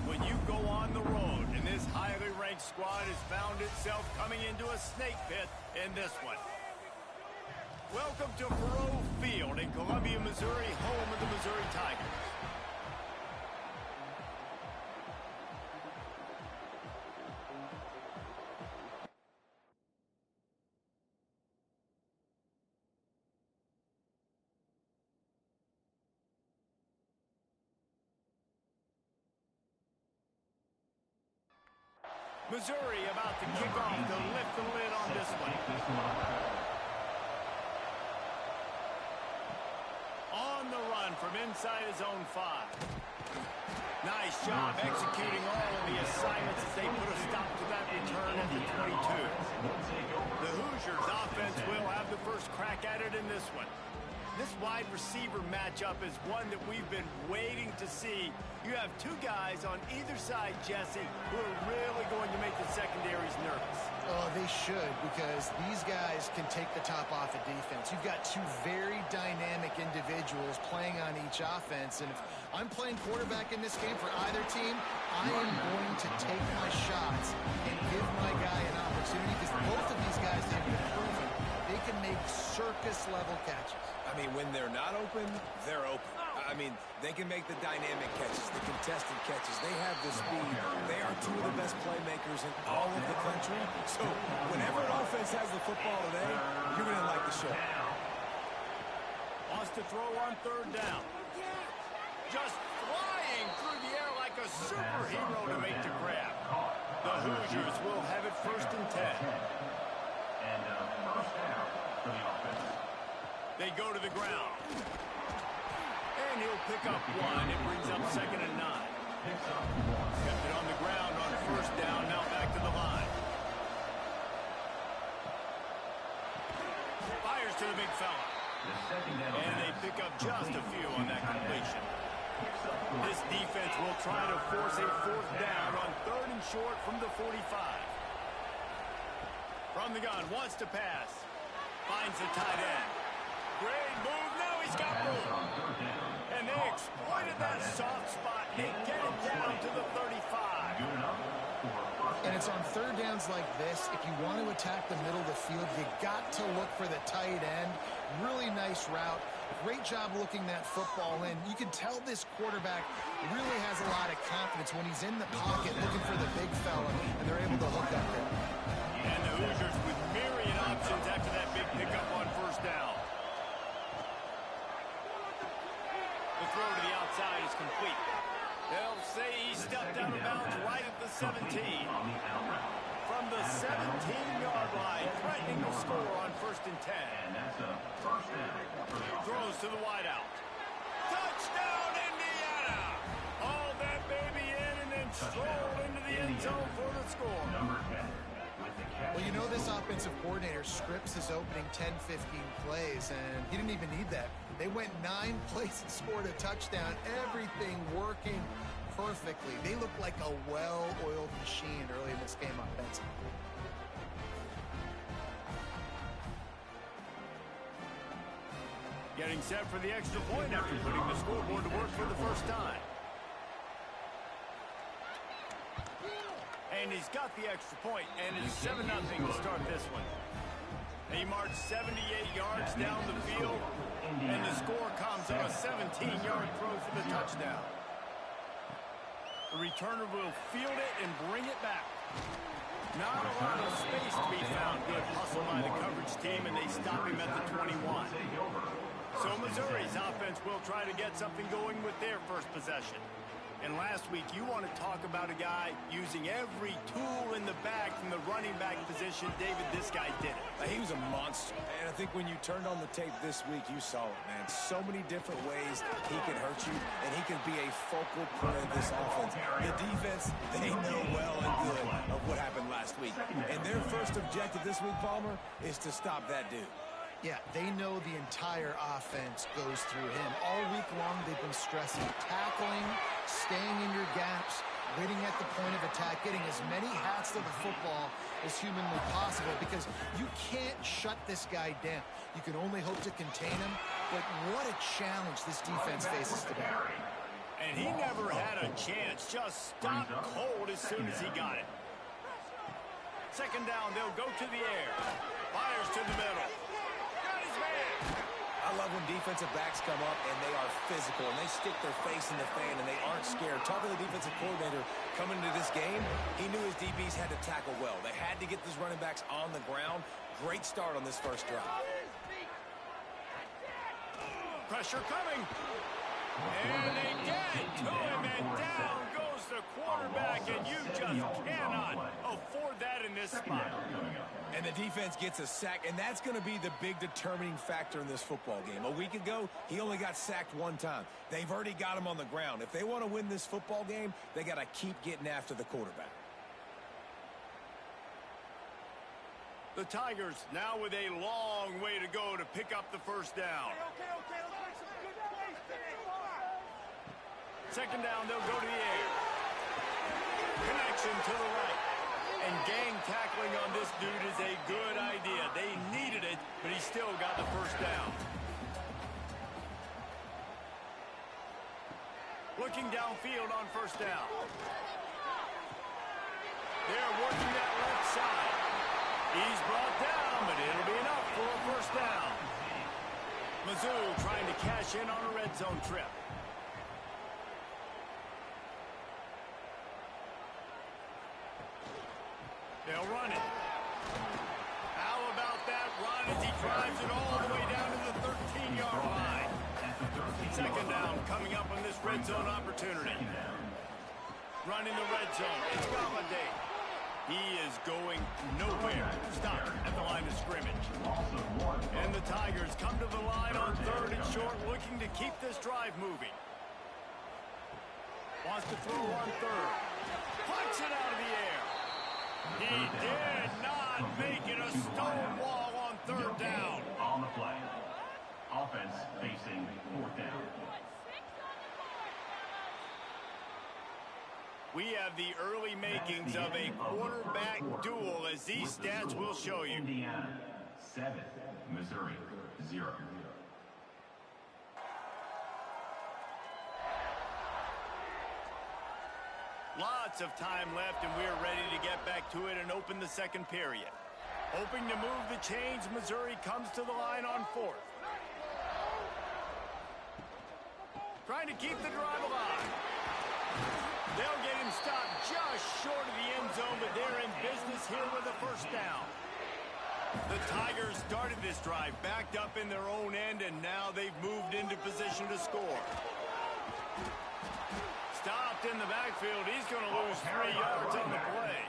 when you go on the road. And this highly ranked squad has found itself coming into a snake pit in this one. Welcome to Faroe Field in Columbia, Missouri, home of the Missouri Tigers. Missouri about to kick off to lift the lid on this one. On the run from inside his own 5. Nice job executing all of the assignments as they put a stop to that return at the 22. The Hoosiers offense will have the first crack at it in this one. This wide receiver matchup is one that we've been waiting to see. You have 2 guys on either side, Jesse, who are really going to make the secondaries nervous. Oh, they should, because these guys can take the top off of defense. You've got 2 very dynamic individuals playing on each offense, and if I'm playing quarterback in this game for either team, I am going to take my shots and give my guy an opportunity, because both of these guys have been proven they can make circus-level catches. I mean, when they're not open, they're open. I mean, they can make the dynamic catches, the contested catches. They have the speed. They are 2 of the best playmakers in all of the country. So whenever an offense has the football today, you're going to like the show. Wants to throw on 3rd down. Just flying through the air like a superhero to make the grab. The Hoosiers will have it 1st and 10. And first down for the offense. They go to the ground. And he'll pick up 1. It brings up 2nd and 9. Kept it on the ground on 1st down. Now back to the line. Fires to the big fella. And they pick up just a few on that completion. This defense will try to force a 4th down on 3rd and short from the 45. From the gun, wants to pass. Finds the tight end. Great move. Now he's got room. And they exploited that soft spot. They get it down to the 35. And it's on 3rd downs like this. If you want to attack the middle of the field, you got to look for the tight end. Really nice route. Great job looking that football in. You can tell this quarterback really has a lot of confidence when he's in the pocket looking for the big fella, and they're able to hook up there. And the Hoosiers with myriad options after that big pickup on 1st down. The throw to the outside is complete. They'll say he stepped out of bounds right at the 17. From the 17-yard line, threatening to score on 1st and 10. And that's a first down. Throws to the wideout. Touchdown, Indiana! Haul that baby in and then stroll into the end zone for the score. Number 10. Well, you know this offensive coordinator scripts his opening 10, 15 plays, and he didn't even need that. They went 9 plays and scored a touchdown. Everything working perfectly. They look like a well-oiled machine early in this game offensively. Getting set for the extra point after putting the scoreboard to work for the first time. And he's got the extra point, and it's 7-0 to start this one. He marched 78 yards down the field, and the score comes on a 17-yard throw for the touchdown. The returner will field it and bring it back. Not a lot of space to be found. Good hustle by the coverage team, and they stop him at the 21. So Missouri's offense will try to get something going with their first possession. And last week, you want to talk about a guy using every tool in the bag from the running back position. David, this guy did it. He was a monster. And I think when you turned on the tape this week, you saw it, man. So many different ways he can hurt you, and he can be a focal point of this offense. The defense, they know well and good of what happened last week. And their first objective this week, Palmer, is to stop that dude. Yeah, they know the entire offense goes through him. All week long, they've been stressing tackling, staying in your gaps, waiting at the point of attack, getting as many hats to the football as humanly possible, because you can't shut this guy down. You can only hope to contain him, but what a challenge this defense faces today. And he never had a chance, just stopped cold as soon as he got it. Second down, they'll go to the air. Fires to the middle. Got his man. I love when defensive backs come up and they are physical and they stick their face in the fan and they aren't scared. Talking to the defensive coordinator coming into this game, he knew his DBs had to tackle well. They had to get these running backs on the ground. Great start on this first drive. Pressure coming. And they get to him, and down goes the quarterback, and you just cannot afford that in this spot. And the defense gets a sack, and that's going to be the big determining factor in this football game. A week ago, he only got sacked one time. They've already got him on the ground. If they want to win this football game, they got to keep getting after the quarterback. The Tigers now with a long way to go to pick up the first down. Second down, they'll go to the air. Connection to the right. And gang tackling on this dude is a good idea. They needed it, but he still got the first down. Looking downfield on first down. They're working that left side. He's brought down, but it'll be enough for a first down. Mizzou trying to cash in on a red zone trip. They'll run it. How about that run as he drives it all the way down to the 13-yard line? Second down coming up on this red zone opportunity. Running the red zone. It's Galladay. He is going nowhere. Stop at the line of scrimmage. And the Tigers come to the line on third and short, looking to keep this drive moving. Wants to throw on third. Punch it out of the air. He did not make it a stone wall on third down. On the play. Offense facing fourth down. We have the early makings of a quarterback duel, as these stats will show you. Indiana 7, Missouri 0. Lots of time left, and we're ready to get back to it and open the second period. Hoping to move the chains, Missouri comes to the line on fourth. Trying to keep the drive alive. They'll get him stopped just short of the end zone, but they're in business here with a first down. The Tigers started this drive backed up in their own end, and now they've moved into position to score. Stopped in the backfield. He's going to lose 3 yards on the play.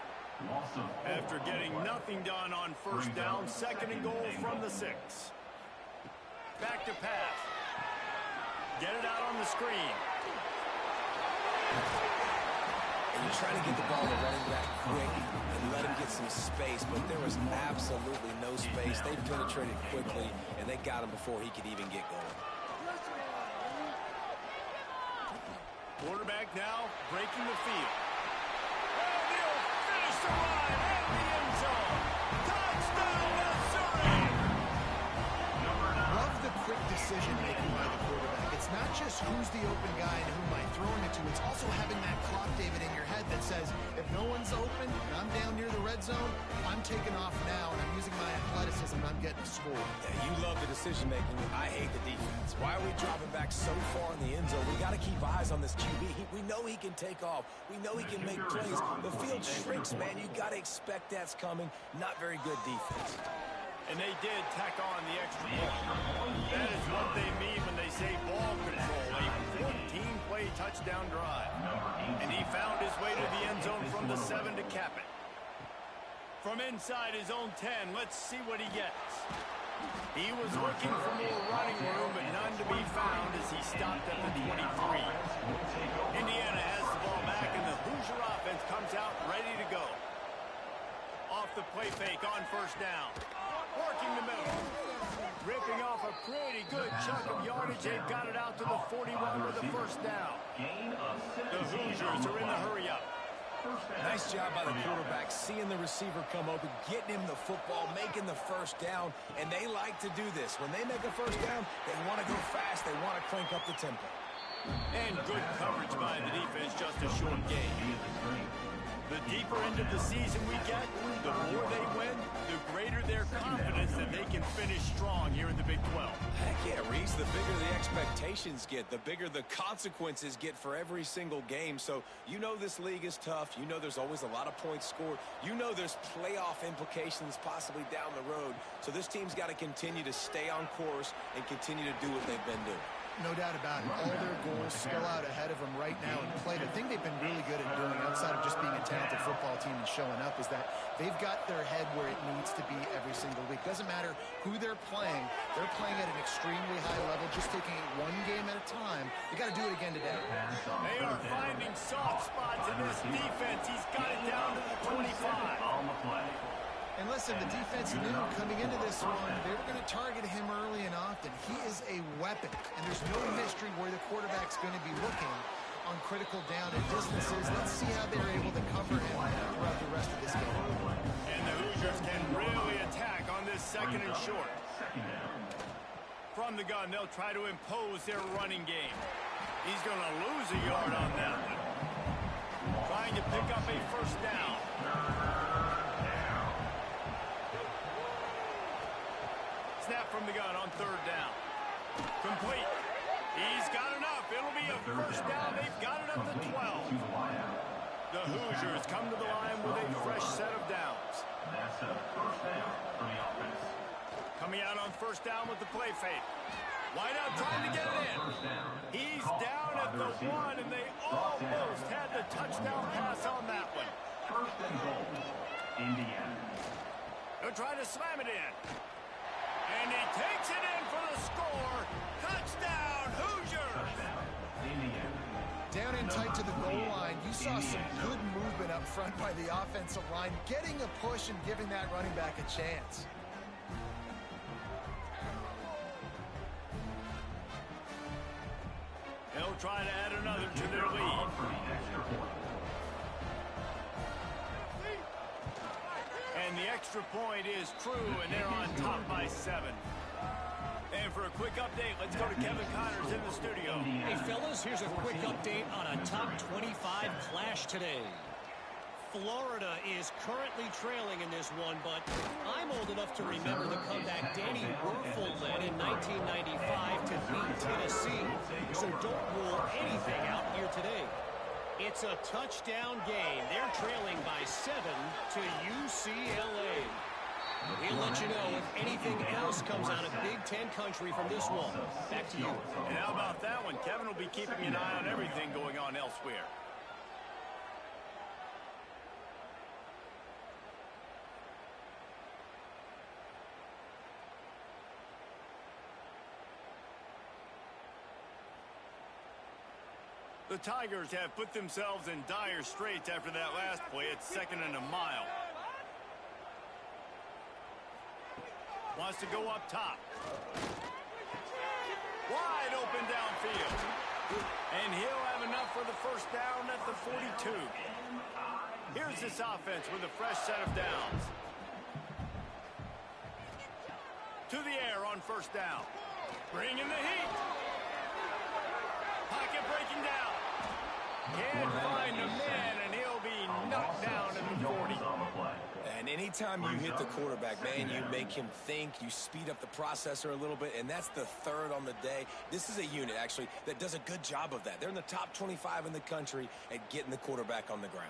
After getting nothing done on first down, second and goal from the 6. Back to pass. Get it out on the screen. And you try to get the ball to running back quick and let him get some space, but there was absolutely no space. They penetrated quickly, and they got him before he could even get going. Quarterback now breaking the field. And he'll finish the ride at the end zone. Touchdown, Missouri! Love the quick decision-making by the quarterback. It's not just who's the open guy and who am I throwing it to. It's also having that clock, David, in your head that says, if no one's open and I'm down near the red zone, I'm taking off now, and I'm using my athleticism, and I'm getting a score. Yeah, you love the decision-making. I hate the defense. Why are we dropping back so far in the end zone? We got to keep eyes on this QB. We know he can take off. We know he can make plays. The field shrinks, man. You got to expect that's coming. Not very good defense. And they did tack on the extra point. That is what they mean when they say ball control. A 14-play touchdown drive. And he found his way to the end zone from the 7 to cap it. From inside his own 10, let's see what he gets. He was looking for more running room, but none to be found as he stopped at the 23. Indiana has the ball back, and the Hoosier offense comes out ready to go. Off the play fake on first down. Working the middle. Ripping off a pretty good chunk of yardage. They've got it out to the 41 with a first down. The Hoosiers are in the hurry-up. Nice job by the quarterback, seeing the receiver come open, getting him the football, making the first down, and they like to do this. When they make a first down, they want to go fast. They want to crank up the tempo. And good coverage by the defense, just a short game. The deeper into the season we get, the more they win, the greater their confidence that they can finish strong here in the Big 12. Heck yeah, Reese, the bigger the expectations get, the bigger the consequences get for every single game. So you know this league is tough. You know there's always a lot of points scored. You know there's playoff implications possibly down the road. So this team's got to continue to stay on course and continue to do what they've been doing. No doubt about it. All their goals still out ahead of them right now in play. The thing they've been really good at doing, outside of just being a talented football team and showing up, is that they've got their head where it needs to be every single week. Doesn't matter who they're playing at an extremely high level, just taking it one game at a time. They got to do it again today. They are finding soft spots in this defense. He's got it down to the 25. And listen, the defense knew coming into this one, they were going to target him early and often. He is a weapon, and there's no mystery where the quarterback's going to be looking on critical down and distances. Let's see how they're able to cover him throughout the rest of this game. And the Hoosiers can really attack on this second and short. From the gun, they'll try to impose their running game. He's going to lose a yard on that one. Trying to pick up a first down. Snap from the gun on third down. Complete. He's got enough. It'll be a first down. They've got it up to 12. The Hoosiers come to the line with a fresh set of downs. That's a first down for the offense. Coming out on first down with the play fake. Wideout trying to get it in. He's down at the 1, and they almost had the touchdown pass on that one. First and goal, Indiana. They'll try to slam it in. And he takes it in for the score. Touchdown, Hoosiers! Down in tight to the goal line, you saw some good movement up front by the offensive line, getting a push and giving that running back a chance. They'll try to add another to their lead. And the extra point is true, and they're on top by 7. And for a quick update, let's go to Kevin Connors in the studio. Hey, fellas, here's a quick update on a top 25 clash today. Florida is currently trailing in this one, but I'm old enough to remember the comeback Danny Werfel led in 1995 to beat Tennessee, so don't rule anything out here today. It's a touchdown game. They're trailing by 7 to UCLA. We'll let you know if anything else comes out of Big Ten country from this one. Back to you. And how about that one? Kevin will be keeping an eye on everything going on elsewhere. The Tigers have put themselves in dire straits after that last play. It's 2nd and a mile. Wants to go up top. Wide open downfield. And he'll have enough for the first down at the 42. Here's this offense with a fresh set of downs. To the air on first down. Bringing the heat. Pocket breaking down. Can't find the man, and he'll be knocked down at the 40. And anytime you hit the quarterback, man, you make him think, you speed up the processor a little bit, and that's the 3rd on the day. This is a unit, actually, that does a good job of that. They're in the top 25 in the country at getting the quarterback on the ground.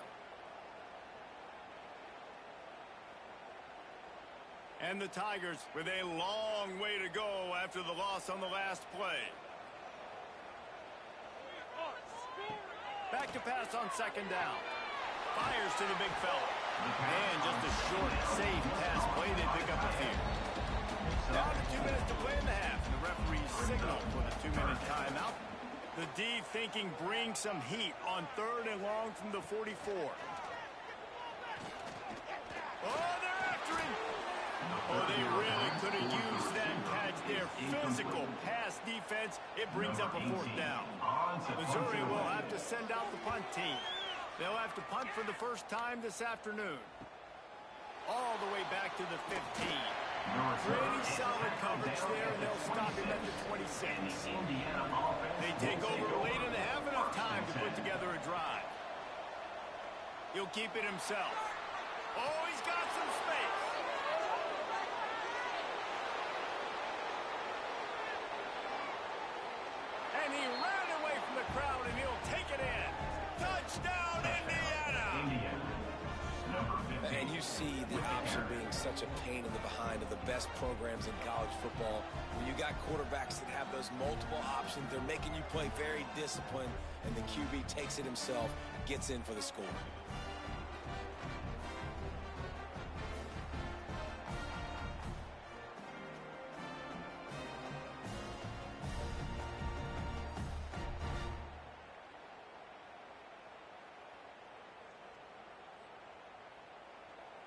And the Tigers with a long way to go after the loss on the last play. Back to pass on second down. Fires to the big fella. And just a short, safe pass play. They pick up the field. Down to 2 minutes to play in the half. And the referee signaled for the 2-minute timeout. The D thinking bring some heat on 3rd and long from the 44. Oh, they're after him. Oh, they really could have used that offense, it brings up a fourth down. Missouri will have to send out the punt team. They'll have to punt for the first time this afternoon. All the way back to the 15. Pretty solid coverage there, and they'll stop him at the 26. They take over late and they have enough time to put together a drive. He'll keep it himself. Oh, he's got some space. And he ran away from the crowd, and he'll take it in. Touchdown, Indiana! And you see the option being such a pain in the behind of the best programs in college football. When you got quarterbacks that have those multiple options, they're making you play very disciplined, and the QB takes it himself, gets in for the score.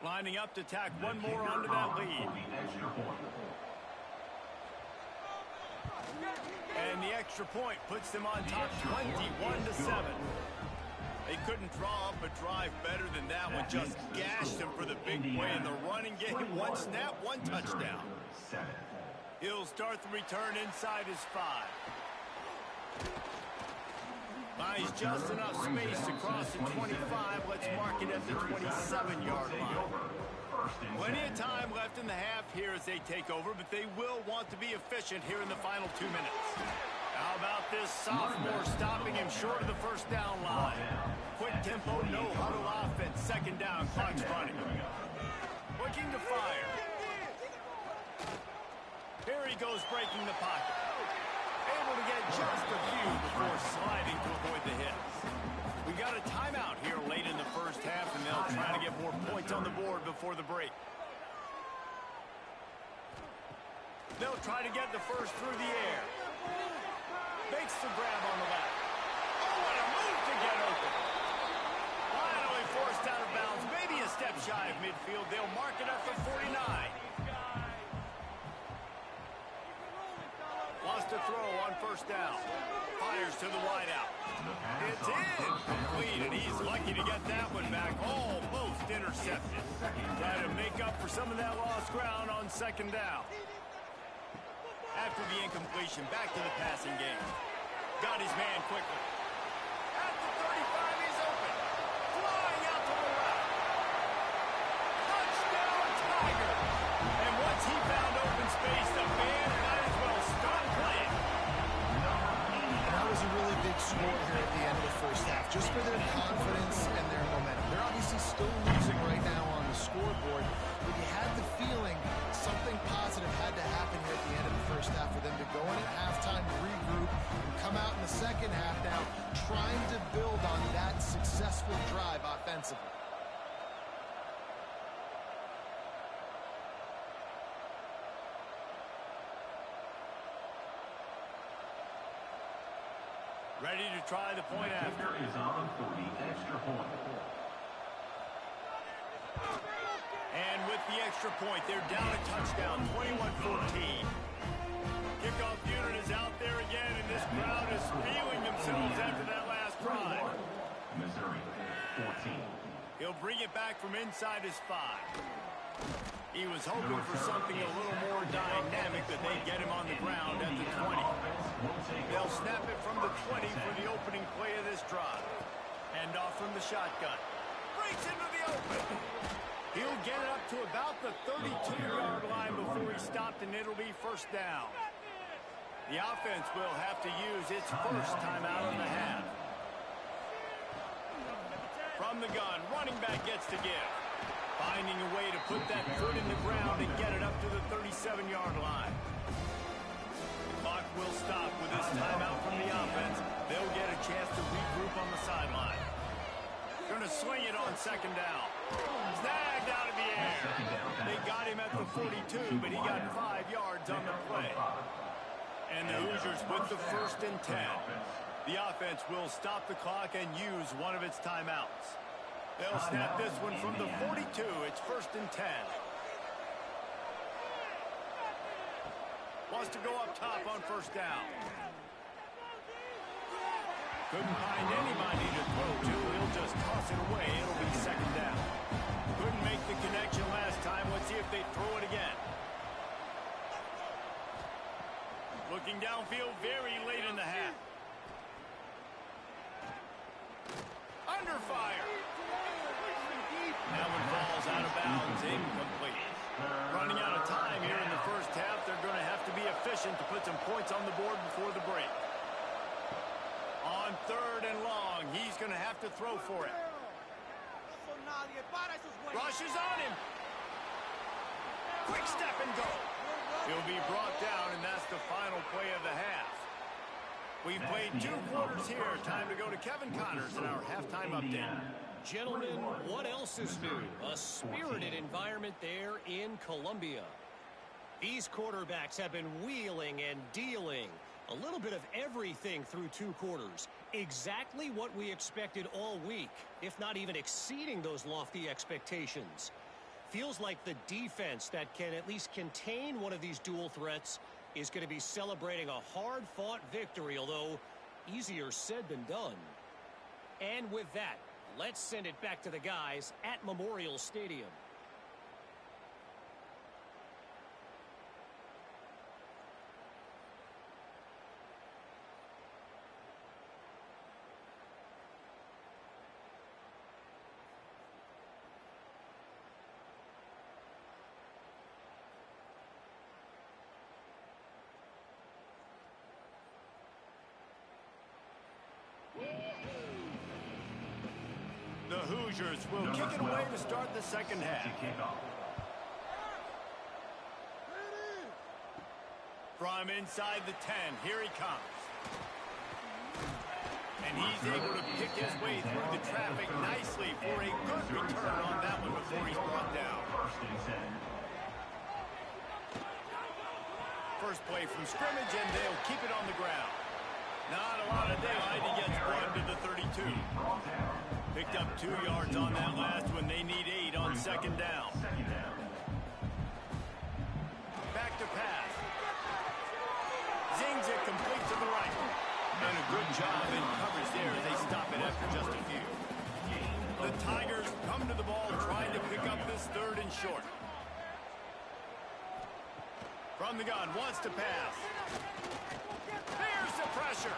Lining up to tack one more onto that lead. And the extra point puts them on top 21-7. They couldn't draw up a drive better than that one. Just gashed them for the big play in the running game. One snap, one touchdown. He'll start the return inside his 5. Buys just enough space to cross the 25. Let's mark it at the 27-yard line. Plenty of time left in the half here as they take over, but they will want to be efficient here in the final 2 minutes. How about this sophomore stopping him short of the first down line? Quick tempo, no huddle offense. Second down, clock's running. Looking to fire. Here he goes, breaking the pocket. Able to get just a few before sliding to avoid the hits. We got a timeout here late in the first half, and they'll try to get more points on the board before the break. They'll try to get the first through the air. Makes the grab on the left. Oh, what a move to get open. Finally forced out of bounds, maybe a step shy of midfield. They'll mark it up for 49. Wants to throw on first down. Fires to the wideout. It's incomplete, and he's lucky to get that one back. Almost intercepted. Try to make up for some of that lost ground on second down. After the incompletion, back to the passing game. Got his man quickly. At the 35, he's open. Flying out to the left. Touchdown, Tiger. And once he found open space, the man might as well stop playing. That was a really big score here at the end of the first half, just for their confidence and their momentum. They're obviously still losing right now on the scoreboard, but you had the feeling something positive had to happen here at the end of the first half for them to go in at halftime, regroup, and come out in the second half now trying to build on that successful drive offensively. Ready to try the point after. Is on for the extra point. And with the extra point, they're down a touchdown, 21-14. Kickoff unit is out there again, and this crowd is feeling themselves after that last drive. Missouri, 14. He'll bring it back from inside his 5. He was hoping for something a little more dynamic, but they get him on the ground at the 20. They'll snap it from the 20 for the opening play of this drive. Hand off from the shotgun. Breaks into the open. He'll get it up to about the 32-yard line before he's stopped, and it'll be first down. The offense will have to use its first timeout of the half. From the gun, running back gets to give. Finding a way to put that foot in the ground and get it up to the 37-yard line. The clock will stop with this timeout from the offense. They'll get a chance to regroup on the sideline. Going to swing it on second down. Snagged out of the air. They got him at the 42, but he got 5 yards on the play. And the Hoosiers with the first and 10. The offense will stop the clock and use one of its timeouts. They'll snap this one from the 42. It's first and 10. Wants to go up top on first down. Couldn't find anybody to throw to. He'll just toss it away. It'll be second down. Couldn't make the connection last time. Let's see if they throw it again. Looking downfield very late in the half. Under fire. That one falls out of bounds. Incomplete. Running out of time here in the first half. They're going to have to be efficient to put some points on the board before the break. On third and long, he's going to have to throw for it. Rushes on him. Quick step and go. He'll be brought down, and that's the final play of the half. We've played 2 quarters here. Time to go to Kevin Connors in our halftime update. Gentlemen, what else is new? A spirited environment there in Columbia. These quarterbacks have been wheeling and dealing. A little bit of everything through 2 quarters. Exactly what we expected all week, if not even exceeding those lofty expectations. Feels like the defense that can at least contain one of these dual threats is going to be celebrating a hard-fought victory, although easier said than done. And with that, let's send it back to the guys at Memorial Stadium. The Hoosiers will kick it away to start the second half. From inside the 10, here he comes. And he's able to pick his way through the traffic nicely for a good return on that one before he's brought down. First play from scrimmage, and they'll keep it on the ground. Not a lot of daylight. He gets one to the 32. Picked up 2 yards on that last one. They need 8 on second down. Back to pass. Zings it complete to the right. And a good job in coverage there. They stop it after just a few. The Tigers come to the ball trying to pick up this third and short. From the gun, wants to pass. There's the pressure.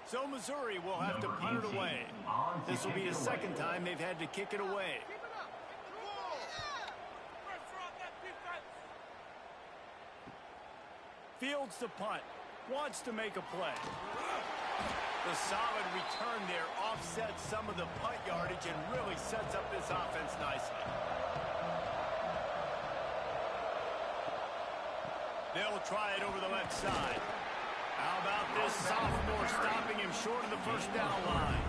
So Missouri will have to punt it away. This will be the second time they've had to kick it away. Fields the punt. Wants to make a play. The solid return there offsets some of the punt yardage and really sets up this offense nicely. They'll try it over the left side. How about this sophomore stopping him short of the first down line?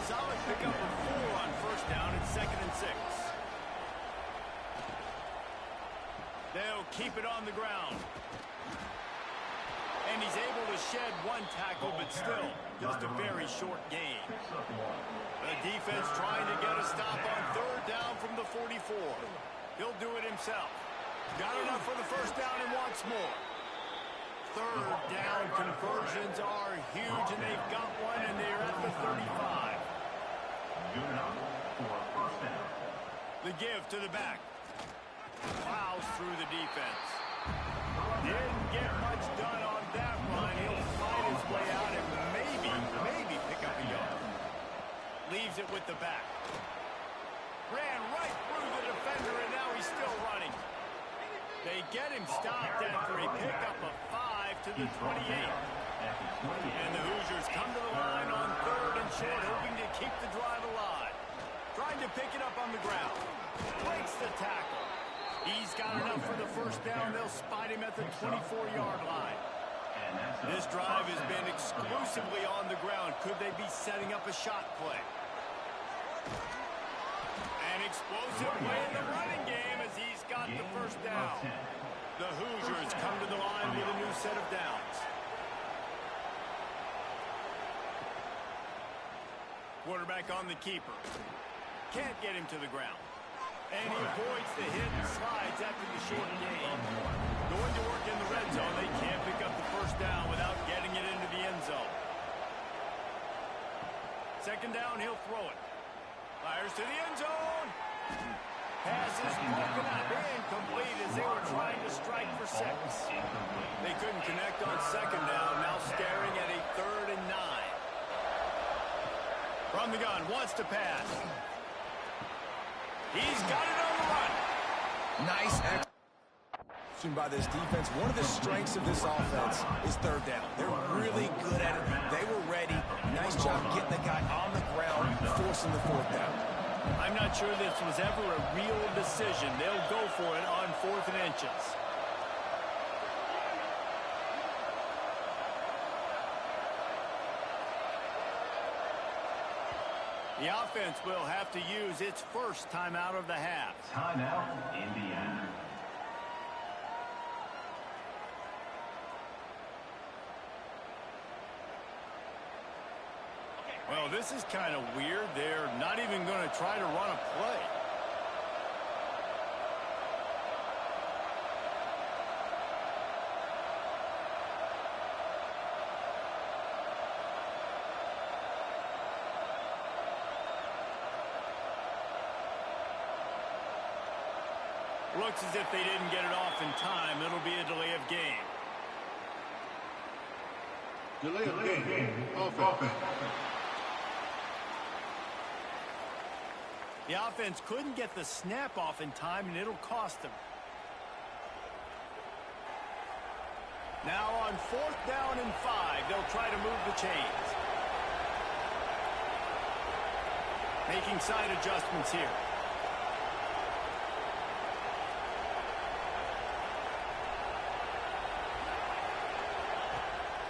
Solid pickup of 4 on first down and 2nd and 6. They'll keep it on the ground. And he's able to shed 1 tackle, but still just a very short gain. The defense trying to get a stop on third down from the 44. He'll do it himself. Got enough for the first down and wants more. Third down conversions are huge, and they've got one, and they're at the 35. Good enough for a first down. The give to the back. Plows through the defense. Didn't get much done on that run. He'll fight his way out and maybe pick up a yard. Leaves it with the back. Ran right through the defender, and now he's still running. They get him stopped after a pickup of 5 to the 28. And the Hoosiers come to the line on third and short, hoping to keep the drive alive. Trying to pick it up on the ground. Breaks the tackle. He's got enough for the first down. They'll spot him at the 24-yard line. This drive has been exclusively on the ground. Could they be setting up a shot play? An explosive play in the running game as he's got the first down. The Hoosiers come to the line with a new set of downs. Quarterback on the keeper. Can't get him to the ground. And he avoids the hit and slides after the short gain. Going to work in the red zone. They can't pick up the first down without getting it into the end zone. Second down, he'll throw it. Fires to the end zone. Pass is broken up. Incomplete as they were trying to strike for 6. They couldn't connect on second down. Now staring at a 3rd and 9. From the gun, wants to pass. He's got it on the run. Nice action by this defense. One of the strengths of this offense is third down. They're really good at it. They were ready. Nice job getting the guy on the ground, forcing the 4th down. I'm not sure this was ever a real decision. They'll go for it on 4th and inches. The offense will have to use its first timeout of the half. Timeout, Indiana. Well, this is kind of weird. They're not even going to try to run a play. Looks as if they didn't get it off in time. It'll be a delay of game. Delay of game. Offense. The offense couldn't get the snap off in time, and it'll cost them. Now on 4th down and 5, they'll try to move the chains. Making side adjustments here.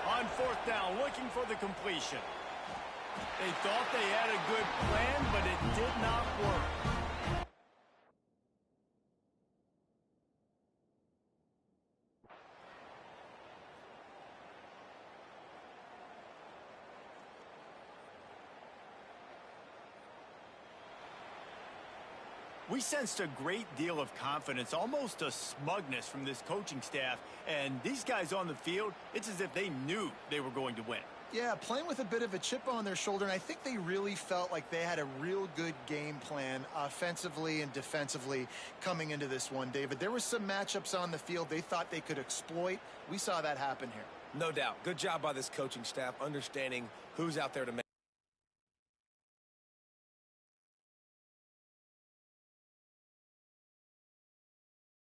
On 4th down, looking for the completion. They thought they had a good plan, but it did not work. We sensed a great deal of confidence, almost a smugness from this coaching staff. And these guys on the field, it's as if they knew they were going to win. Yeah, playing with a bit of a chip on their shoulder, and I think they really felt like they had a real good game plan offensively and defensively coming into this one, David. There were some matchups on the field they thought they could exploit. We saw that happen here. No doubt. Good job by this coaching staff understanding who's out there to make